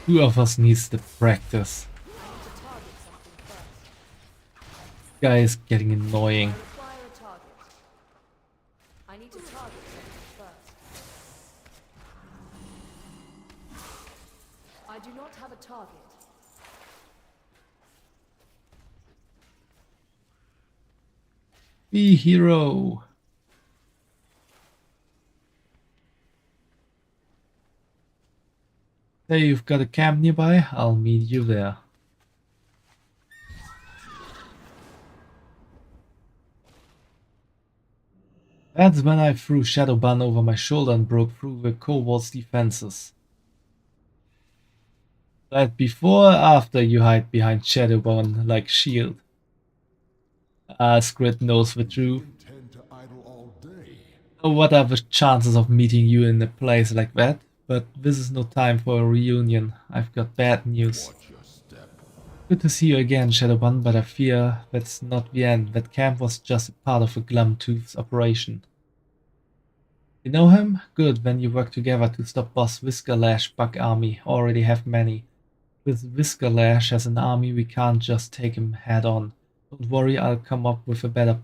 Who of us needs the practice? Guy is getting annoying. I need to target something first. I do not have a target. Be hero. Hey, you've got a camp nearby? I'll meet you there. That's when I threw Shadowban over my shoulder and broke through the kobold's defenses. That before or after you hide behind Shadowban like shield? Squid knows the truth. Intend to idle all day. What are the chances of meeting you in a place like that? But this is no time for a reunion. I've got bad news. Watch your step. Good to see you again, Shadowban, but I fear that's not the end. That camp was just a part of a Glumtooth's operation. You know him? Good, then you work together to stop Boss Whiskerlash Bug Army. Already have many. With Whiskerlash as an army, we can't just take him head on. Don't worry, I'll come up with a better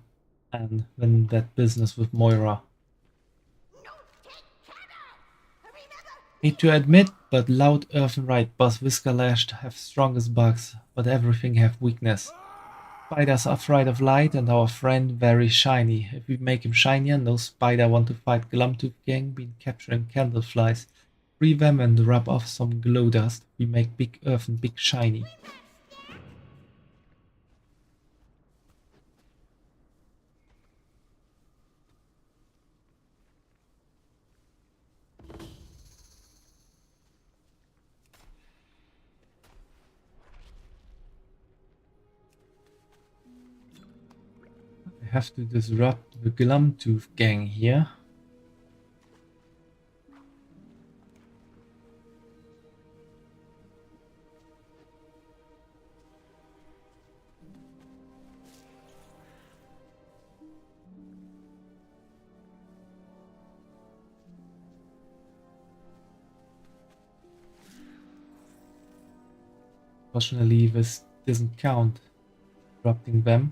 plan than that business with Moira. Hate to admit, but loud earthen right, Boss Whiskerlash have strongest bugs, but everything have weakness. Spiders are afraid of light and our friend very shiny. If we make him shinier, no spider want to fight Glumtooth gang been capturing candleflies. Free them and rub off some glow dust. We make big earthen big shiny. I have to disrupt the Glumtooth gang here. Fortunately, this doesn't count, disrupting them.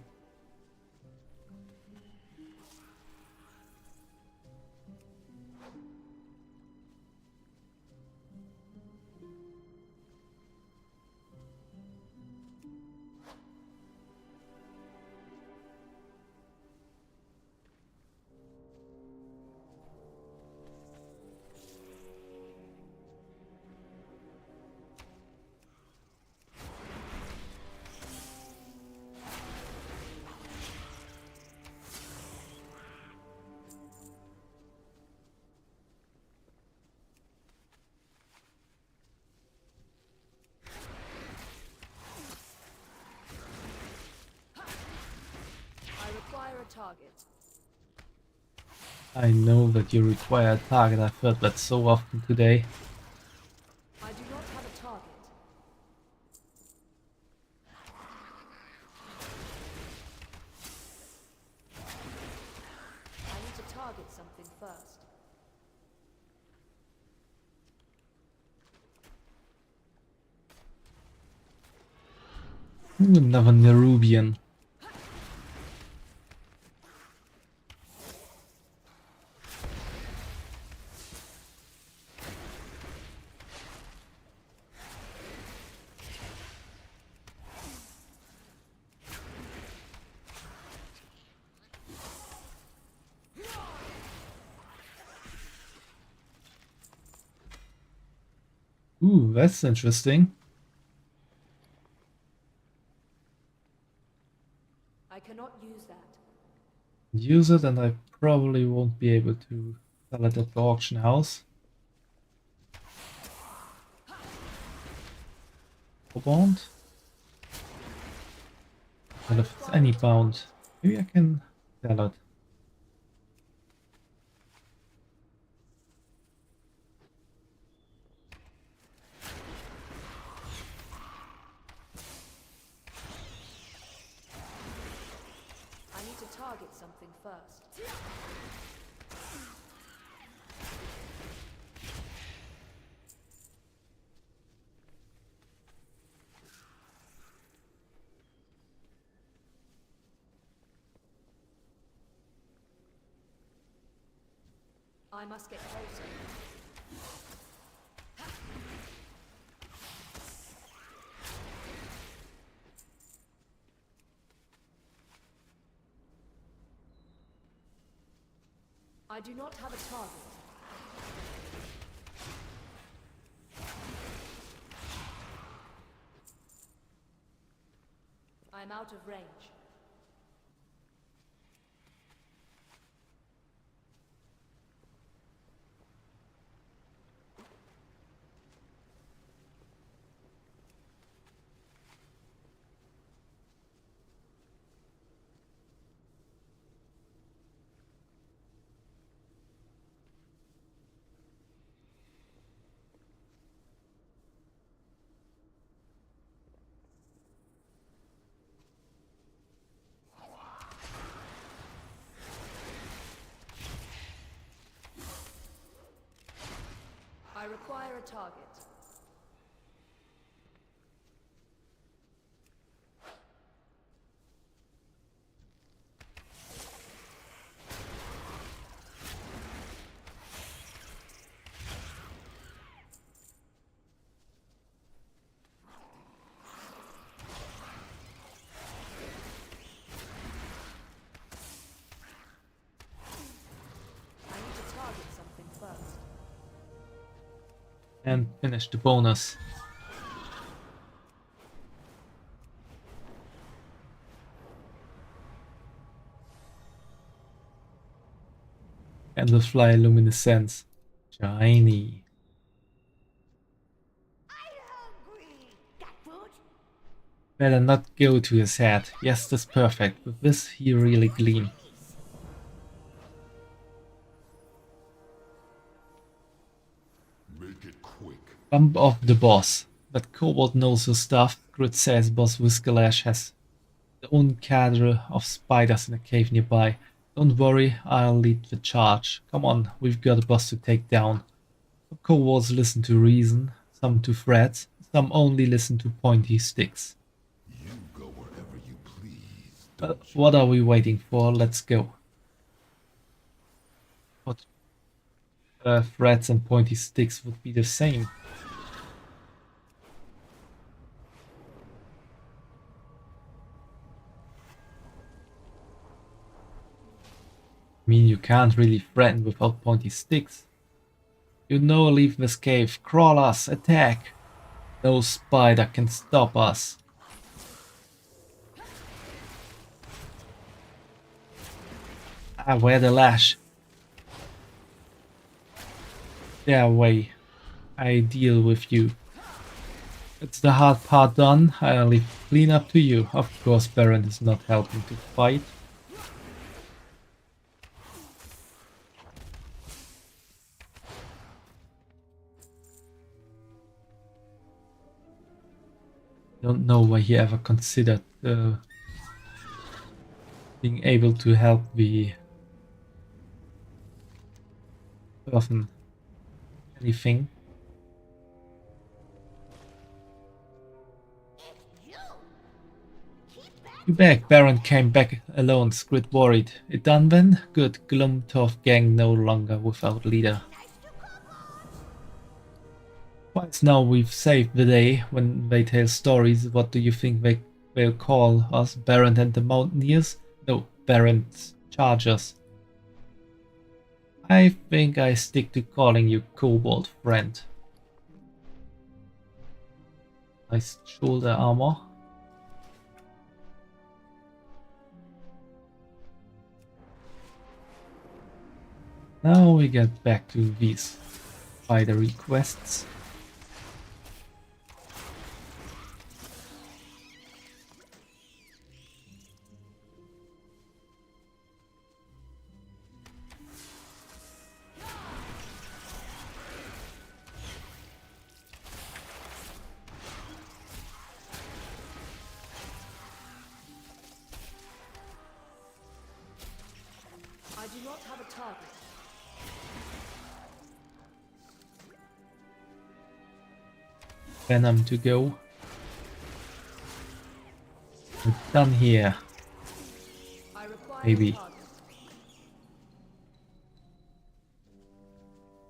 Target. I know that you require a target. I've heard that so often today. I do not have a target. I need to target something first. Ooh, another Nerubian. Ooh, that's interesting. I cannot use that. Use it and I probably won't be able to sell it at the auction house. bound. But if it's any bound, maybe I can sell it. I need to target something first. I must get closer. I do not have a target. I am out of range. I require a target. I need to target something first. And finish the bonus. Candlefly luminescence. Shiny. Better not go to his head. Yes, that's perfect. With this, he really gleam. Make it quick. Bump off the boss. But Cobalt knows her stuff. Grit says Boss Whiskalash has their own cadre of spiders in a cave nearby. Don't worry, I'll lead the charge. Come on, we've got a boss to take down. Some kobolds listen to reason, some to threats, some only listen to pointy sticks. You go wherever you please. But what are we waiting for? Let's go. What threats and pointy sticks would be the same? I mean, you can't really threaten without pointy sticks. You know, leave this cave. Crawlers, attack! No spider can stop us. Ah, wear the lash. Their way. I deal with you. It's the hard part done. I'll leave clean up to you. Of course, Baron is not helping to fight. Don't know why he ever considered being able to help the person. Anything. You back. Baron came back alone, Squid worried. It done then? Good. Glumtoff gang no longer without leader. Twice now we've saved the day. When they tell stories, what do you think they'll call us? Baron and the Mountaineers? No, Baron's Chargers. I think I stick to calling you Kobold friend. Nice shoulder armor. Now we get back to these spider requests. do not have a target. Venom to go. We're done here. I require Maybe. a target.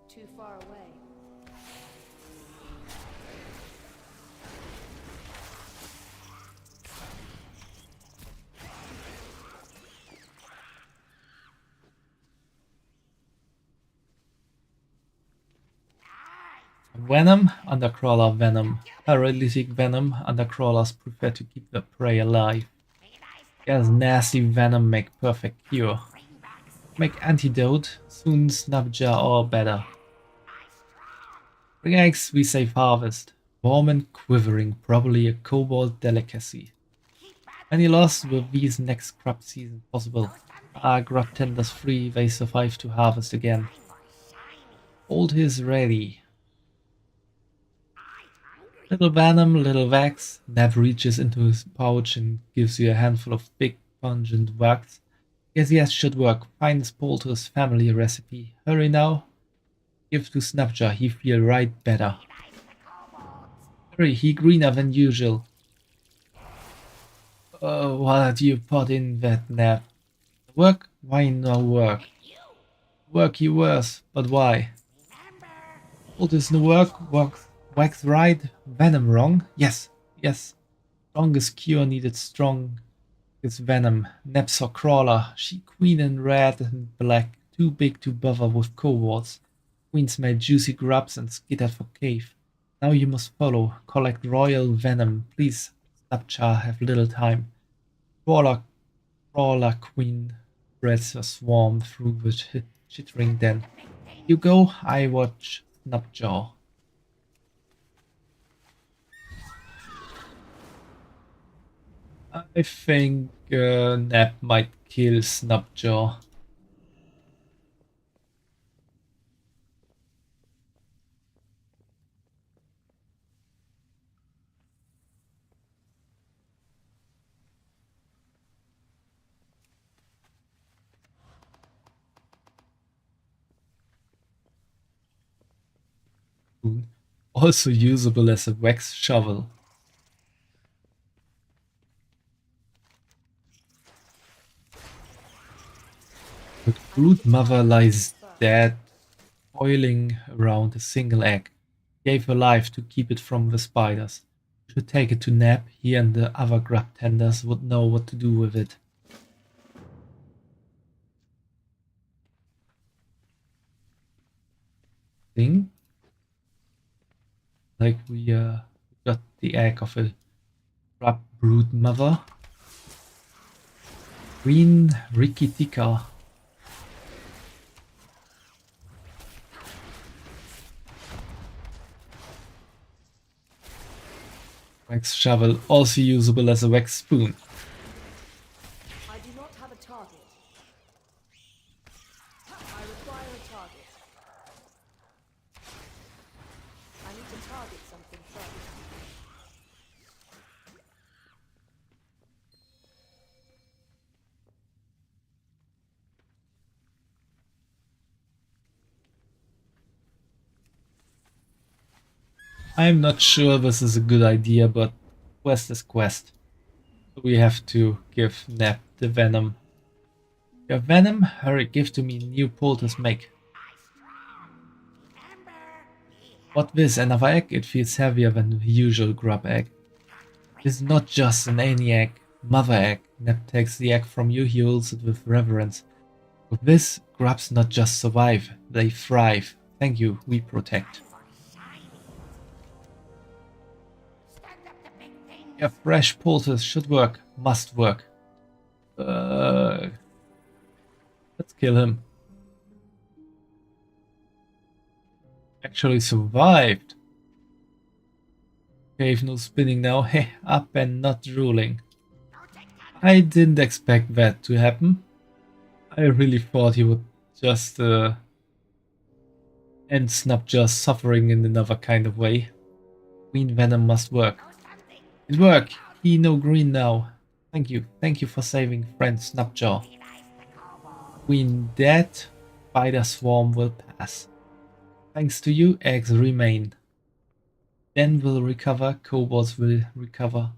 Too far away. Venom, Undercrawler Venom. Paralytic Venom, Undercrawlers prefer to keep the prey alive. Yes, nasty Venom make perfect cure. Make antidote, soon Snapjar or better. Bring eggs, we save harvest. Warm and quivering, probably a cobalt delicacy. Any loss with these next crop season possible. Grub tenders free, they survive to harvest again. Old is ready. Little Venom, little Wax. Neb reaches into his pouch and gives you a handful of big, pungent wax. Yes, should work. Finds Polter's family recipe. Hurry now. Give to Snapjar, he feel right better. Hurry, he greener than usual. What you put in that Neb? Work? Why no work? Work you worse, but why? Polter's no work, wax right, Venom wrong? Yes. Strongest cure needed strong. It's Venom. Neb's or Crawler. She queen in red and black. Too big to bother with cohorts. Queens made juicy grubs and skitter for cave. Now you must follow. Collect royal venom. Please, Snapjar, have little time. Crawler queen spreads a swarm through the chittering den. You go, I watch Snapjar. I think Neb might kill Snapjar. Also usable as a wax shovel. The brood mother lies dead, coiling around a single egg. Gave her life to keep it from the spiders. Should take it to Neb. He and the other grub tenders would know what to do with it. Thing? Like we got the egg of a grub brood mother. Green Rikitika. Wax shovel, also usable as a wax spoon. I do not have a target. I require a target. I need to target something first. I'm not sure this is a good idea, but quest is quest. We have to give Neb the venom. Your venom? Hurry, give to me, new Polters make. What this, another egg? It feels heavier than the usual grub egg. This is not just an any egg, mother egg. Neb takes the egg from you, he holds it with reverence. With this, grubs not just survive, they thrive. Thank you, we protect. Yeah, fresh Polters should work, must work. Let's kill him. Actually survived. Cave no spinning now. Hey, up and not drooling. I didn't expect that to happen. I really thought he would just end Snapjar suffering in another kind of way. Green venom must work. It worked. He no green now. Thank you for saving friend Snapjar. Queen dead, spider swarm will pass. Thanks to you, eggs remain. Den will recover, kobolds will recover.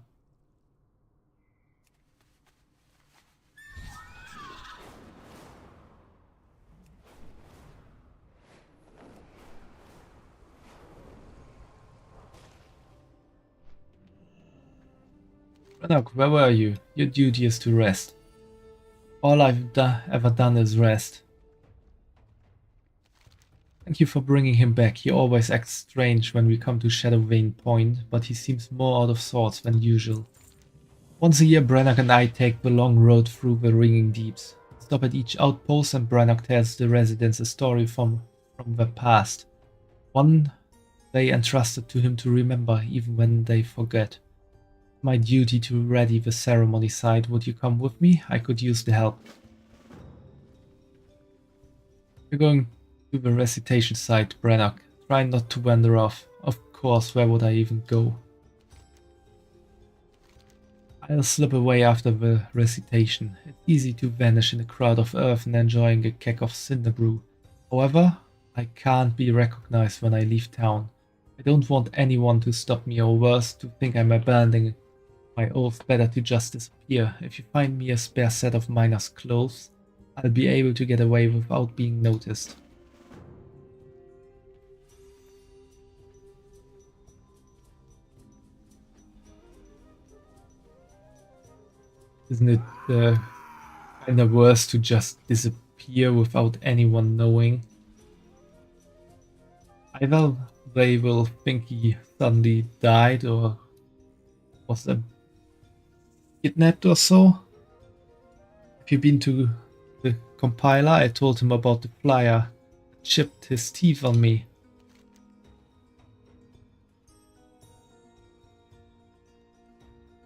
Brannock, where were you? Your duty is to rest. All I've ever done is rest. Thank you for bringing him back. He always acts strange when we come to Shadowvane Point, but he seems more out of sorts than usual. Once a year, Brannock and I take the long road through the ringing deeps. Stop at each outpost and Brannock tells the residents a story from the past. One they entrusted to him to remember, even when they forget. My duty to ready the ceremony site. Would you come with me? I could use the help. We're going to the recitation site, Brannock. Try not to wander off. Of course, where would I even go? I'll slip away after the recitation. It's easy to vanish in a crowd of earth and enjoying a keg of cinder brew. However, I can't be recognized when I leave town. I don't want anyone to stop me, or worse, to think I'm abandoning my oath. Better to just disappear. If you find me a spare set of miner's clothes, I'll be able to get away without being noticed. Isn't it kinda worse to just disappear without anyone knowing? Either they will think he suddenly died or was kidnapped or so. Have you been to the compiler? I told him about the flyer that chipped his teeth on me.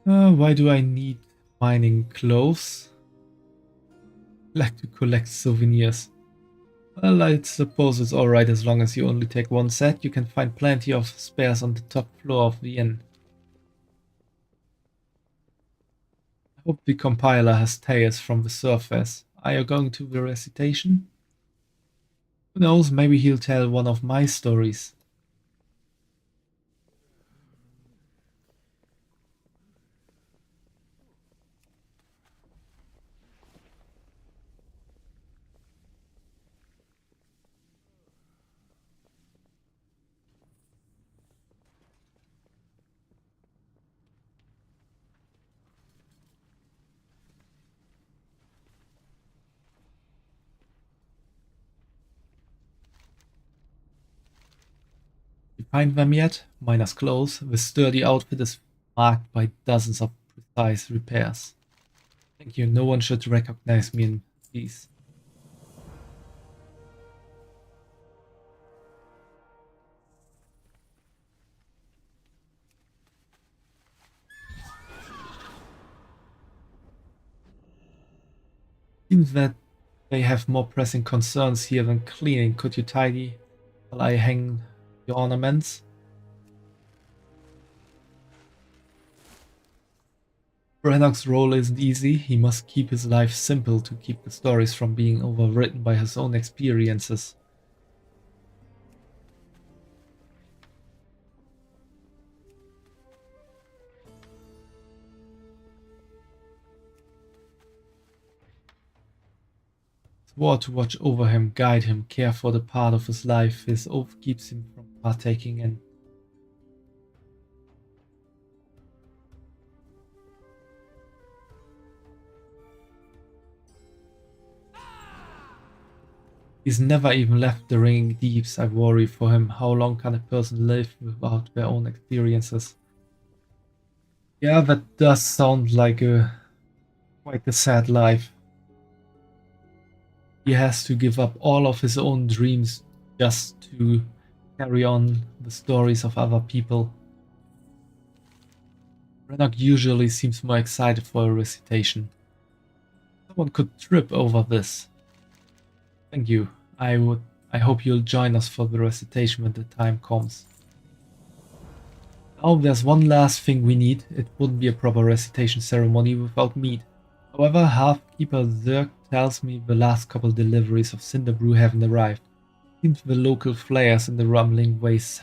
Why do I need mining clothes? I like to collect souvenirs. Well, I suppose it's alright as long as you only take one set. You can find plenty of spares on the top floor of the inn. I hope the compiler has tales from the surface. Are you going to the recitation? Who knows, maybe he'll tell one of my stories. You find them yet? Miner's clothes. The sturdy outfit is marked by dozens of precise repairs. Thank you, no one should recognize me in these. Seems that they have more pressing concerns here than cleaning. Could you tidy while I hang the ornaments? Brannock's role isn't easy. He must keep his life simple to keep the stories from being overwritten by his own experiences. Swore to watch over him, guide him, care for the part of his life his oath keeps him from partaking in. He's never even left the ringing deeps. I worry for him. How long can a person live without their own experiences? Yeah, that does sound like quite a sad life. He has to give up all of his own dreams just to carry on the stories of other people. Brannock usually seems more excited for a recitation. Someone could trip over this. Thank you. I hope you'll join us for the recitation when the time comes. Now there's one last thing we need. It wouldn't be a proper recitation ceremony without meat. However, Halfkeeper Zerg tells me the last couple deliveries of Cinderbrew haven't arrived. Seems the local flayers in the rumbling wastes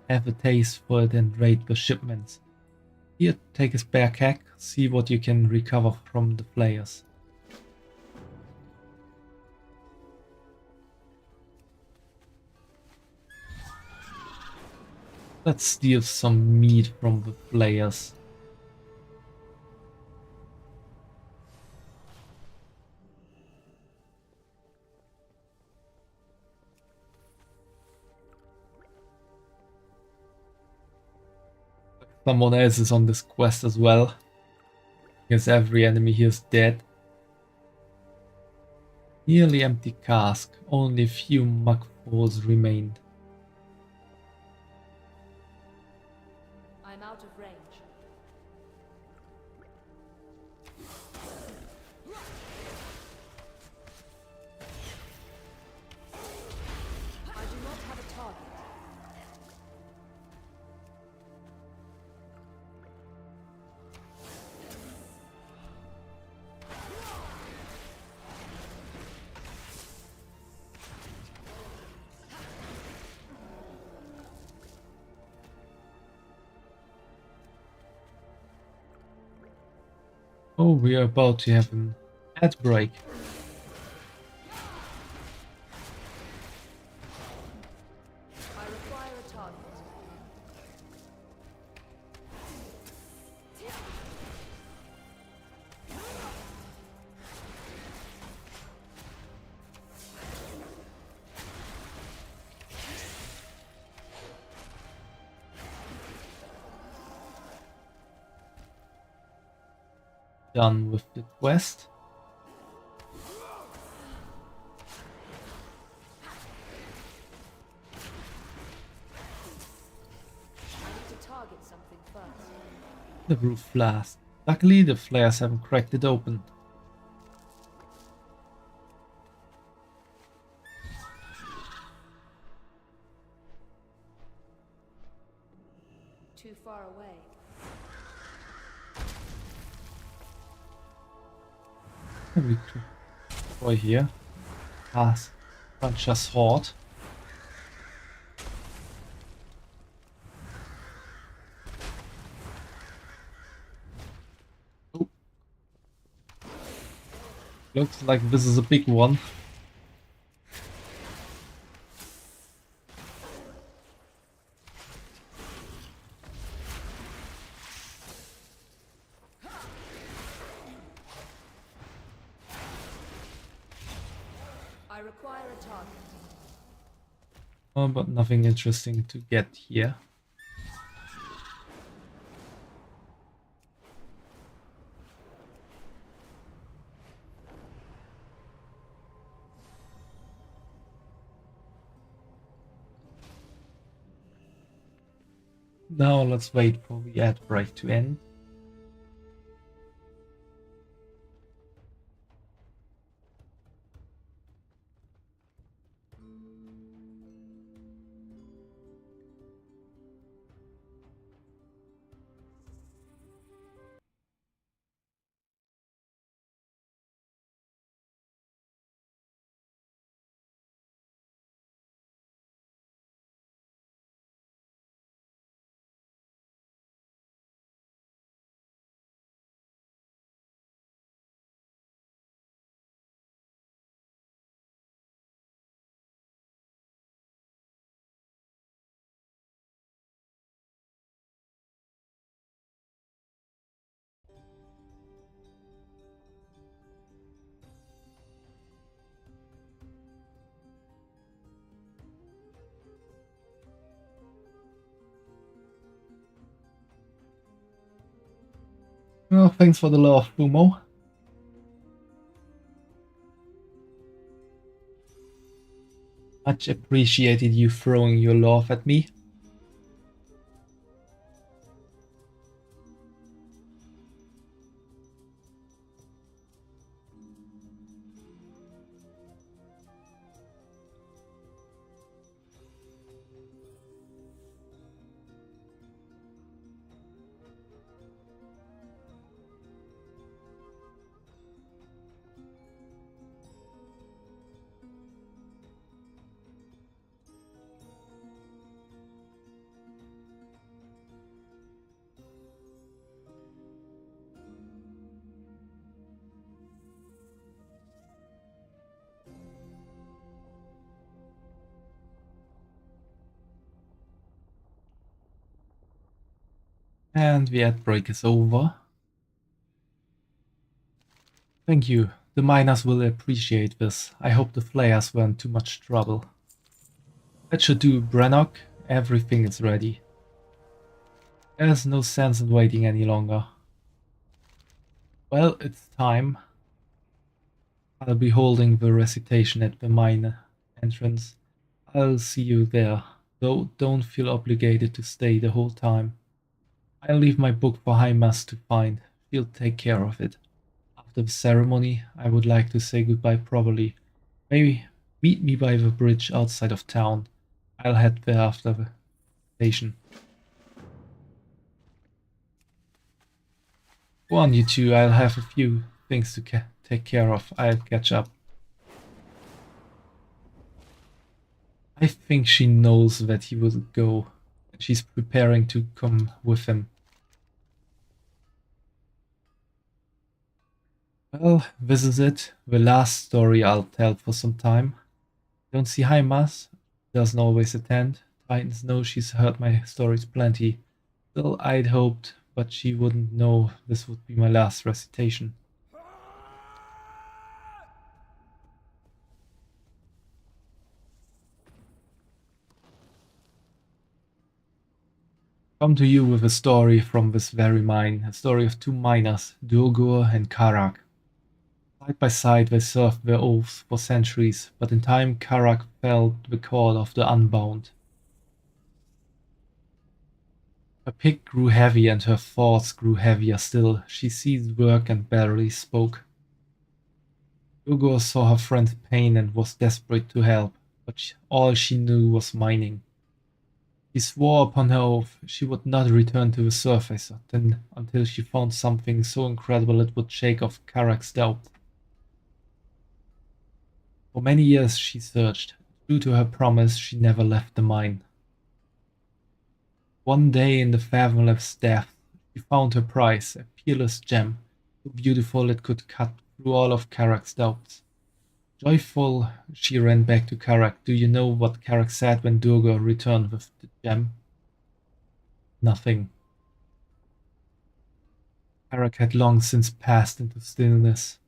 have a taste for it and raid the shipments. Here, take a spare keg, see what you can recover from the flayers. Let's steal some meat from the flayers. Someone else is on this quest as well. Because every enemy here is dead. Nearly empty cask, only a few mugfuls remained. I'm out of range. I do not have a target. Oh, we are about to have an ad break. I require a target. Done with the quest. I need to target something first. The roof blast. Luckily, the flares haven't cracked it open. Too far away. We could boy here. Punch a sword. Oh. Looks like this is a big one. I require a target. Oh, but nothing interesting to get here. Now let's wait for the ad break to end. Well, thanks for the love, Fumo. Much appreciated you throwing your love at me. And the ad break is over. Thank you. The miners will appreciate this. I hope the flayers weren't too much trouble. That should do, Brannock. Everything is ready. There's no sense in waiting any longer. Well, it's time. I'll be holding the recitation at the mine entrance. I'll see you there, though don't feel obligated to stay the whole time. I'll leave my book for Hymas to find. She'll take care of it. After the ceremony, I would like to say goodbye properly. Maybe meet me by the bridge outside of town. I'll head there after the station. Go on, you two. I'll have a few things to take care of. I'll catch up. I think she knows that he will go. She's preparing to come with him. Well, this is it. The last story I'll tell for some time. Don't see Hymas. Doesn't always attend. Titans know she's heard my stories plenty. Still, I'd hoped, but she wouldn't know this would be my last recitation. Come to you with a story from this very mine, a story of two miners, Durgur and Karak. Side by side they served their oaths for centuries, but in time Karak felt the call of the unbound. Her pick grew heavy and her thoughts grew heavier still. She ceased work and barely spoke. Durgur saw her friend's pain and was desperate to help, but all she knew was mining. She swore upon her oath she would not return to the surface until she found something so incredible it would shake off Karak's doubt. For many years she searched. True to her promise, she never left the mine. One day in the fathomless depths, she found her prize, a peerless gem, so beautiful it could cut through all of Karak's doubts. Joyful, she ran back to Karak. Do you know what Karak said when Durgur returned with the gem? Nothing. Karak had long since passed into stillness.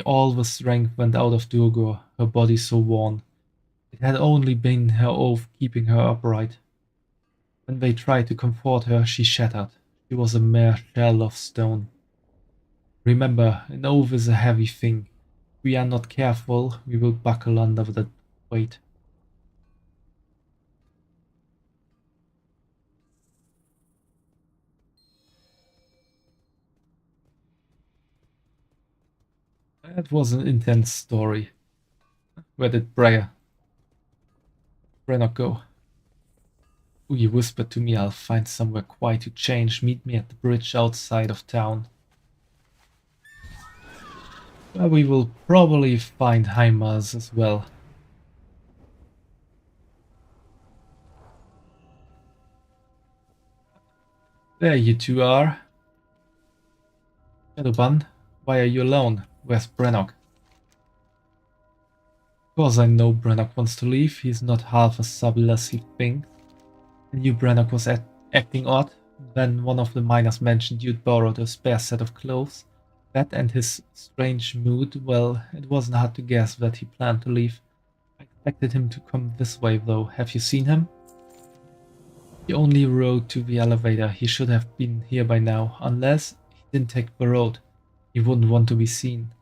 All the strength went out of Durgur, her body so worn. It had only been her oath keeping her upright. When they tried to comfort her, she shattered. She was a mere shell of stone. Remember, an oath is a heavy thing. If we are not careful, we will buckle under that weight. That was an intense story. Where did Brannock go? Oh, you whispered to me I'll find somewhere quiet to change. Meet me at the bridge outside of town. Well, we will probably find Hymas as well. There you two are. Shadowbun, why are you alone? Where's Brannock? Of course I know Brannock wants to leave. He's not half as subtle as he thinks. I knew Brannock was acting odd. Then one of the miners mentioned you'd borrowed a spare set of clothes. That and his strange mood, well, it wasn't hard to guess that he planned to leave. I expected him to come this way though. Have you seen him? He only rode to the elevator. He should have been here by now. Unless he didn't take the road. He wouldn't want to be seen.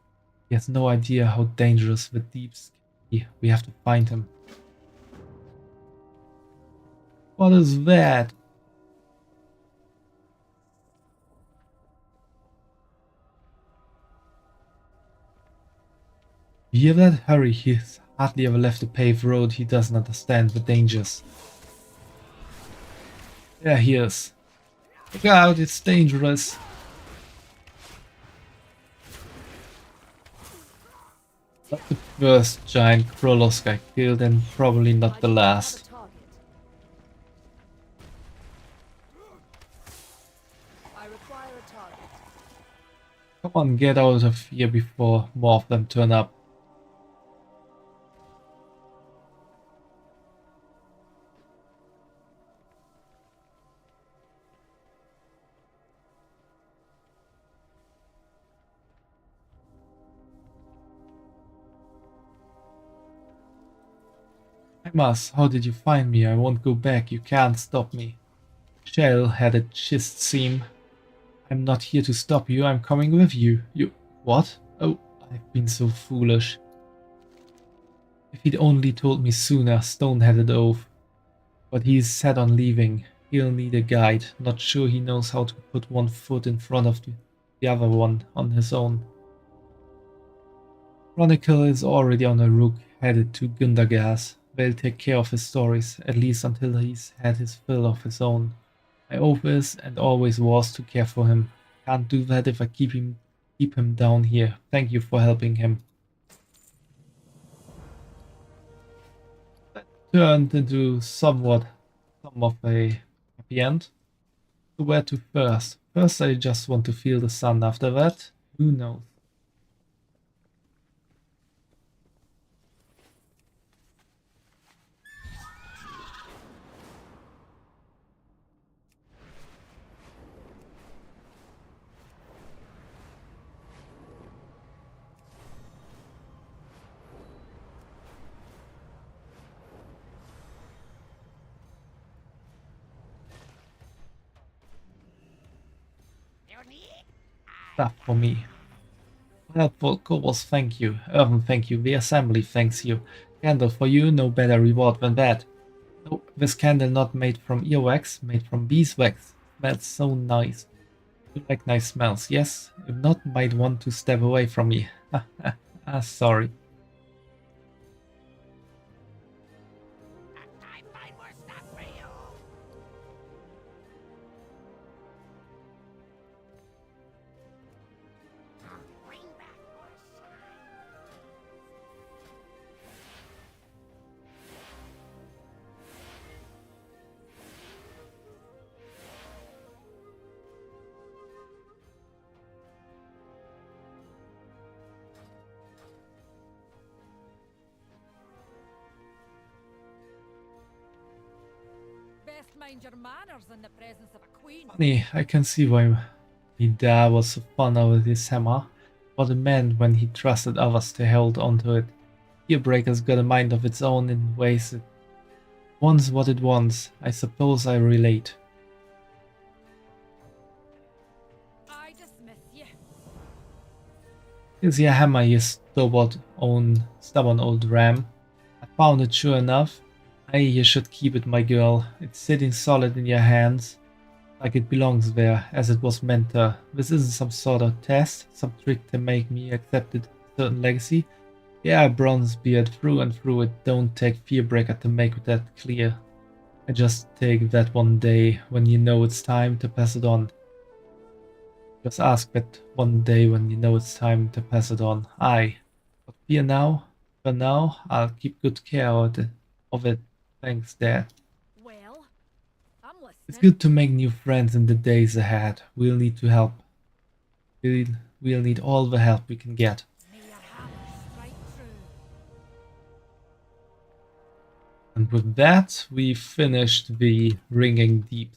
He has no idea how dangerous the deeps can be. We have to find him. What is that? You hear that? Hurry, he's hardly ever left a paved road. He doesn't understand the dangers. There he is. Look out, it's dangerous. Not the first giant Krolosk I killed, and probably not the last. I require a target. Come on, get out of here before more of them turn up. I must. How did you find me? I won't go back. You can't stop me. Shell-headed schist seam. I'm not here to stop you. I'm coming with you. You... What? Oh, I've been so foolish. If he'd only told me sooner, stone-headed oaf. But he's set on leaving. He'll need a guide. Not sure he knows how to put one foot in front of the other one on his own. Chronicle is already on a rook headed to Gundagas. They'll take care of his stories, at least until he's had his fill of his own. My oath is and always was to care for him. Can't do that if I keep him down here. Thank you for helping him. That turned into some of a happy end. So where to first? First I just want to feel the sun. After that, who knows? Stuff for me. Helpful Kobolds, thank you. Irvin, thank you. The assembly thanks you. Candle for you, no better reward than that. No, this candle not made from earwax, made from beeswax. Smells so nice. You like nice smells, yes? If not, might want to step away from me. Sorry. Best mind your manners in the presence of a queen. Funny, I can see why my dad was so fun over this hammer. What it meant when he trusted others to hold onto it. Earbreaker's got a mind of its own in ways it wants what it wants. I suppose I relate. I dismiss you. Here's your hammer, you stubborn old ram. I found it sure enough. Hey, you should keep it, my girl. It's sitting solid in your hands, like it belongs there, as it was meant to. This isn't some sort of test, some trick to make me accept a certain legacy. Yeah, Bronzebeard, through and through. It don't take Fearbreaker to make that clear. I just take that one day when you know it's time to pass it on. Just ask that one day when you know it's time to pass it on. Aye. But for now, I'll keep good care of it. Thanks, Dad. Well, I'm listening. It's good to make new friends in the days ahead. We'll need to help. We'll need all the help we can get. May your hammer strike true. And with that, we finished the Ringing Deep.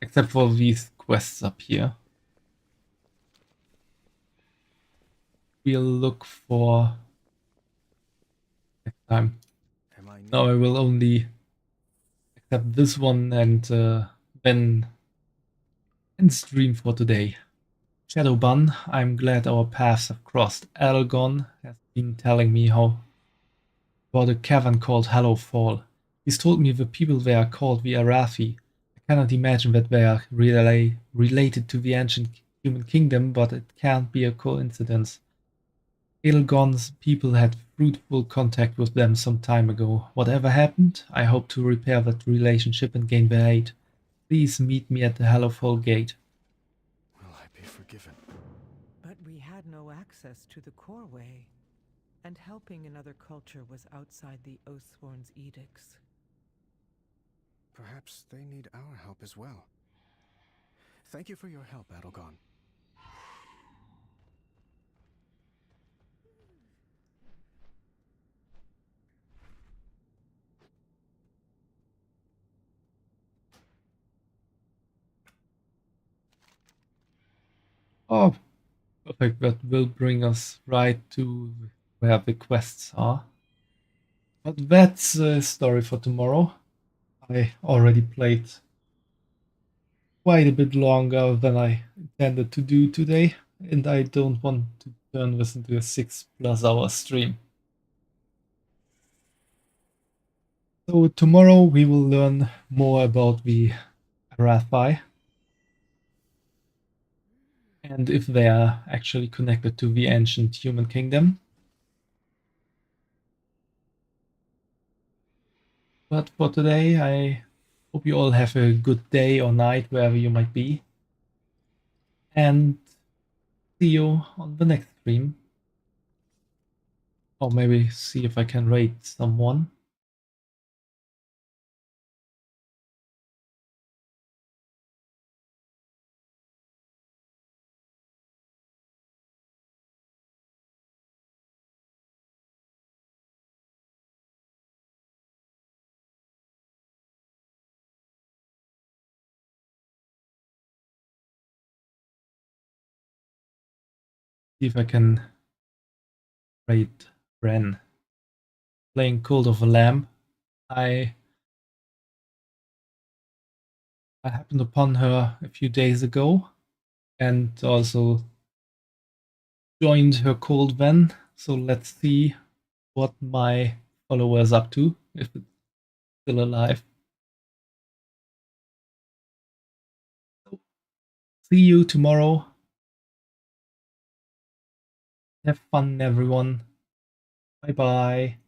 Except for these quests up here. We'll look for next time. Now I will only accept this one and then end stream for today. Shadowbun, I'm glad our paths have crossed. Elgon has been telling me how about a cavern called Hallowfall. He's told me the people there are called the Arathi. I cannot imagine that they are really related to the ancient human kingdom, but it can't be a coincidence. Elgon's people had fruitful contact with them some time ago. Whatever happened, I hope to repair that relationship and gain their aid. Please meet me at the Hallowfall gate. Will I be forgiven? But we had no access to the core way, and helping another culture was outside the Oathsworn's edicts. Perhaps they need our help as well. Thank you for your help, Adelgon. Oh, Perfect, that will bring us right to where the quests are. But that's a story for tomorrow. I already played quite a bit longer than I intended to do today, and I don't want to turn this into a 6+ hour stream. So tomorrow we will learn more about the Arathi and if they are actually connected to the ancient human kingdom. But for today, I hope you all have a good day or night wherever you might be. And see you on the next stream. Or maybe see if I can raid someone. See if I can raid Ren. Playing Cult of a Lamb. I happened upon her a few days ago and also joined her cult then. So let's see what my follower's up to, if it's still alive. See you tomorrow. Have fun, everyone. Bye bye.